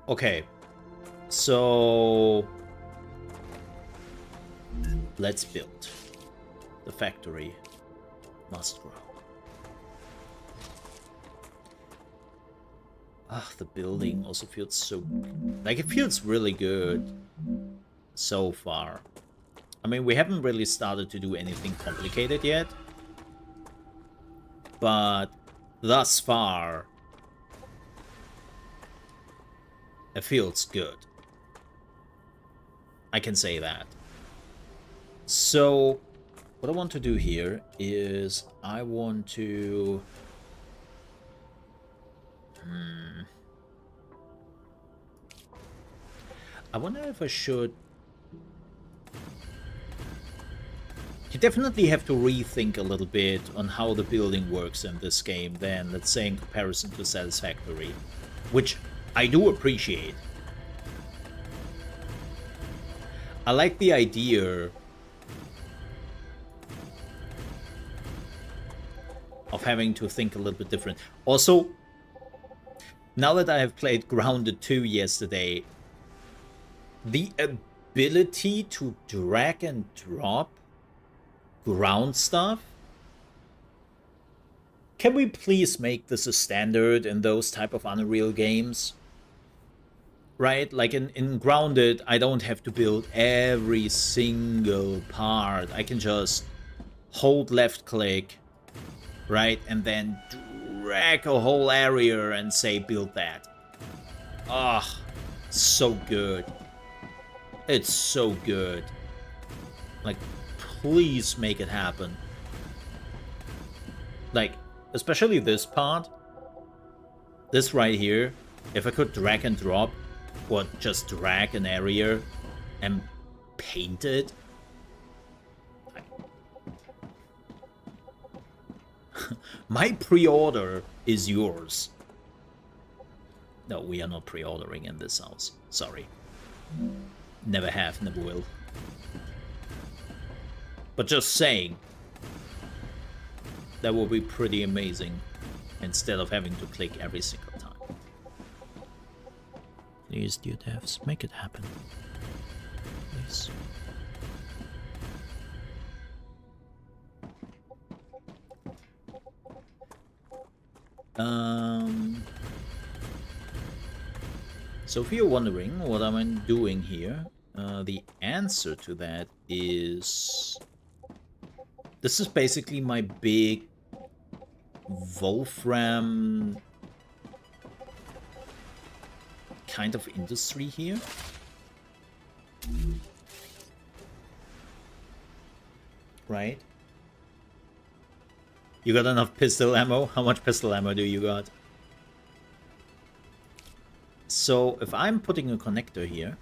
Okay. So... let's build. The factory must grow. Ah, the building also feels so... like, it feels really good so far. I mean, we haven't really started to do anything complicated yet. But thus far, it feels good. I can say that. So... what I want to do here is I want to... I wonder if I should... You definitely have to rethink a little bit on how the building works in this game then, let's say, in comparison to Satisfactory, which I do appreciate. I like the idea of having to think a little bit different. Also, now that I have played Grounded 2 yesterday, the ability to drag and drop ground stuff, can we please make this a standard in those type of Unreal games? Right? Like in Grounded, I don't have to build every single part. I can just hold left click, right, and then drag a whole area and say build that. Ah, so good. It's so good. Like, please make it happen. Like, especially this part. This right here. If I could drag and drop, or just drag an area and paint it. My pre-order is yours. No, we are not pre-ordering in this house. Sorry. Never have, never will. But just saying, that will be pretty amazing instead of having to click every single time. Please, dear devs, make it happen. Please. So if you're wondering what I'm doing here, the answer to that is... this is basically my big Wolfram kind of industry here. Right? You got enough pistol ammo? How much pistol ammo do you got? So if I'm putting a connector here,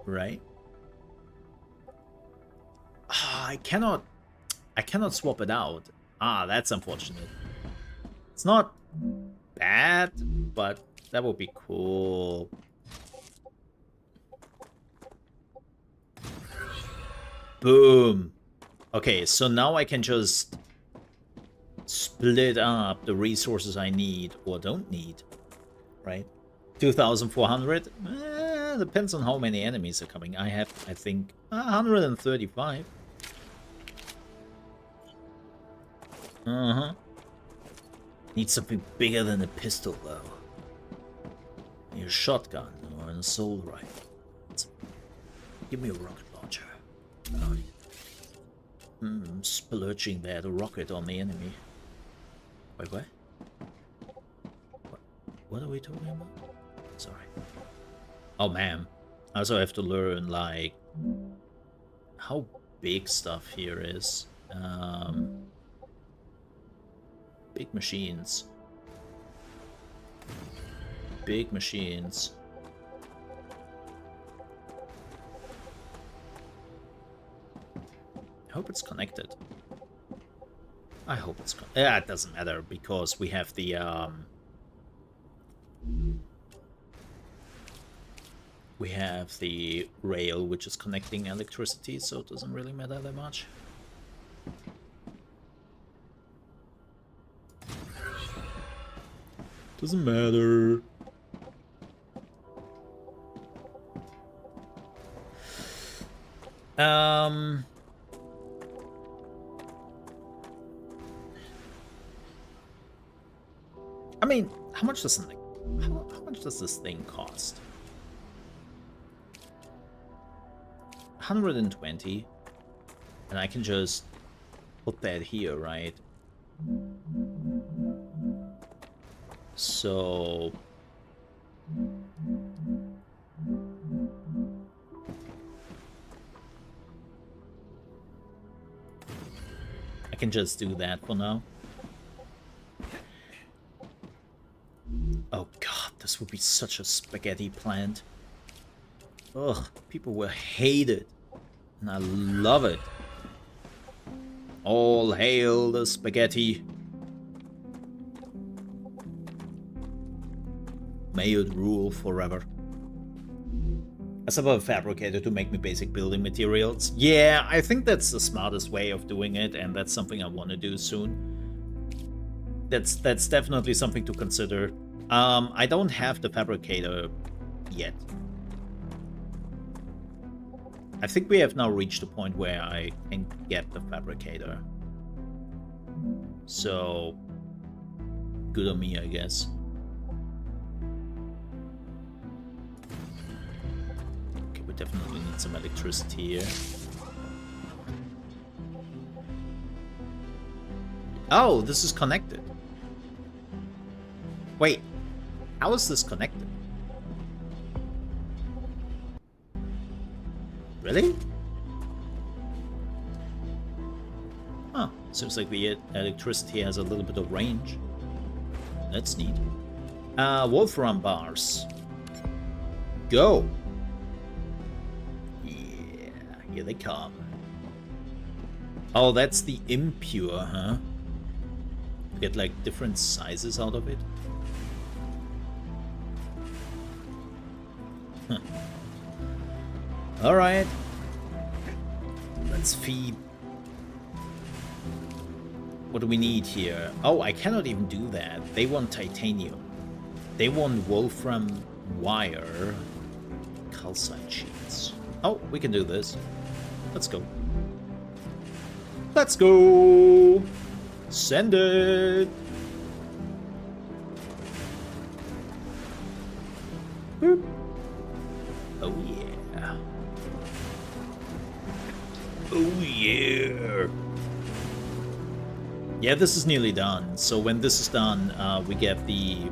right? I cannot swap it out. Ah, that's unfortunate. It's not bad, but That would be cool. Boom. Okay, so now I can just split up the resources I need or don't need, right? 2,400? Depends on how many enemies are coming. I have, I think, 135. Uh-huh. Need something bigger than a pistol, though. Need a shotgun or an assault rifle. Give me a rocket launcher. Splurging there, the rocket on the enemy. Wait, what? What are we talking about? Sorry. Oh, man. I also have to learn, like, how big stuff here is. Big machines. Big machines. I hope it's connected. I hope it's connected. Yeah, it doesn't matter because we have the rail which is connecting electricity, so it doesn't really matter that much. Doesn't matter. I mean, how much does this thing cost? 120, and I can just put that here, right? So I can just do that for now. Oh god, this would be such a spaghetti plant. Ugh, people will hate it. And I love it. All hail the spaghetti. May it rule forever. I set up a fabricator to make me basic building materials. Yeah, I think that's the smartest way of doing it, and that's something I want to do soon. That's definitely something to consider. I don't have the fabricator yet. I think we have now reached the point where I can get the fabricator. So, good on me, I guess. Okay, we definitely need some electricity here. Oh, this is connected. Wait, how is this connected? Really? Huh, seems like the electricity has a little bit of range. That's neat. Wolfram bars. Go! Yeah, here they come. Oh, that's the impure, huh? You get like different sizes out of it. Huh. Alright. Let's feed. What do we need here? Oh, I cannot even do that. They want titanium. They want wolfram wire. Calcite sheets. Oh, we can do this. Let's go. Let's go! Send it! Boop. Oh yeah. Oh yeah. Yeah, this is nearly done. So when this is done, we get the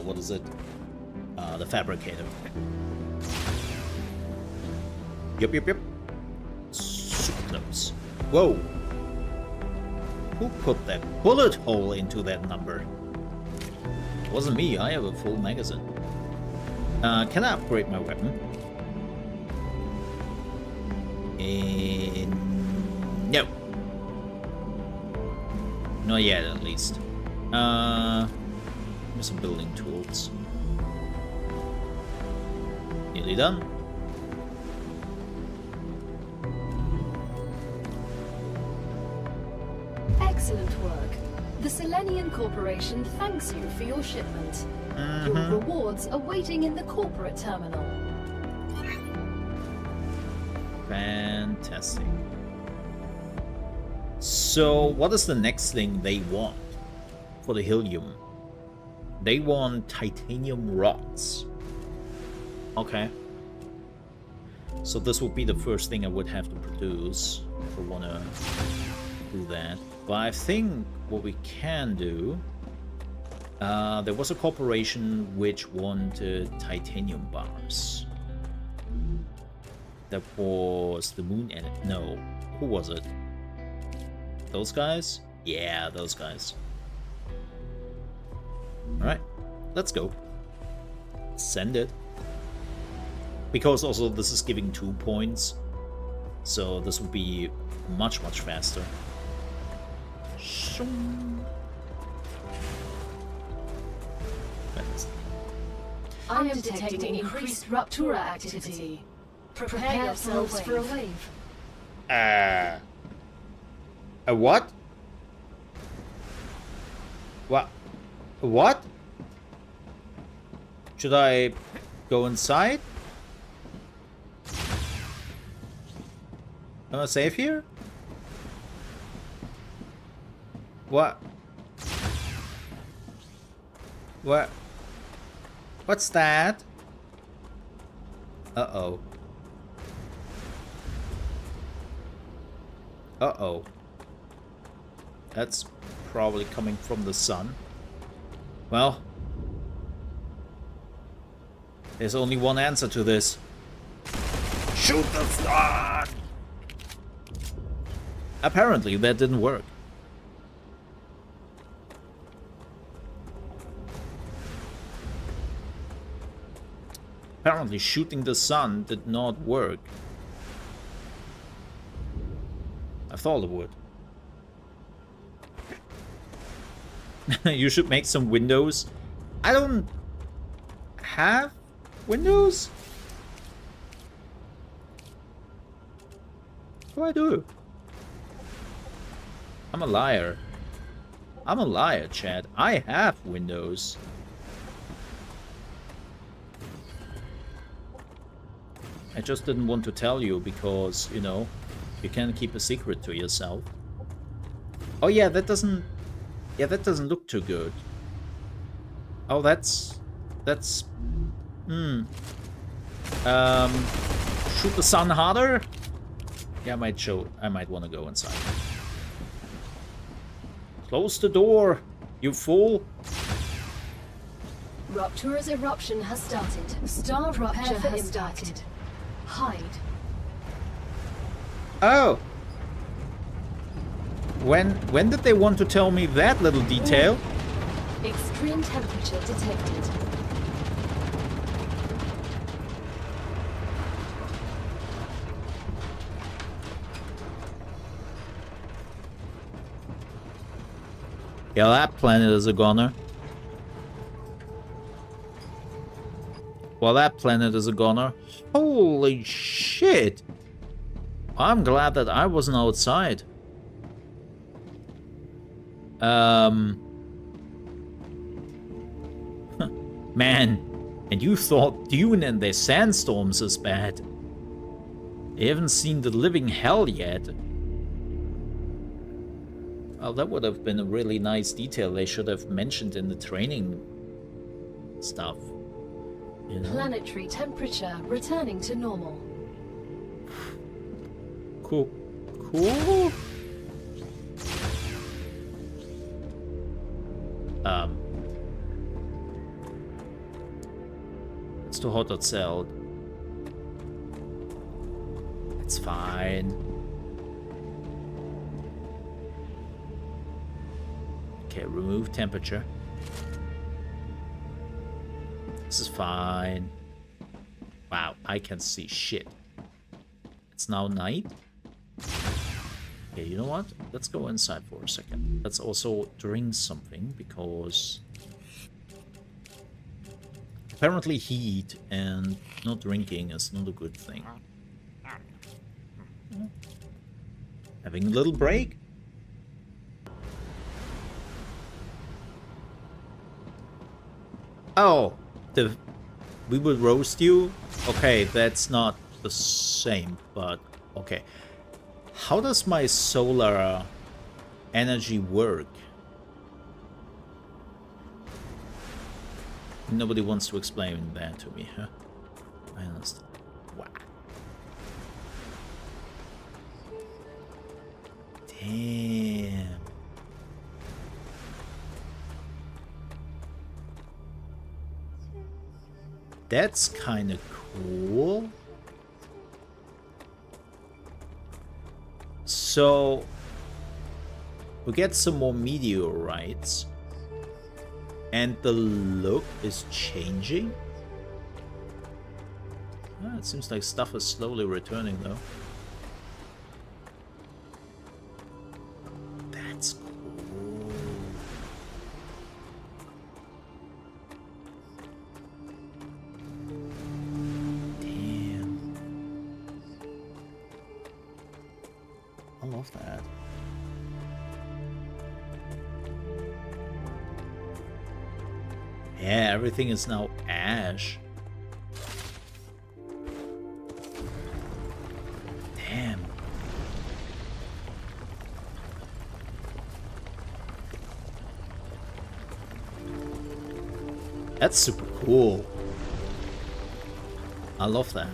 what is it? The fabricator. Yep. Super close. Whoa. Who put that bullet hole into that number? It wasn't me. I have a full magazine. Can I upgrade my weapon? No. Not yet, at least. Give me some building tools. Nearly done.
Excellent work. The Selenian Corporation thanks you for your shipment. Your rewards are waiting in the corporate terminal.
Fantastic. So, what is the next thing they want for the helium? They want titanium rods. Okay. So this would be the first thing I would have to produce if I want to do that. But I think what we can do... there was a corporation which wanted titanium bars. That was the Moon and... No. Who was it? Those guys? Yeah, those guys. Alright. Let's go. Send it. Because also this is giving 2 points. So this will be much, much faster.
I am detecting increased Rapture activity. Prepare yourselves for a wave.
A what? What? What? Should I go inside? Am I safe here? What? What? What's that? Uh-oh. Uh-oh. That's probably coming from the sun. Well, there's only one answer to this. Shoot the sun! Apparently that didn't work. Apparently shooting the sun did not work. I thought it would. You should make some windows. I don't have windows? What do I do? I'm a liar. I'm a liar, Chad. I have windows. I just didn't want to tell you because, you know, you can't keep a secret to yourself. Oh yeah, that doesn't... Yeah, that doesn't look too good. Oh, that's... Shoot the sun harder? Yeah, I might want to go inside. Close the door, you fool!
Rapture's eruption has started. Star Rapture has started. Hide.
Oh! When did they want to tell me that little detail?
Extreme temperature detected.
Yeah, that planet is a goner. Well, that planet is a goner. Holy shit! I'm glad that I wasn't outside. Man, and you thought Dune and their sandstorms is bad. They haven't seen the living hell yet. Well, that would have been a really nice detail they should have mentioned in the training stuff. You know?
Planetary temperature returning to normal.
Cool. Cool. It's too hot outside. It's fine. Okay, remove temperature. This is fine. Wow, I can see shit. It's now night. Okay, you know what? Let's go inside for a second. Let's also drink something because Apparently heat and not drinking is not a good thing. Having a little break? Oh, we will roast you? Okay, that's not the same, but okay. How does my solar energy work? Nobody wants to explain that to me, huh? I understand. Wow. Damn. That's kind of cool. So we get some more meteorites. And the look is changing? Ah, it seems like stuff is slowly returning, though. That's cool. Damn. I love that. Yeah, everything is now ash. Damn. That's super cool. I love that.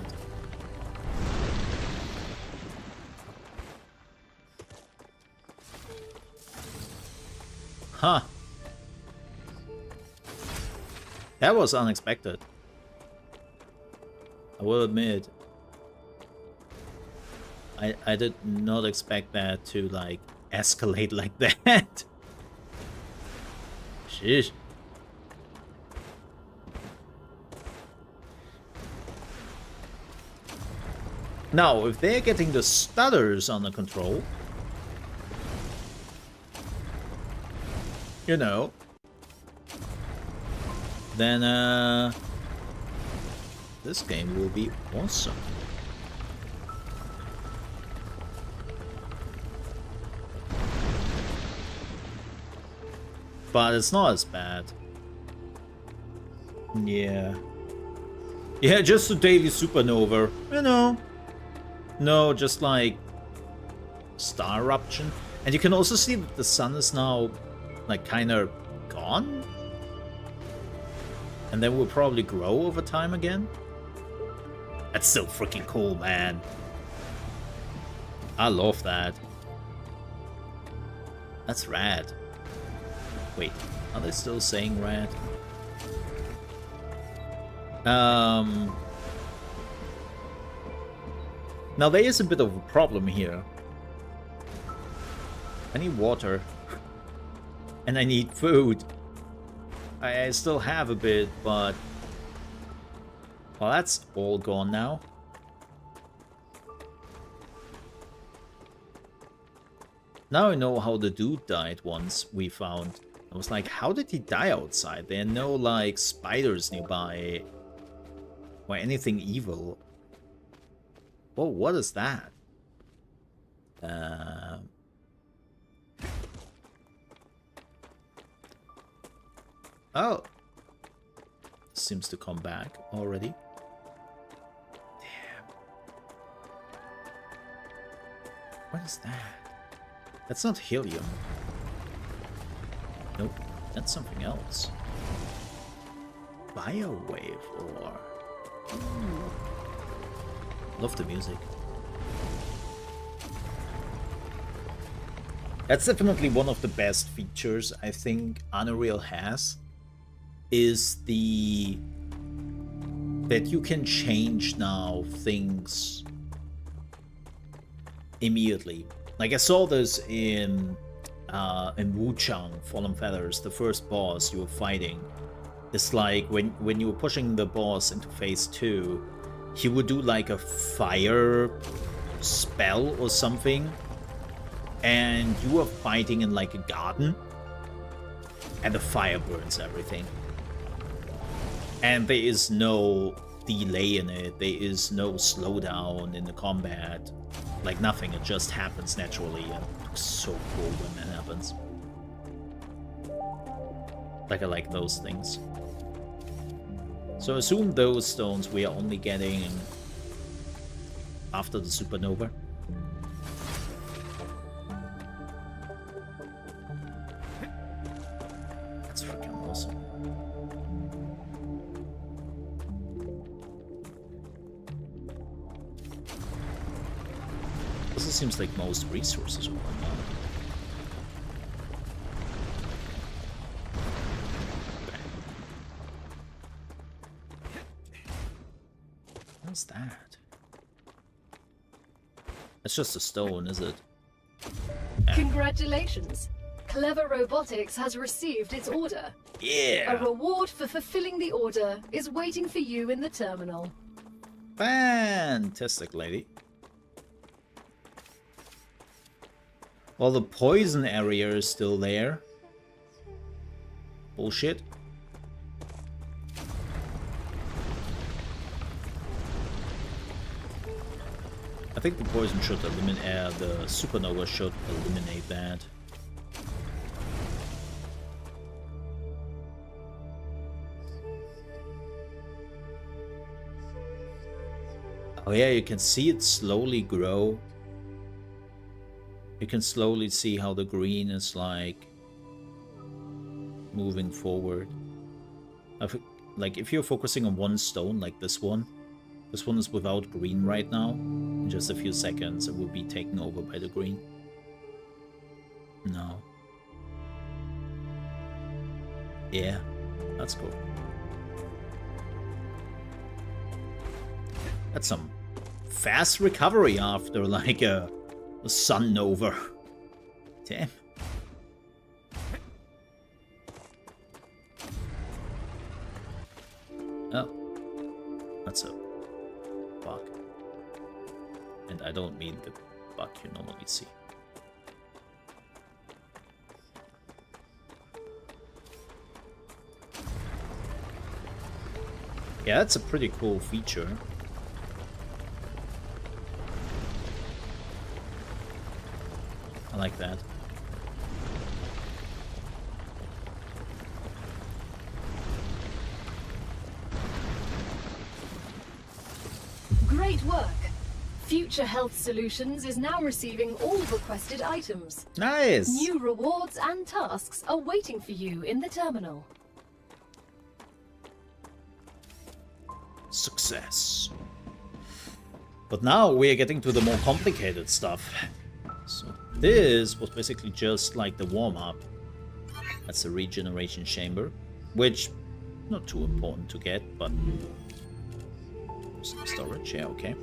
Huh. That was unexpected. I will admit. I did not expect that to, like, escalate like that. Sheesh. Now, if they're getting the stutters under control, you know, then this game will be awesome. But it's not as bad. Yeah. Yeah, just a daily supernova, you know. No, just like star eruption. And you can also see that the sun is now like kind of gone. And then will probably grow over time again. That's so freaking cool, man. I love that. That's rad. Wait, are they still saying rad? Now there is a bit of a problem here. I need water. And I need food. I still have a bit, but... well, that's all gone now. Now I know how the dude died once we found. I was like, how did he die outside? There are no, like, spiders nearby. Or anything evil. Oh, what is that? Oh. Seems to come back already. Damn. What is that? That's not helium. Nope, that's something else. Biowave ore. Love the music. That's definitely one of the best features I think Unreal has. Is the... that you can change now things immediately. Like I saw this in Wuchang, Fallen Feathers, the first boss you were fighting. It's like when you were pushing the boss into phase 2, he would do like a fire spell or something, and you were fighting in like a garden, and the fire burns everything. And there is no delay in it. There is no slowdown in the combat. Like nothing. It just happens naturally. And it looks so cool when that happens. Like I like those things. So assume those stones we are only getting after the supernova. That's freaking awesome. This seems like most resources are on that. What's that? It's just a stone, is it?
Congratulations! Clever Robotics has received its order.
Yeah!
A reward for fulfilling the order is waiting for you in the terminal.
Fantastic, lady. Well, the poison area is still there. Bullshit. I think the poison should eliminate, the supernova should eliminate that. Oh yeah, you can see it slowly grow. You can slowly see how the green is like moving forward. Like if you're focusing on one stone like this one is without green right now. In just a few seconds it will be taken over by the green. No. Yeah, that's cool. That's some fast recovery after like a sun nova. Damn. Oh. That's a bug. And I don't mean the bug you normally see. Yeah, that's a pretty cool feature. I like that.
Great work! Future Health Solutions is now receiving all requested items.
Nice!
New rewards and tasks are waiting for you in the terminal.
Success. But now we are getting to the more complicated stuff. So this was basically just like the warm-up. That's the regeneration chamber, which not too important to get, but some storage, yeah, okay.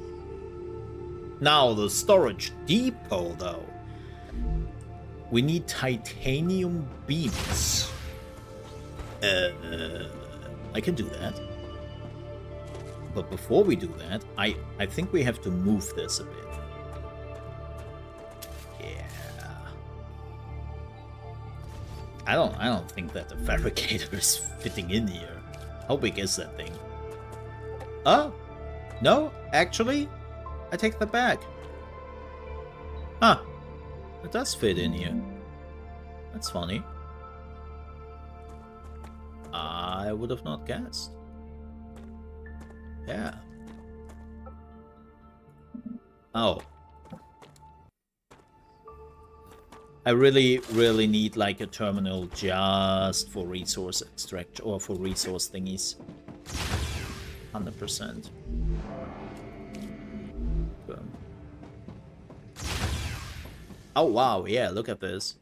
Now the storage depot, though. We need titanium beams. I can do that. But before we do that, I think we have to move this a bit. I don't think that the fabricator is fitting in here. How big is that thing? Oh, no, actually, I take that back. Huh, it does fit in here. That's funny. I would have not guessed. Yeah. Oh. I really need like a terminal just for resource extraction or for resource thingies. 100%. Boom. Oh wow, yeah, look at this.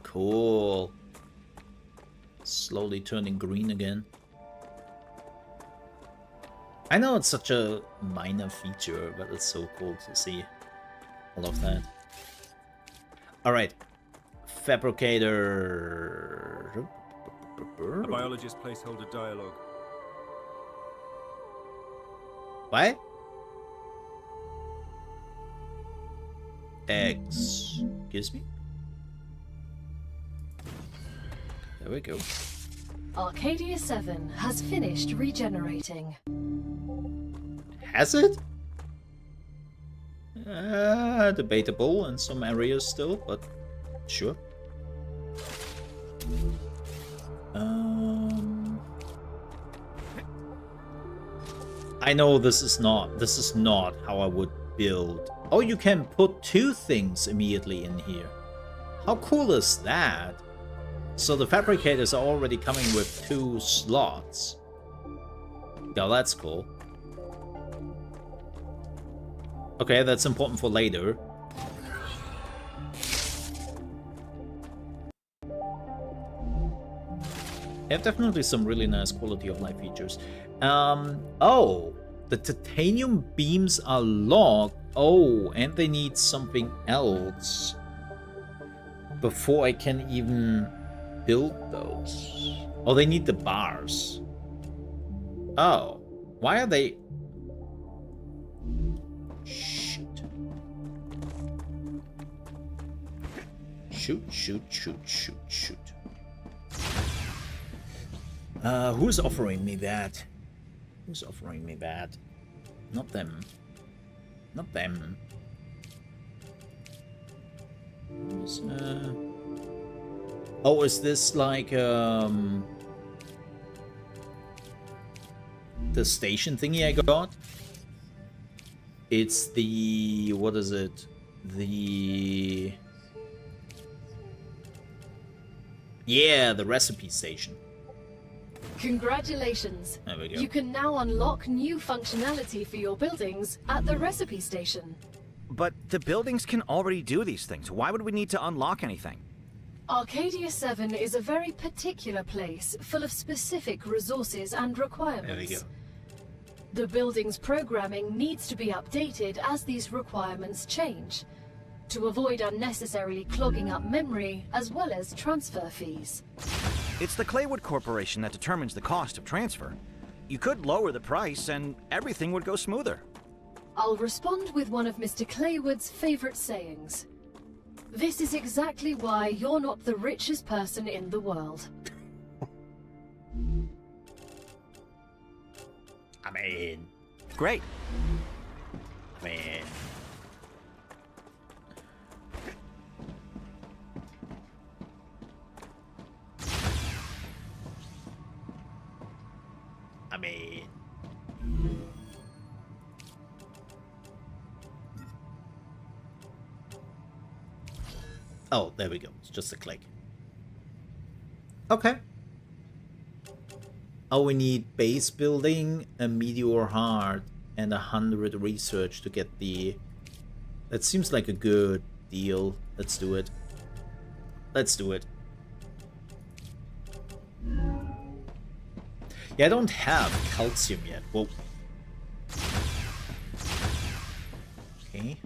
Cool. Slowly turning green again. I know it's such a minor feature, but it's so cool to see. I love that. Alright. Fabricator.
A biologist placeholder dialogue.
What? Excuse me? There we go.
Arcadia 7 has finished regenerating.
Has it? Debatable in some areas still, but sure. I know this is not how I would build. Oh, you can put 2 things immediately in here. How cool is that? So the fabricators are already coming with 2 slots. Yeah, that's cool. Okay, that's important for later. They have definitely some really nice quality of life features. Oh, the titanium beams are locked. Oh, and they need something else before I can even build those. Oh, they need the bars. Oh, why are they... Shoot. Shoot, shoot, shoot, shoot, shoot. Who's offering me that? Who's offering me that? Not them. Not them. Oh, is this like the station thingy I got? It's the... what is it? The... yeah, the recipe station.
Congratulations!
There we go.
You can now unlock new functionality for your buildings at the recipe station.
But the buildings can already do these things. Why would we need to unlock anything?
Arcadia 7 is a very particular place, full of specific resources and requirements.
There we go.
The building's programming needs to be updated as these requirements change, to avoid unnecessarily clogging up memory as well as transfer fees.
It's the Claywood Corporation that determines the cost of transfer. You could lower the price and everything would go smoother.
I'll respond with one of Mr. Claywood's favorite sayings. This is exactly why you're not the richest person in the world.
I mean...
Great.
I mean... Oh, there we go. It's just a click. Okay. Oh, we need base building, a meteor heart, and 100 research to get the... That seems like a good deal. Let's do it. Let's do it. Yeah, I don't have calcium yet. Whoa. Okay.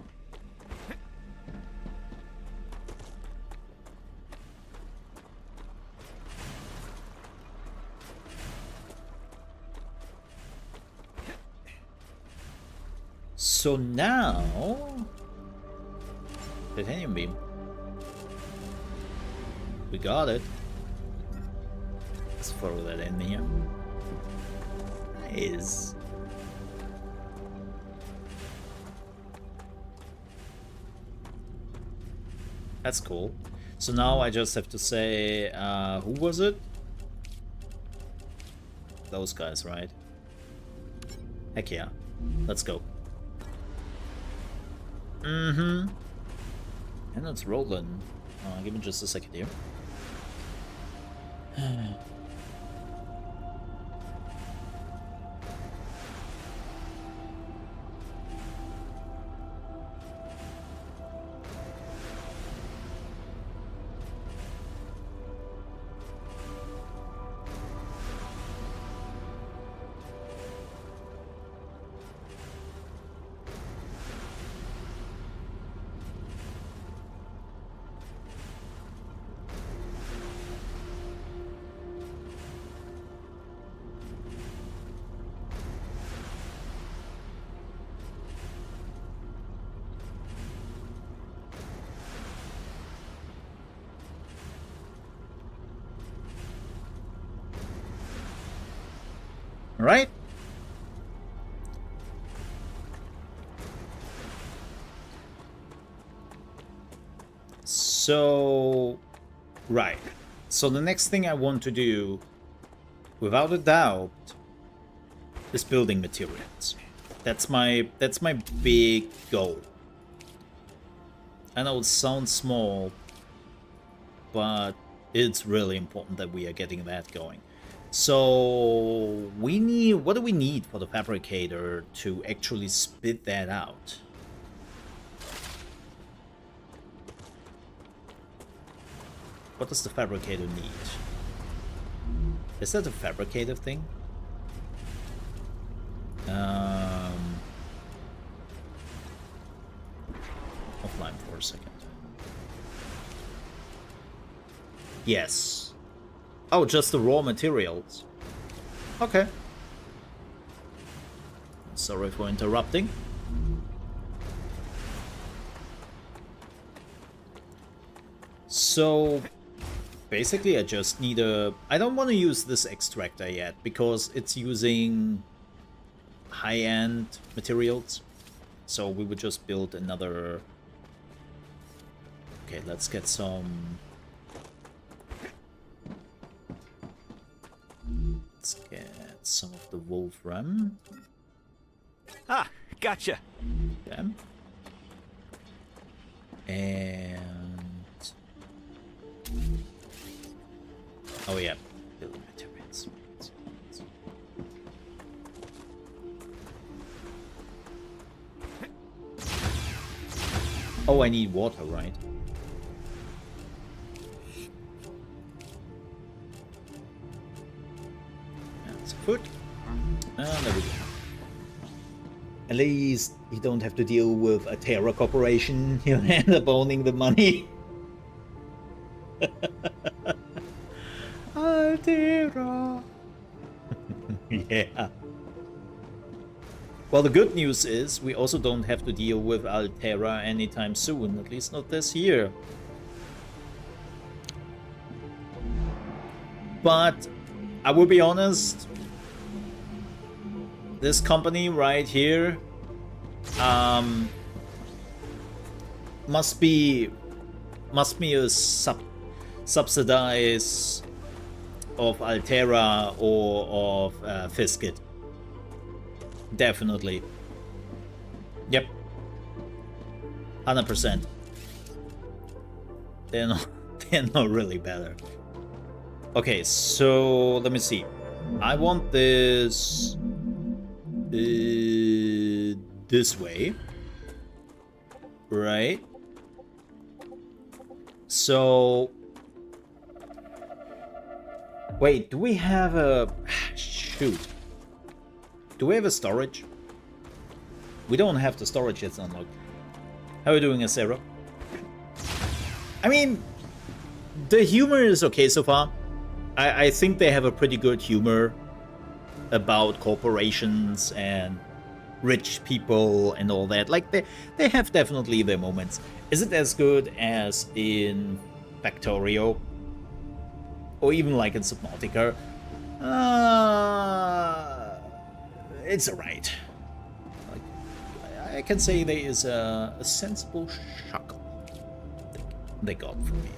So now... Titanium beam. We got it. Let's throw that in here. Nice. That's cool. So now I just have to say, who was it? Those guys, right? Heck yeah. Let's go. Mm-hmm. And it's rolling. Give me just a second here. right? So, right. So the next thing I want to do, without a doubt, is building materials. That's my big goal. I know it sounds small, but it's really important that we are getting that going. So we need, what do we need for the fabricator to actually spit that out? What does the fabricator need? Is that a fabricator thing? Offline for a second. Yes. Oh, just the raw materials. Okay. Sorry for interrupting. So basically I just need a... I don't want to use this extractor yet because it's using high-end materials. So we would just build another... Okay, let's get some... Let's get some of the wolfram.
Ah, gotcha.
Okay. And... Oh yeah, building materials. Oh, I need water, right? That's food. And there we go. At least you don't have to deal with a Terra Corporation. You end up owning the money. Altera. Yeah. Well, the good news is we also don't have to deal with Altera anytime soon, at least not this year. But I will be honest, this company right here must be a subsidize of Altera or of Fiskit. Definitely. Yep. 100%. They're not really better. Okay, so let me see. I want this this way, right? So wait, do we have a... Shoot. Do we have a storage? We don't have the storage yet unlocked. How are you doing, Acero? I mean, the humor is okay so far. I think they have a pretty good humor about corporations and rich people and all that. Like, they have definitely their moments. Is it as good as in Factorio? Or even like in Subnautica? It's alright. Like, I can say there is a sensible chuckle they got from me.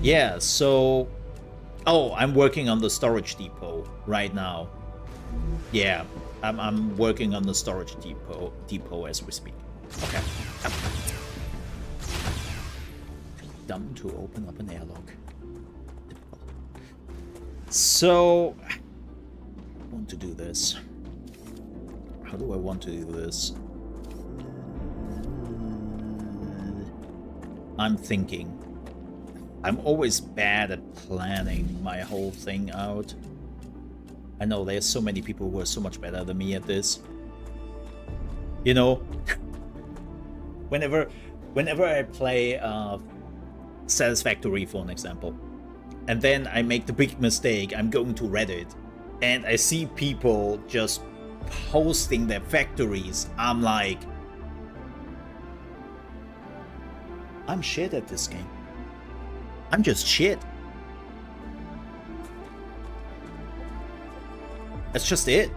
Yeah, so... Oh, I'm working on the storage depot right now. Yeah, I'm working on the storage depot as we speak. Okay. Dumb to open up an airlock. So, I want to do this. How do I want to do this? I'm thinking. I'm always bad at planning my whole thing out. I know there's so many people who are so much better than me at this. You know, whenever I play Satisfactory, for an example, and then I make the big mistake, I'm going to Reddit, and I see people just posting their factories. I'm like, I'm shit at this game. I'm just shit. That's just it.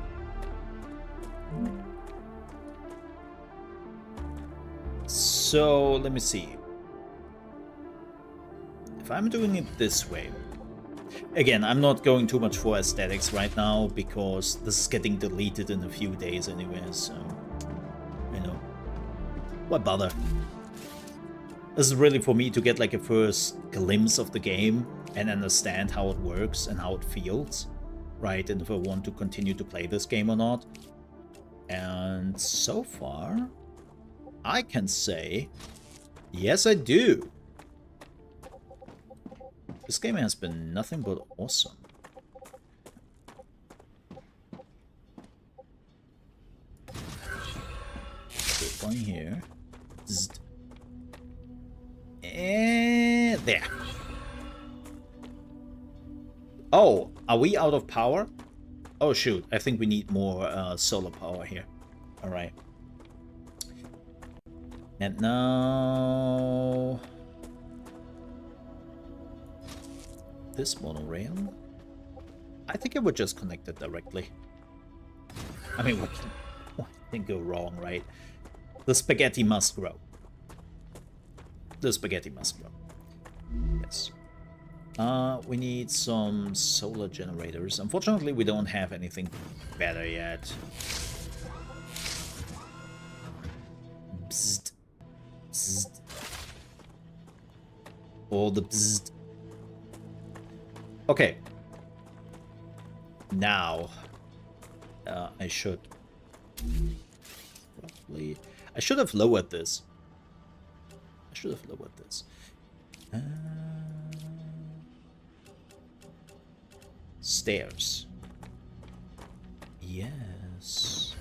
So let me see. If I'm doing it this way, again, I'm not going too much for aesthetics right now because this is getting deleted in a few days anyway, so, you know, what bother? This is really for me to get like a first glimpse of the game and understand how it works and how it feels, right? And if I want to continue to play this game or not. And so far, I can say, yes, I do. This game has been nothing but awesome. Put one here. Zzz. And there. Oh, are we out of power? Oh shoot, I think we need more solar power here. Alright. And now... this monorail? I think I would just connect it directly. I mean, what can go wrong, right? The spaghetti must grow. The spaghetti must grow. Yes. We need some solar generators. Unfortunately, we don't have anything better yet. Bzzzt. Bzzzt. All the bzzzt. Okay. Now, I should probably... I should have lowered this. I should have lowered this. Stairs. Yes.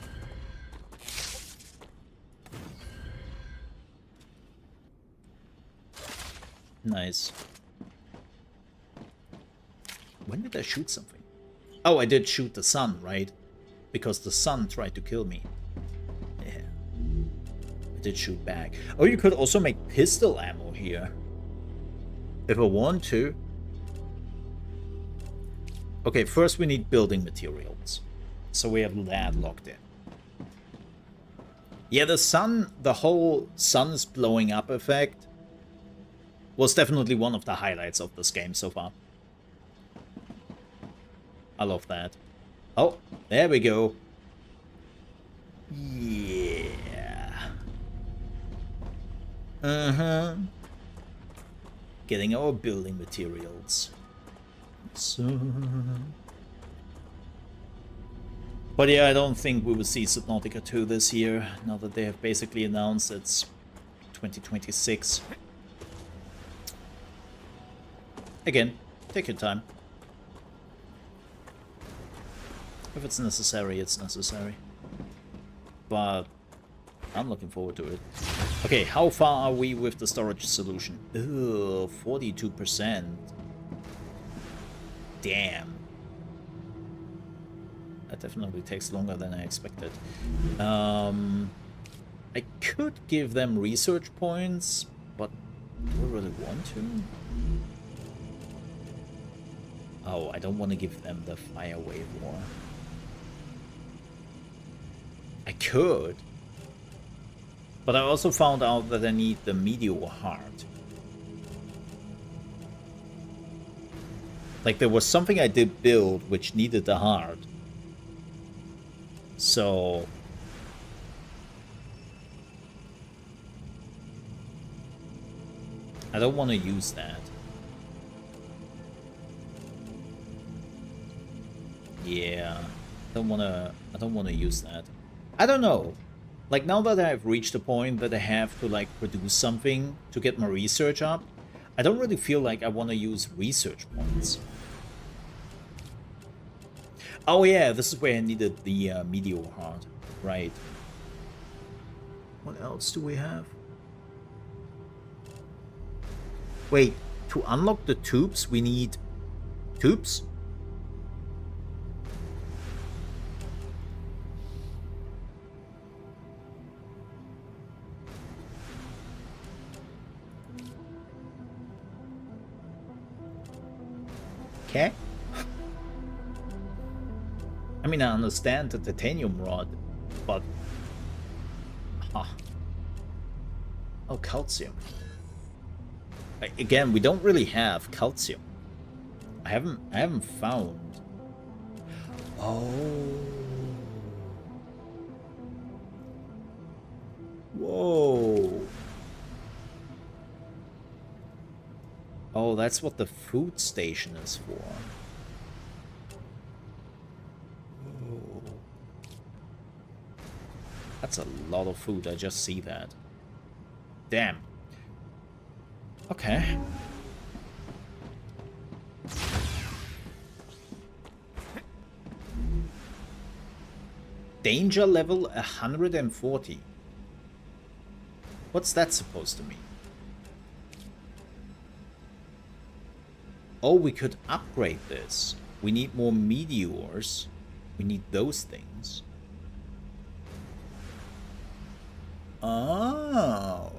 Nice. When did I shoot something? Oh, I did shoot the sun, right? Because the sun tried to kill me. Yeah. I did shoot back. Oh, you could also make pistol ammo here. If I want to. Okay, first we need building materials. So we have that locked in. Yeah, the sun, the whole sun's blowing up effect was definitely one of the highlights of this game so far. I love that. Oh, there we go. Yeah. Uh-huh. Getting our building materials. So... but yeah, I don't think we will see Subnautica 2 this year, now that they have basically announced it's 2026. Again, take your time. If it's necessary, it's necessary. But I'm looking forward to it. Okay, how far are we with the storage solution? Ugh, 42%. Damn. That definitely takes longer than I expected. I could give them research points, but do I really want to? Oh, I don't want to give them the fire wave war. I could. But I also found out that I need the meteor heart. Like, there was something I did build which needed the heart. So... I don't want to use that. Yeah, I don't want to use that. I don't know. Like, now that I've reached a point that I have to, like, produce something to get my research up, I don't really feel like I want to use research points. Oh yeah, this is where I needed the meteor heart. Right. What else do we have? Wait, to unlock the tubes, we need tubes? Okay. I mean, I understand the titanium rod, but... Huh. Oh, calcium. Again, we don't really have calcium. I haven't found. Oh. Whoa. Oh, that's what the food station is for. Oh. That's a lot of food, I just see that. Damn. Okay. Danger level 140. What's that supposed to mean? Oh, we could upgrade this. We need more meteors. We need those things. Oh.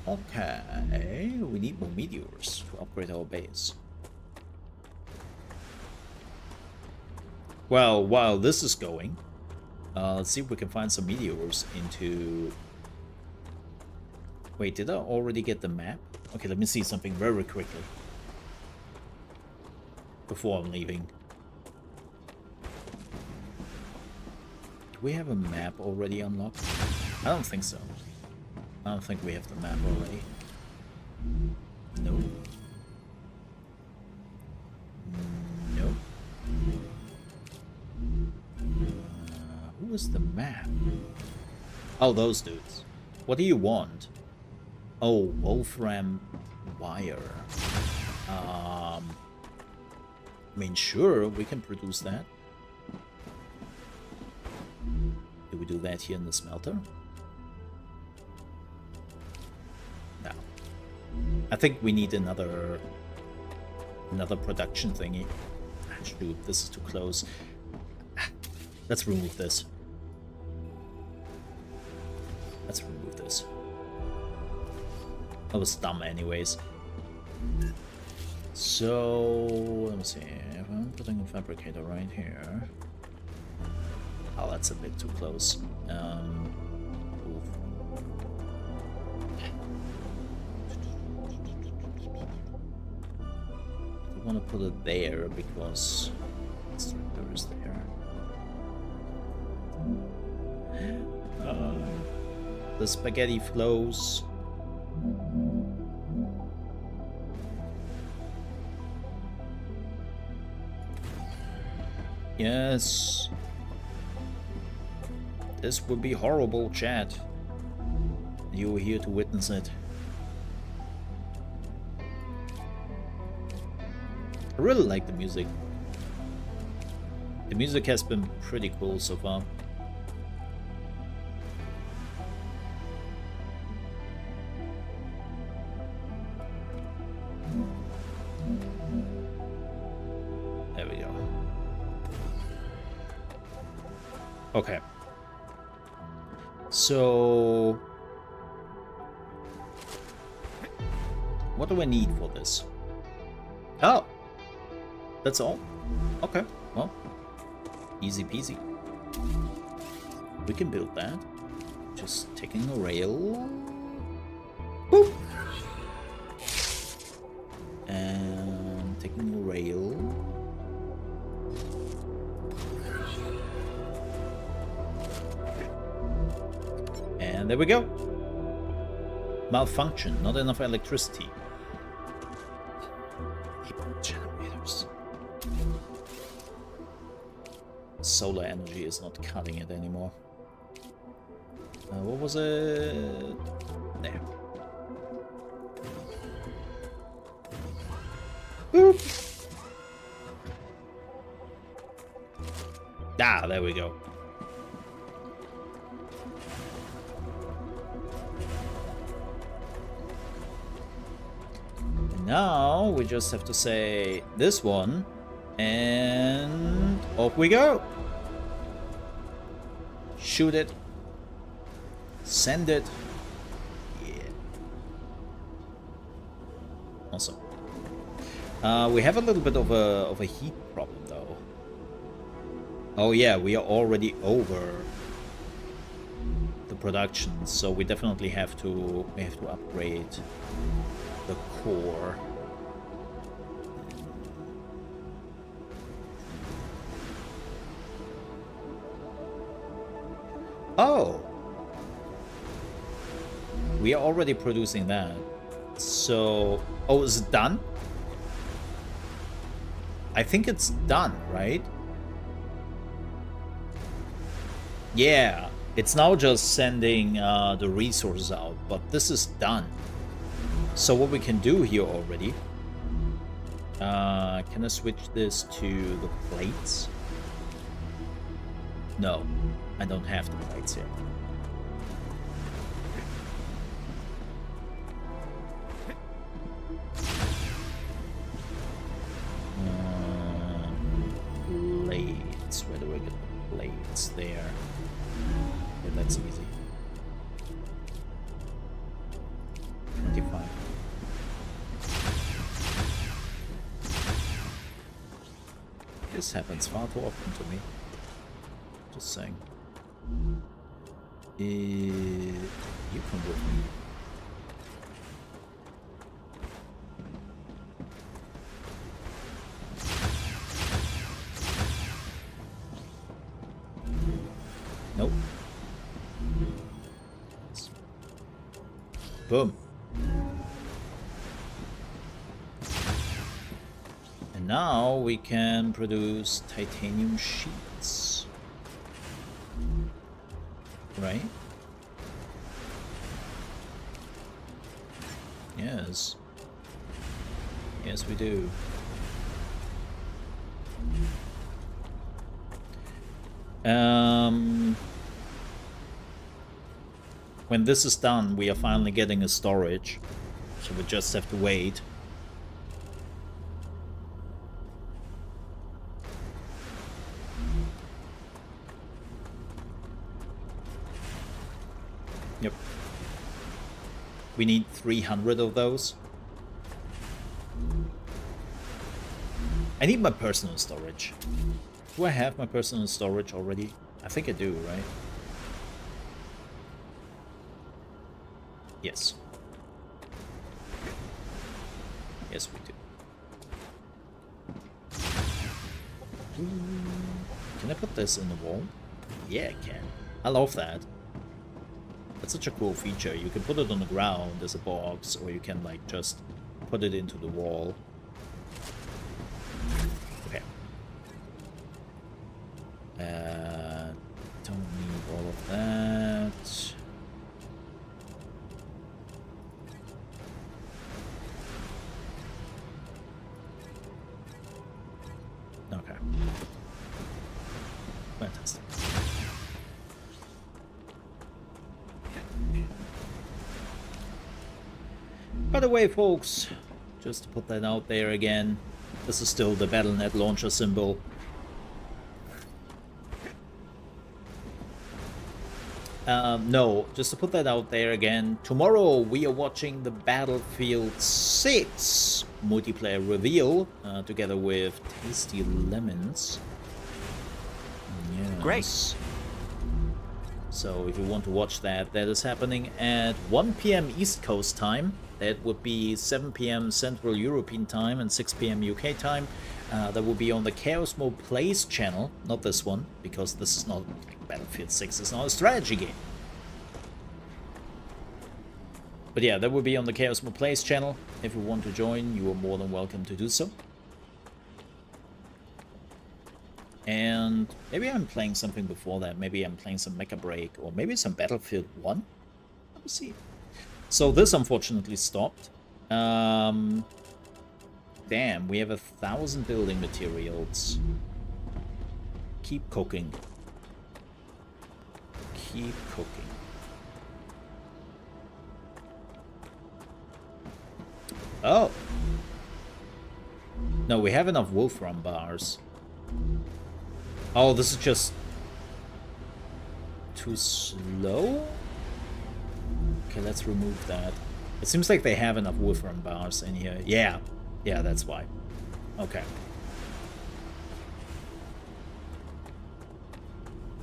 Okay. We need more meteors to upgrade our base. Well, while this is going, let's see if we can find some meteors into... Wait, did I already get the map? Okay, let me see something very quickly before I'm leaving. Do we have a map already unlocked? I don't think so. I don't think we have the map already. No. No. Who is the map? Oh, those dudes. What do you want? Oh, Wolfram wire. I mean, sure, we can produce that. Do we do that here in the smelter? No. I think we need another production thingy. Shoot, this is too close. Let's remove this. Let's remove this. That was dumb anyways. So, let me see. If I'm putting a fabricator right here. Oh, that's a bit too close. I don't want to put it there because the structure is there. The spaghetti flows. Yes. This would be horrible, chat. You were here to witness it. I really like the music. The music has been pretty cool so far. There we go. Okay. So, what do I need for this? Oh, that's all? Okay, well, easy peasy. We can build that. Just taking a rail. Boop. And taking a rail. And there we go. Malfunction, not enough electricity. Generators. Solar energy is not cutting it anymore. What was it? There. Boop. Ah, there we go. Now we just have to say this one, and off we go. Shoot it. Send it. Yeah. Awesome. We have a little bit of a heat problem though. Oh yeah, we are already over the production, so we definitely have to upgrade the core. Oh, we are already producing that. So, oh, is it done? I think it's done, right? Yeah, it's now just sending the resources out, but this is done. So what we can do here already, can I switch this to the plates? No, I don't have the plates here. Plates, where do I get the plates? There. Yeah, that's easy. 25. This happens far too often to me. Just saying. You come with me. Nope. Boom. And now we can produce titanium sheets. Right? Yes. Yes, we do. When this is done, we are finally getting a storage, so we just have to wait. Yep. We need 300 of those. I need my personal storage. Do I have my personal storage already? I think I do, right? Yes. Yes, we do. Can I put this in the wall? Yeah, I can. I love that. That's such a cool feature. You can put it on the ground as a box, or you can like just put it into the wall. Okay. Don't need all of that. Okay. Fantastic. By the way, folks, just to put that out there again, this is still the BattleNet launcher symbol. No, just to put that out there again, tomorrow we are watching the Battlefield 6 multiplayer reveal together with Tasty Lemons. Yes.
Great.
So if you want to watch that, that is happening at 1 PM East Coast time. That would be 7 PM Central European time and 6 PM UK time. That will be on the Chaosmole Plays channel, not this one, because this is not Battlefield 6, it's not a strategy game. But yeah, that will be on the Chaosmole Plays channel. If you want to join, you are more than welcome to do so. And maybe I'm playing something before that. Maybe I'm playing some Mecha Break, or maybe some Battlefield 1. Let me see. So this unfortunately stopped. Damn, we have 1,000 building materials. Keep cooking. Keep cooking. Oh. No, we have enough Wolfram bars. Oh, this is just too slow? Okay, let's remove that. It seems like they have enough Wolfram bars in here. Yeah. Yeah, that's why. Okay.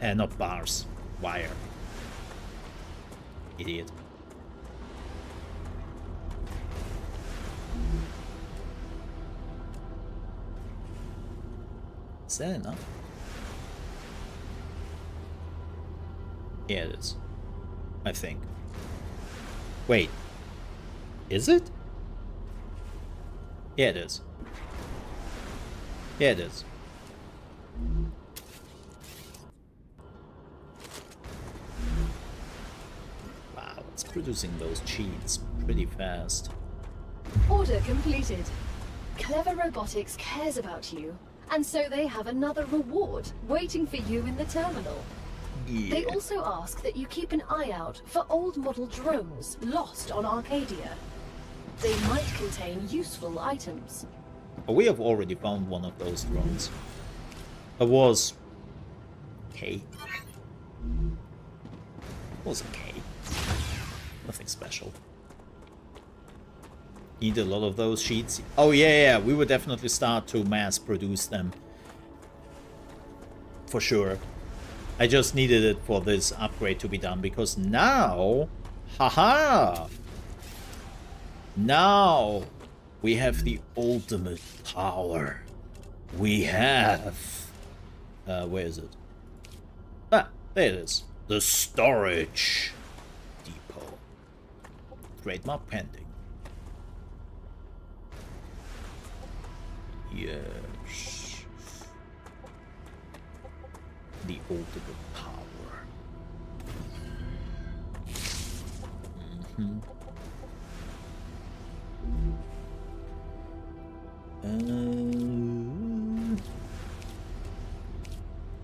Not bars. Wire. Idiot. Is that enough? Yeah, it is. I think. Wait. Is it? Yeah, it is. Yeah, it is. Wow, it's producing those cheats pretty fast.
Order completed. Clever Robotics cares about you, and so they have another reward waiting for you in the terminal.
Yeah.
They also ask that you keep an eye out for old model drones lost on Arcadia. They might contain useful items.
But we have already found one of those drones. It was okay. It was okay. Nothing special. Need a lot of those sheets. Oh yeah, we would definitely start to mass produce them. For sure. I just needed it for this upgrade to be done because now, haha! Now we have the ultimate power. We have... where is it? Ah, there it is. The storage depot. Trademark pending. Yes. The ultimate power.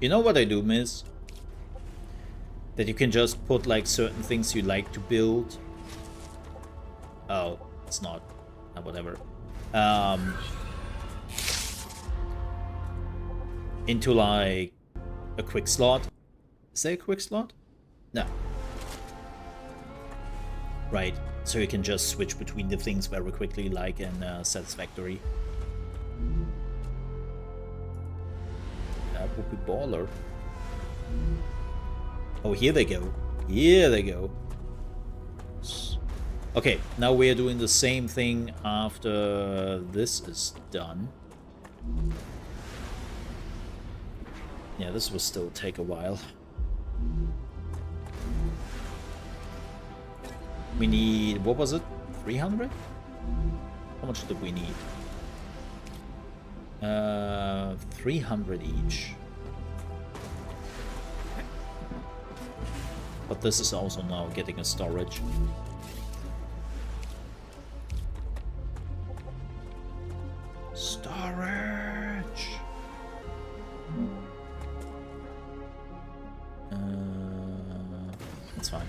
You know what I do miss? That you can just put like certain things you like to build. Oh, it's not. Whatever. Into like a quick slot. Is there a quick slot? No. Right. So you can just switch between the things very quickly, like in Satisfactory. That would be baller. Oh, here they go. Here they go. Okay, now we are doing the same thing after this is done. Yeah, this will still take a while. We need, what was it? 300? How much did we need? 300 each. But this is also now getting a storage. Storage! That's fine.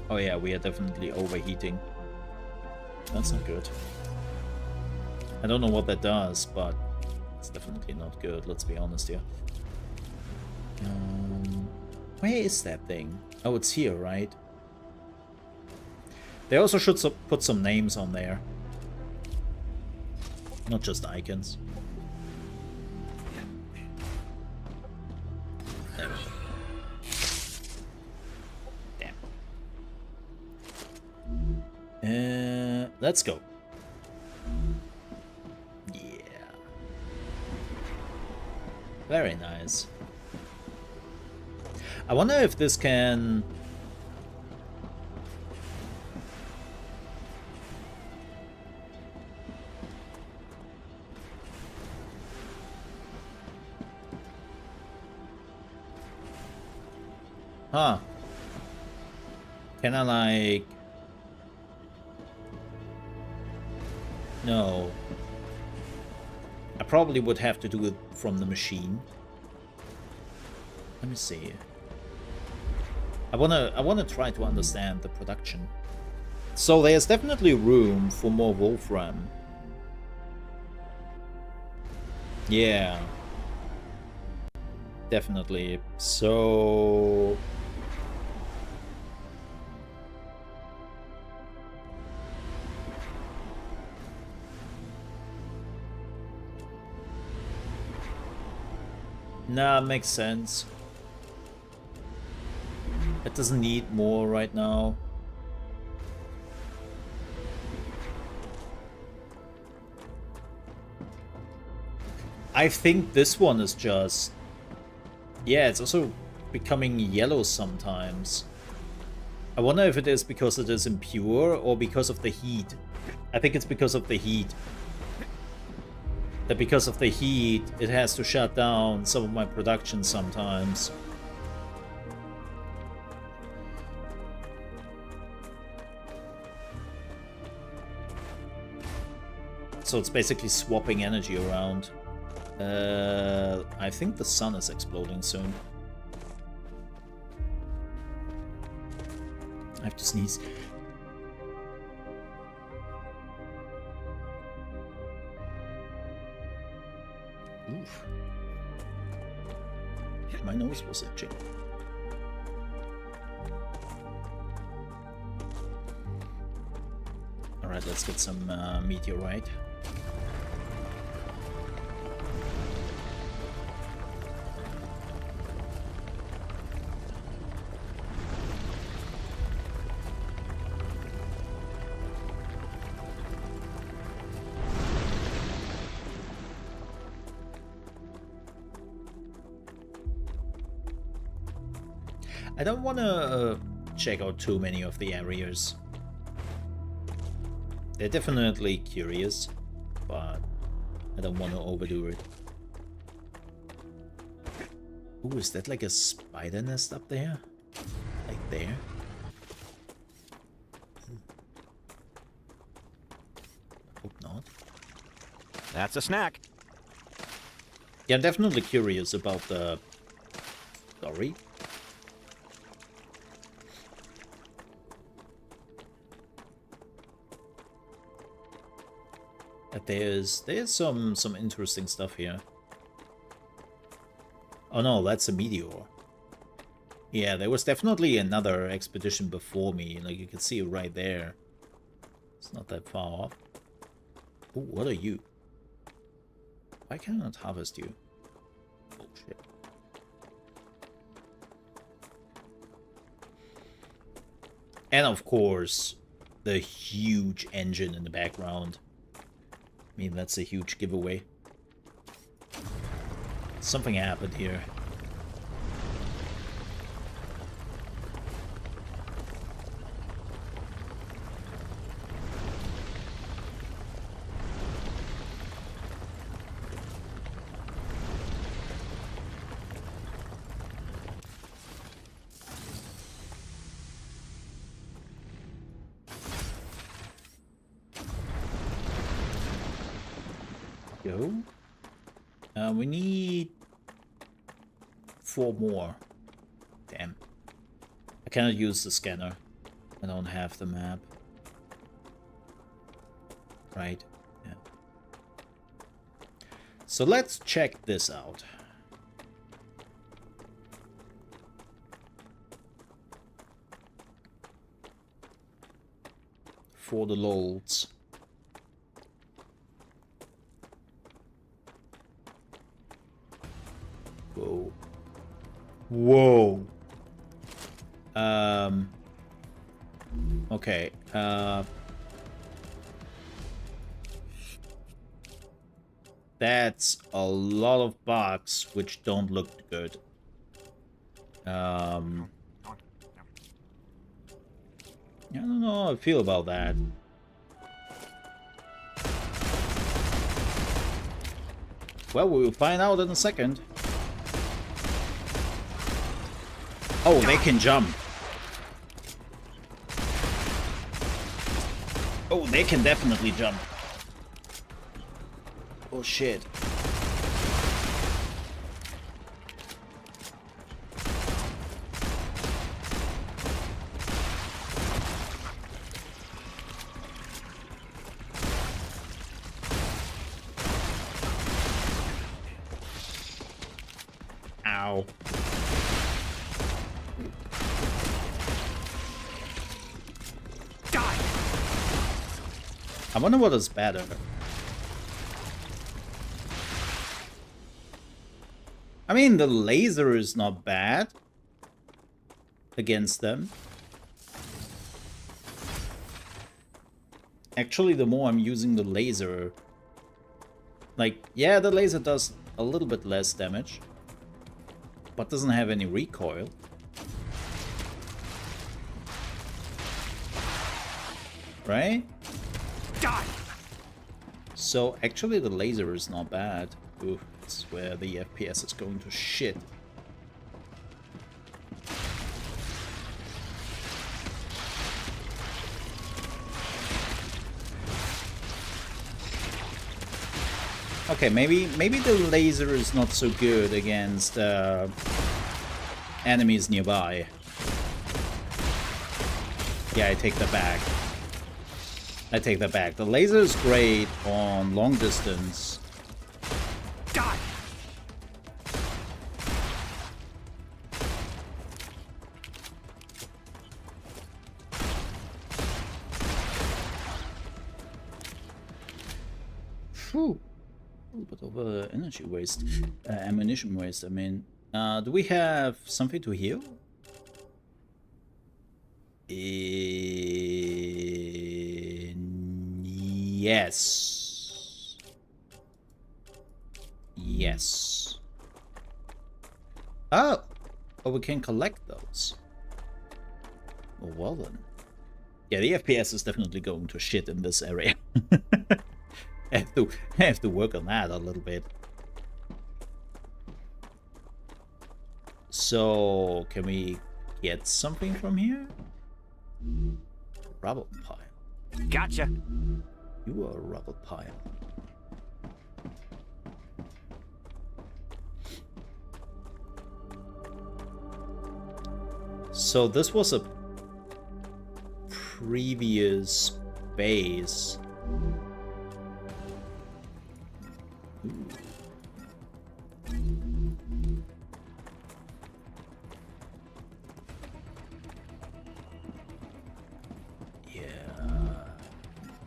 Oh yeah, we are definitely overheating. That's not good. I don't know what that does, but it's definitely not good, let's be honest here. Where is that thing? Oh, it's here, right? They also should put some names on there. Not just icons. There we go. Damn. Let's go. Yeah. Very nice. I wonder if this can... Huh. Can I like... No. I probably would have to do it from the machine. Let me see. I wanna try to understand the production. So there's definitely room for more Wolfram. Yeah. Definitely. So... Nah, makes sense. It doesn't need more right now. I think this one is just... Yeah, it's also becoming yellow sometimes. I wonder if it is because it is impure or because of the heat. I think it's because of the heat. That because of the heat, it has to shut down some of my production sometimes. So it's basically swapping energy around. I think the sun is exploding soon. I have to sneeze. Oof. My nose was itching. Alright, let's get some meteorite. I don't want to check out too many of the areas. They're definitely curious, but I don't want to overdo it. Ooh, is that like a spider nest up there? Like there? Hope not.
That's a snack.
Yeah, I'm definitely curious about the story. But there's some interesting stuff here. Oh no, that's a meteor. Yeah, there was definitely another expedition before me. Like, you can see it right there. It's not that far off. Ooh, what are you? Why can I not harvest you? Oh shit. And of course, the huge engine in the background. I mean, that's a huge giveaway. Something happened here. Go. We need 4 more. Damn. I cannot use the scanner. I don't have the map. Right. Yeah. So let's check this out. For the lols. Whoa. Whoa. Okay. That's a lot of bugs which don't look good. I don't know how I feel about that. Well, we'll find out in a second. Oh, they can jump. Oh, they can definitely jump. Oh, shit. Ow. I wonder what is better. I mean, the laser is not bad. against them. Actually, the more I'm using the laser... Like, yeah, the laser does a little bit less damage, but doesn't have any recoil. Right?
Die!
So actually the laser is not bad. Ooh, this is where the FPS is going to shit. Okay, maybe the laser is not so good against enemies nearby. Yeah, I take that back. I take that back. The laser is great on long distance.
Die!
Phew. A little bit of energy waste. Ammunition waste, I mean. Do we have something to heal? Yes. Yes. Oh! Oh, we can collect those. Oh, well then. Yeah, the FPS is definitely going to shit in this area. I have to work on that a little bit. So, can we get something from here? Rubble pile.
Gotcha.
You are a rubble pile. So this was a previous base. Ooh.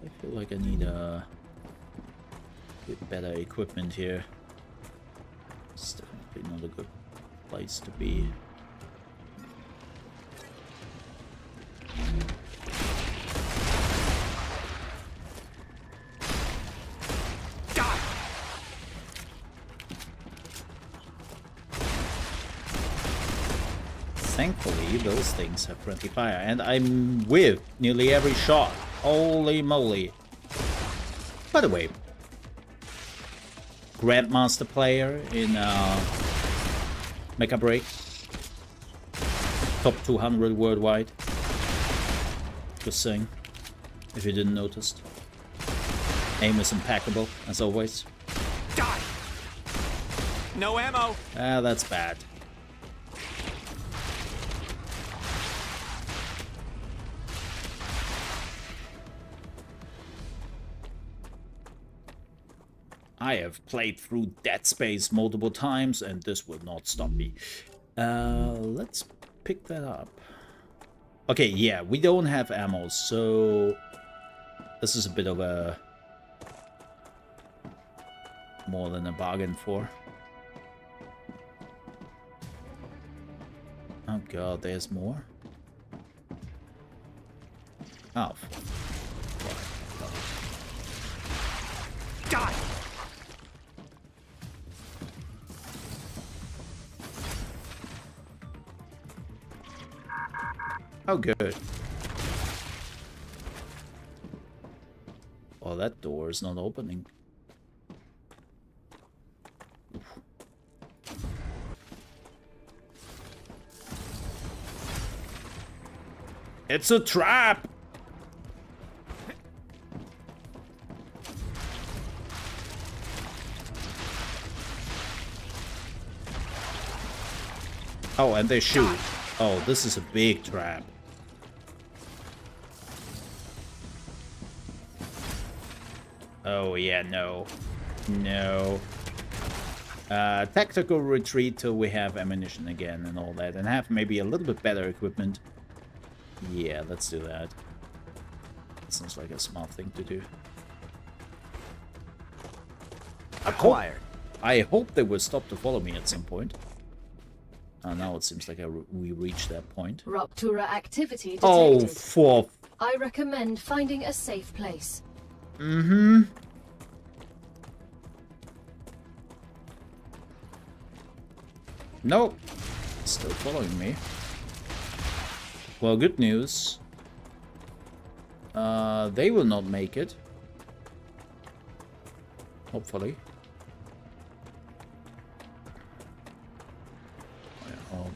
I feel like I need a bit better equipment here. It's definitely not a good place to be. Thankfully, those things have friendly fire, and I'm with nearly every shot. Holy moly. By the way, Grandmaster player in Mecha Break. Top 200 worldwide. Just saying, if you didn't notice. Aim is impeccable, as always.
Die! No ammo!
Ah, that's bad. I have played through Dead Space multiple times, and this will not stop me. Let's pick that up. Okay, yeah, we don't have ammo, so this is a bit of a more than a bargain for. Oh god, there's more. Oh.
Die!
Oh, good. Oh, that door is not opening. Oof. It's a trap! Oh, and they shoot. Oh, this is a big trap. Oh, yeah, no. No. Tactical retreat till we have ammunition again and all that. And have maybe a little bit better equipment. Yeah, let's do that. Sounds like a smart thing to do.
Acquired.
I hope they will stop to follow me at some point. Now it seems like we reached that point.
Rapture activity detected.
Oh, for...
I recommend finding a safe place.
Mm-hmm. Nope. Still following me. Well, good news. They will not make it. Hopefully. Oh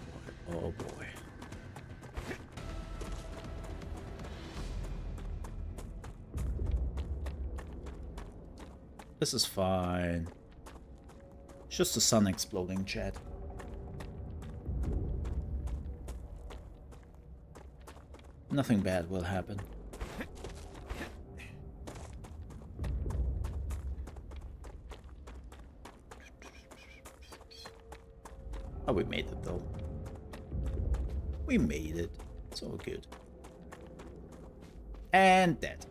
boy, oh boy. This is fine. It's just the sun exploding, chat. Nothing bad will happen. Oh, we made it though. We made it. It's all good. And dead.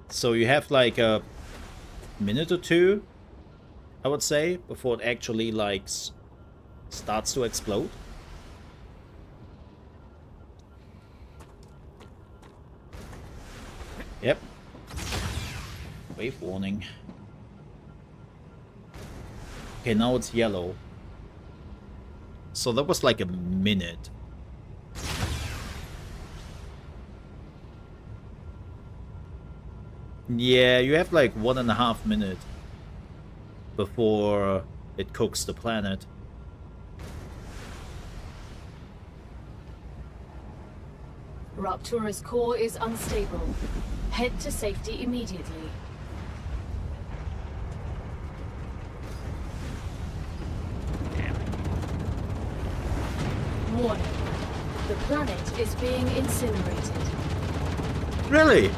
So you have like a minute or two, I would say, before it actually like starts to explode. Yep. Wave warning. Okay, now it's yellow. So that was like a minute. Yeah, you have like 1.5 minutes before it cooks the planet.
Raptura's core is unstable. Head to safety immediately. Warning. The planet is being incinerated.
Really?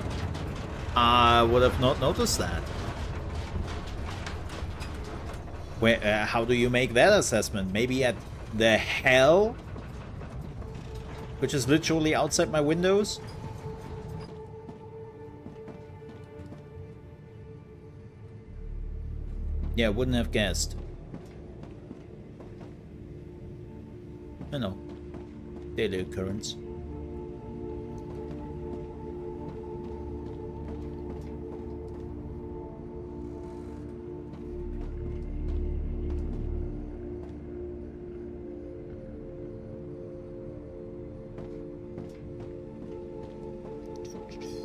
I would have not noticed that. Where? How do you make that assessment? Maybe at the hell? Which is literally outside my windows? Yeah, wouldn't have guessed. I know. Daily occurrence.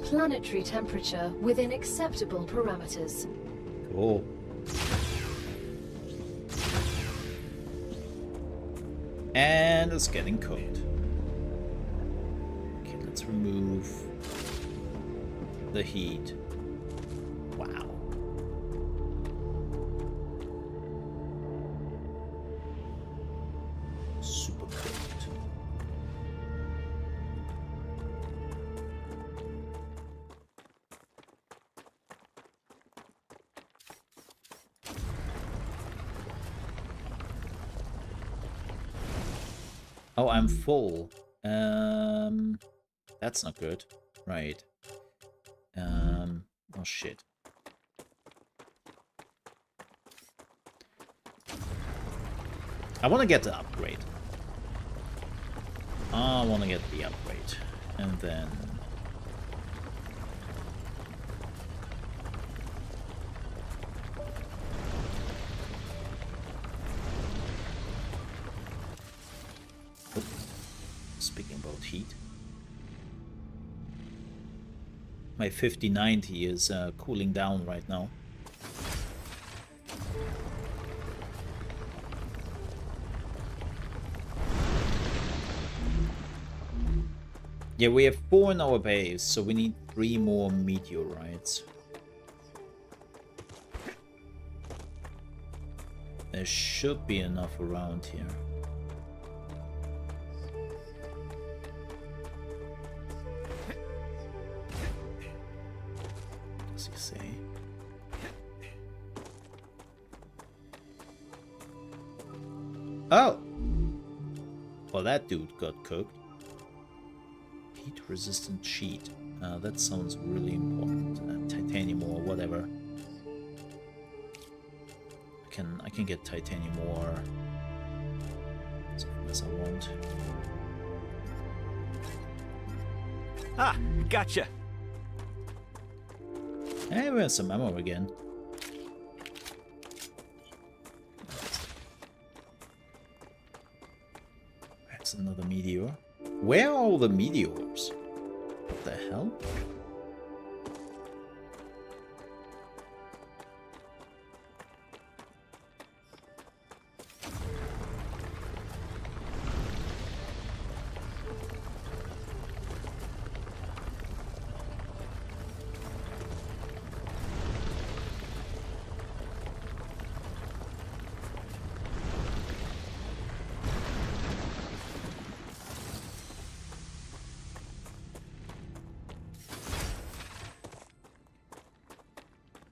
Planetary temperature within acceptable parameters.
Cool. And it's getting cooked. Okay, let's remove the heat. Wow. Super cooked. Oh, I'm full. That's not good. Right. Oh shit. I want to get the upgrade. I want to get the upgrade. And then... Speaking about heat, my 5090 is cooling down right now. Yeah, we have 4 in our base, so we need 3 more meteorites. There should be enough around here. Say. Oh! Well, that dude got cooked. resistant sheet. That sounds really important. Titanium ore, whatever. I can get titanium ore as often as I want.
Ah, gotcha.
Hey, we have some ammo again. That's another meteor. Where are all the meteors? What the hell?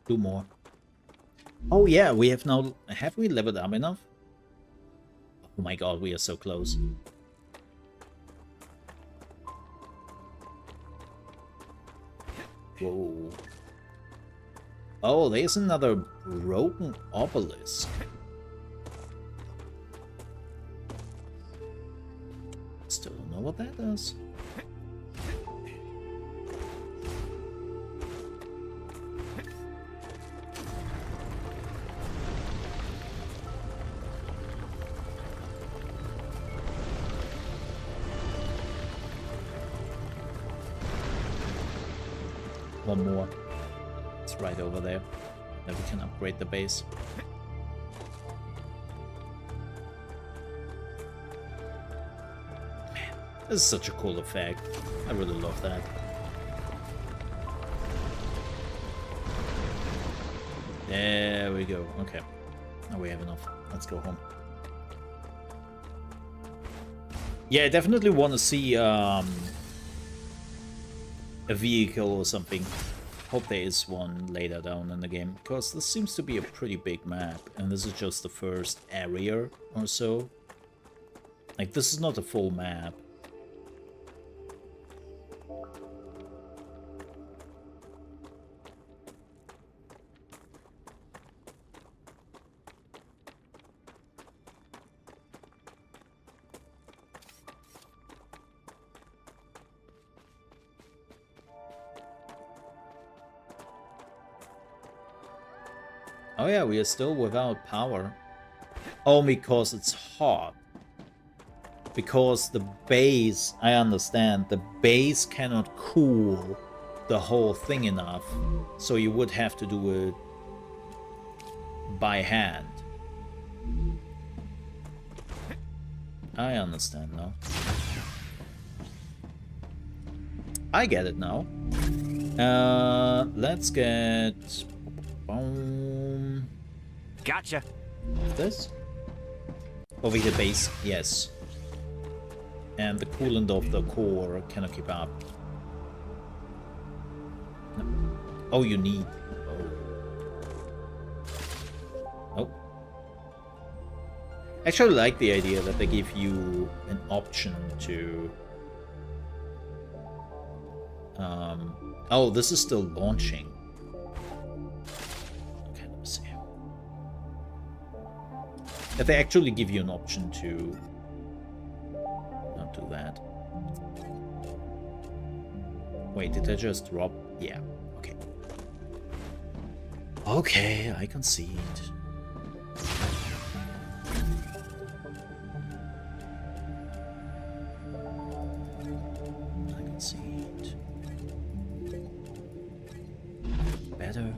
Two more. Oh yeah, we have now... Have we leveled up enough? Oh my god, we are so close. Whoa. Oh, there's another broken obelisk. Still don't know what that does. One more. It's right over there. Then we can upgrade the base. Man, this is such a cool effect. I really love that. There we go. Okay. Now we have enough. Let's go home. Yeah, I definitely want to see a vehicle or something. Hope there is one later down in the game, because this seems to be a pretty big map, and this is just the first area or so. Like, this is not a full map. Oh yeah, we are still without power. Oh, because it's hot. Because the base, I understand, the base cannot cool the whole thing enough. So you would have to do it by hand. I understand now. I get it now. Let's get...
Gotcha.
This? Over here, base, yes. And the coolant of the core cannot keep up. No. Oh, you need... Oh. Oh. I actually like the idea that they give you an option to... Oh, this is still launching. Okay, let me see. That they actually give you an option to not do that. Wait, did I just drop? Yeah, okay. Okay, I concede. I concede. Better.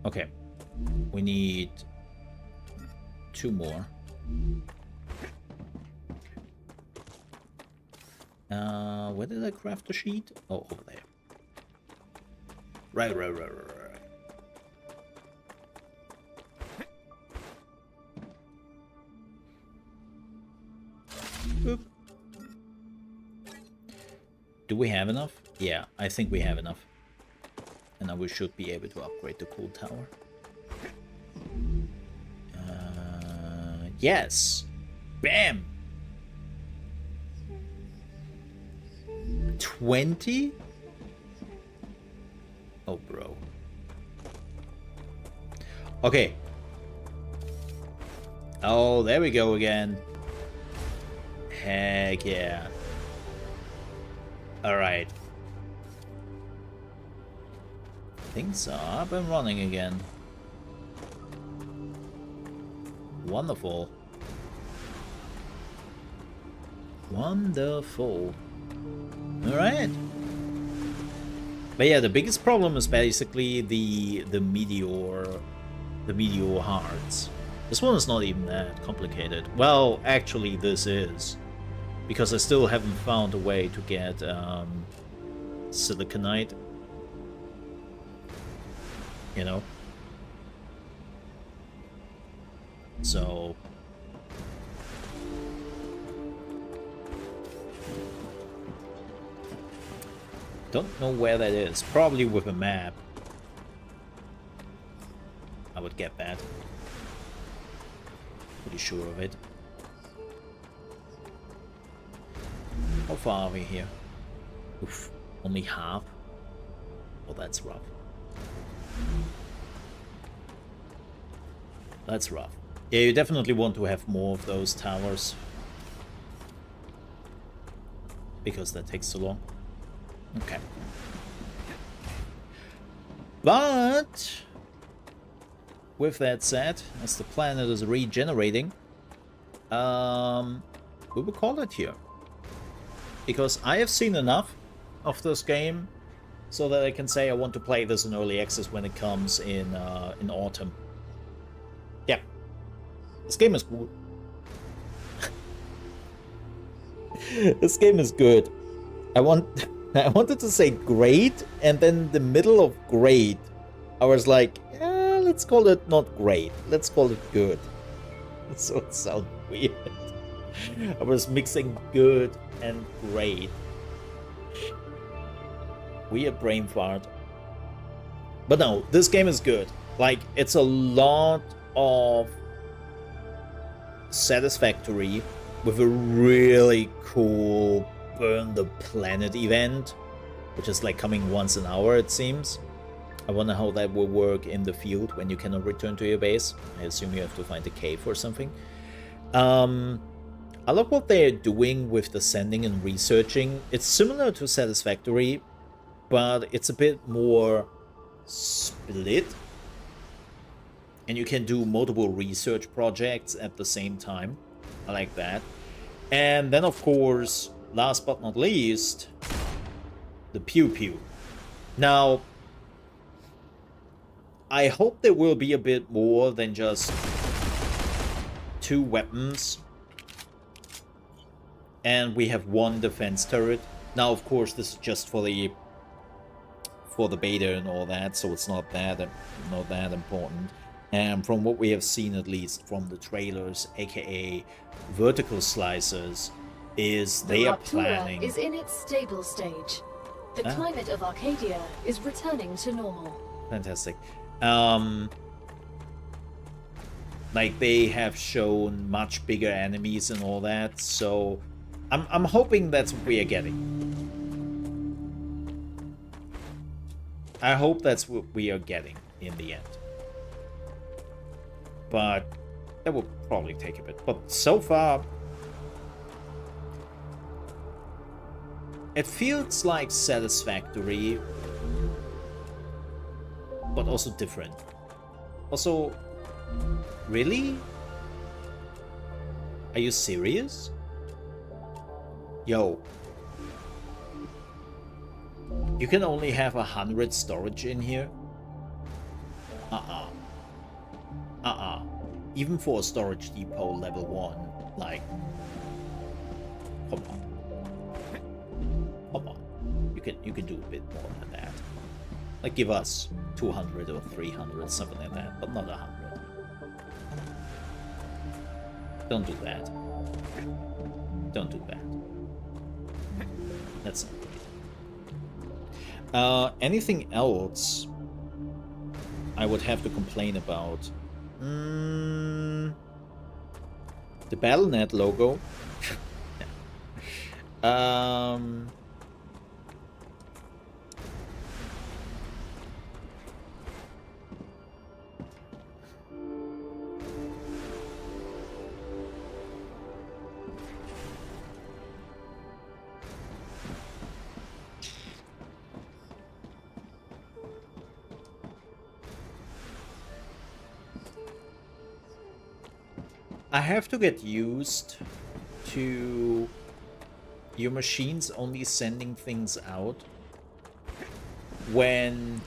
Okay, we need 2 more. Where did I craft the sheet? Oh, over there. Right. Boop. Do we have enough? Yeah, I think we have enough. And now we should be able to upgrade the cool tower. Yes. Bam! 20? Oh, bro. Okay. Oh, there we go again. Heck yeah. Alright. Things are up and running again. Wonderful. Wonderful. Alright. But yeah, the biggest problem is basically the meteor hearts. This one is not even that complicated. Well, actually this is. Because I still haven't found a way to get siliconite. You know? So... don't know where that is. Probably with a map. I would get that. Pretty sure of it. How far are we here? Oof, only half? Oh, that's rough. That's rough. Yeah, you definitely want to have more of those towers. Because that takes too long. Okay. But... with that said, as the planet is regenerating, we will call it here. Because I have seen enough of this game so that I can say I want to play this in early access when it comes in autumn. Yeah. This game is good. This game is good. I wanted to say great, and then the middle of great, I was like, let's call it not great. Let's call it good. So it sounds weird. I was mixing good and great. Weird brain fart. But no, this game is good. Like, it's a lot of Satisfactory with a really cool Burn the Planet event, which is like coming once an hour, it seems. I wonder how that will work in the field when you cannot return to your base. I assume you have to find a cave or something. I love what they're doing with the sending and researching. It's similar to Satisfactory, but it's a bit more split. And you can do multiple research projects at the same time. I like that. And then, of course, last but not least, the Pew Pew. Now, I hope there will be a bit more than just 2 weapons. And we have 1 defense turret. Now, of course, this is just for the beta and all that, so it's not that important. And from what we have seen, at least from the trailers, aka vertical slices, is they are planning.
Is in its stable stage. The climate of Arcadia is returning to normal.
Fantastic. Like, they have shown much bigger enemies and all that, so I'm hoping that's what we are getting. I hope that's what we are getting in the end. But that will probably take a bit. But so far, it feels like Satisfactory, but also different. Also, really? Are you serious? Yo. You can only have 100 storage in here? Even for a storage depot level 1, like, come on. You can do a bit more than that. Like, give us 200 or 300, something like that, but not 100. Don't do that. Don't do that. That's not great. Anything else I would have to complain about? The BattleNet logo. um... I have to get used to your machines only sending things out when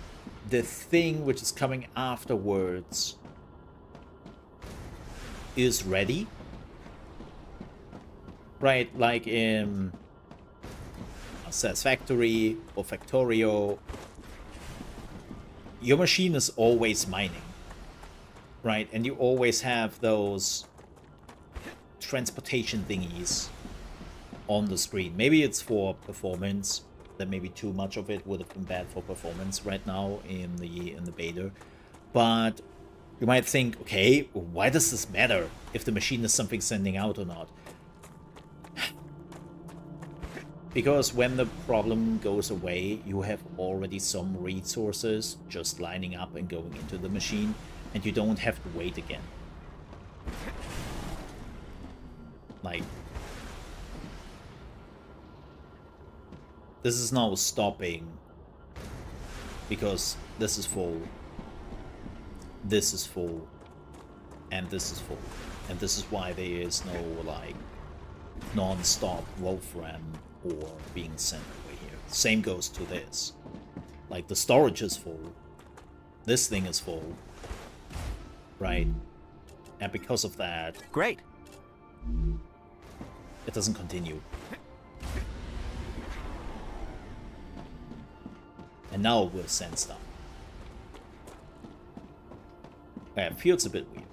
the thing which is coming afterwards is ready. Right, like in Satisfactory or Factorio, your machine is always mining. Right, and you always have those transportation thingies on the screen. Maybe it's for performance. That maybe too much of it would have been bad for performance right now in the beta. But you might think, okay, why does this matter if the machine is something sending out or not? Because when the problem goes away, you have already some resources just lining up and going into the machine, and you don't have to wait again. Like, this is now stopping because this is full, this is full, and this is full. And this is why there is no, like, non-stop Wolfram or being sent over here. Same goes to this. Like, the storage is full. This thing is full. Right? And because of that...
Great.
It doesn't continue. And now we'll send stuff. Yeah, it feels a bit weird.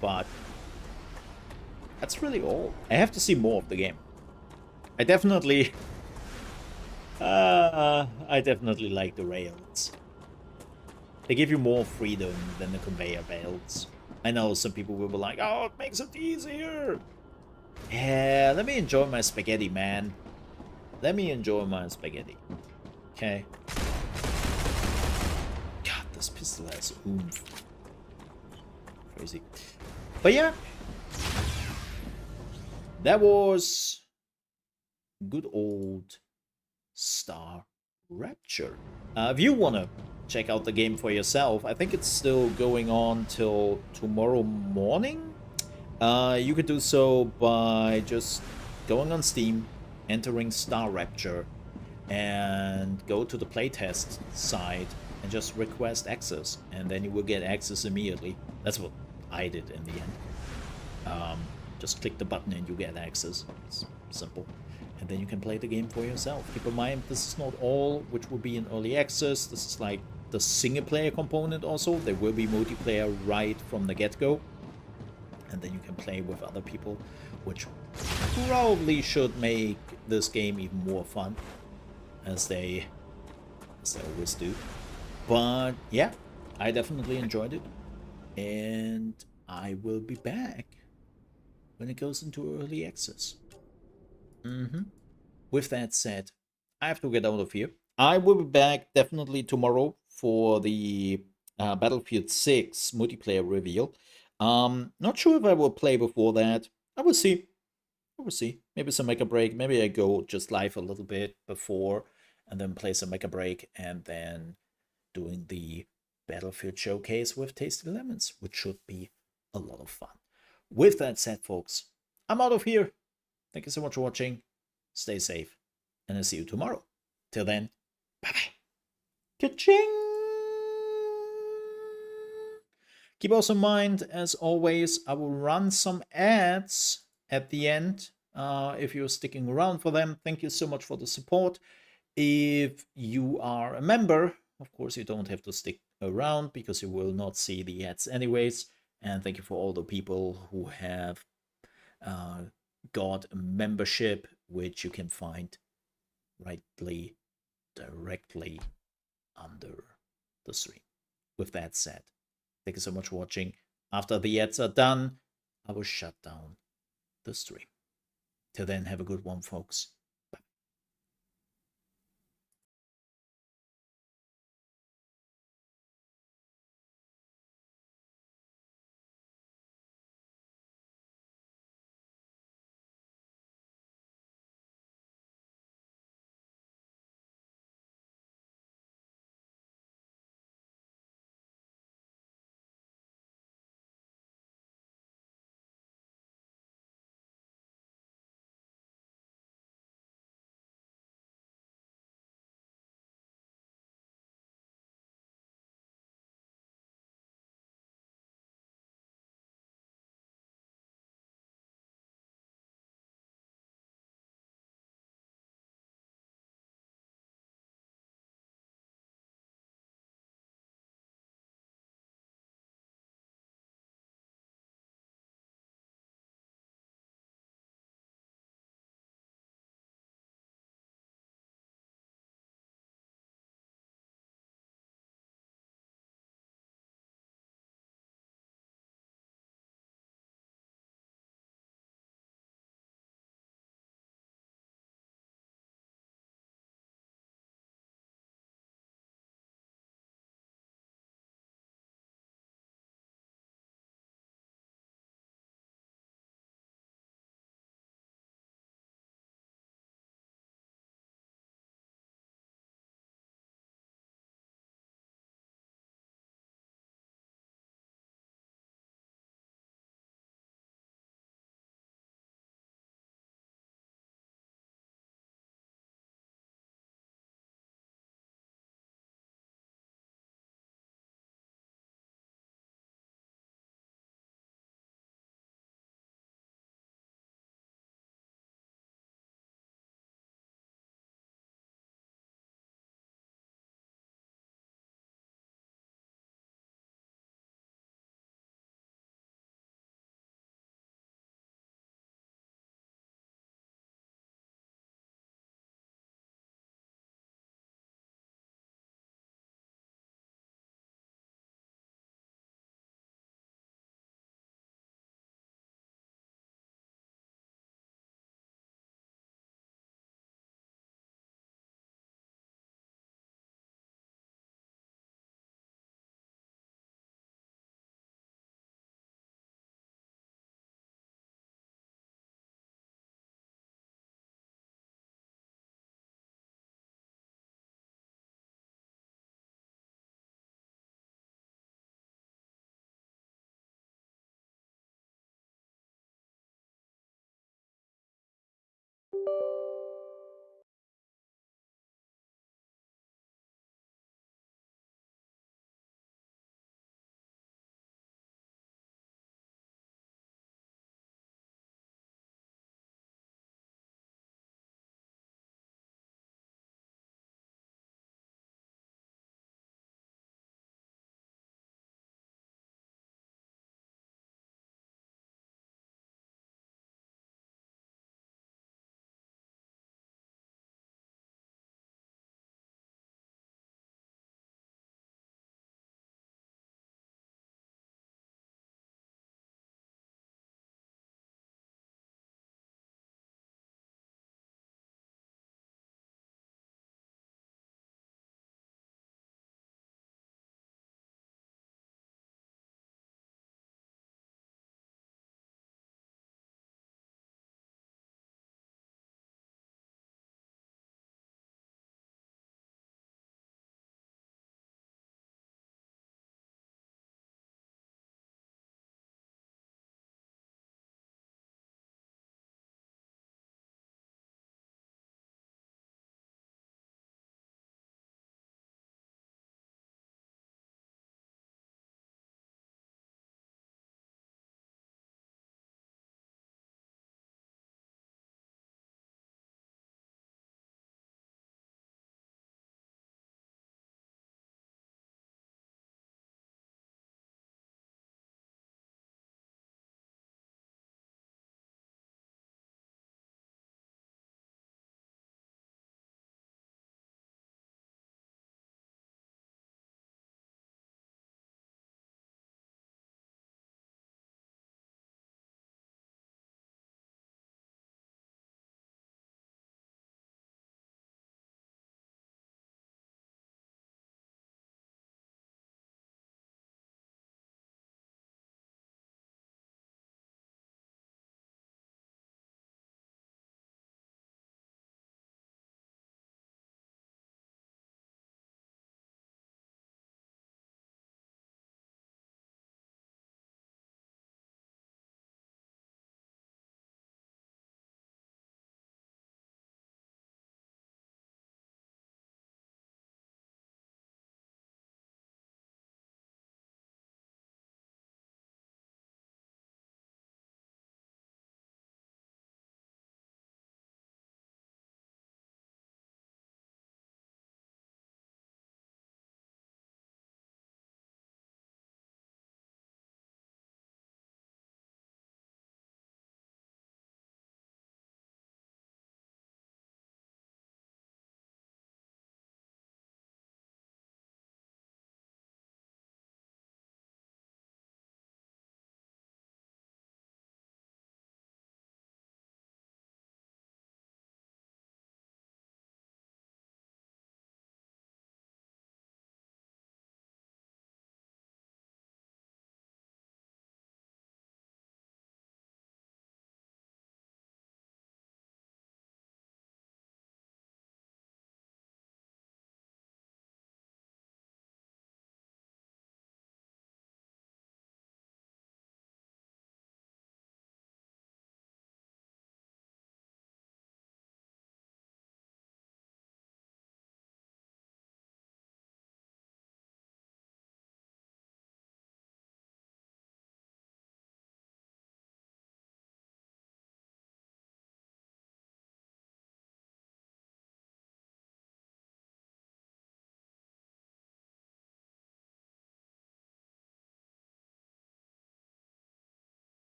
But that's really all. I have to see more of the game. I definitely like the rails. They give you more freedom than the conveyor belts. I know some people will be like, oh, it makes it easier. Yeah, let me enjoy my spaghetti, man. Let me enjoy my spaghetti. Okay. God, this pistol has oomph. Crazy. But yeah. That was good old Star Rapture. If you want to check out the game for yourself, I think it's still going on till tomorrow morning. You could do so by just going on Steam, entering Star Rapture, and go to the Playtest site and just request access, and then you will get access immediately. That's what I did in the end. Just click the button and you get access. It's simple. And then you can play the game for yourself. Keep in mind, this is not all which will be in early access. This is like the single player component also. There will be multiplayer right from the get-go. And then you can play with other people, which probably should make this game even more fun, as they always do. But yeah, I definitely enjoyed it, and I will be back when it goes into early access. With that said, I have to get out of here. I will be back definitely tomorrow for the Battlefield 6 multiplayer reveal. Not sure if I will play before that. I will see. I will see. Maybe some Make a Break. Maybe I go just live a little bit before and then play some Make a Break and then doing the Battlefield showcase with Tasty Lemons, which should be a lot of fun. With that said, folks, I'm out of here. Thank you so much for watching. Stay safe, and I'll see you tomorrow. Till then, bye-bye. Ka-ching! Keep also in mind, as always, I will run some ads at the end. If you're sticking around for them, thank you so much for the support. If you are a member, of course, you don't have to stick around because you will not see the ads anyways. And thank you for all the people who have got a membership, which you can find directly under the stream. With that said, thank you so much for watching. After the ads are done, I will shut down the stream. Till then, have a good one, folks.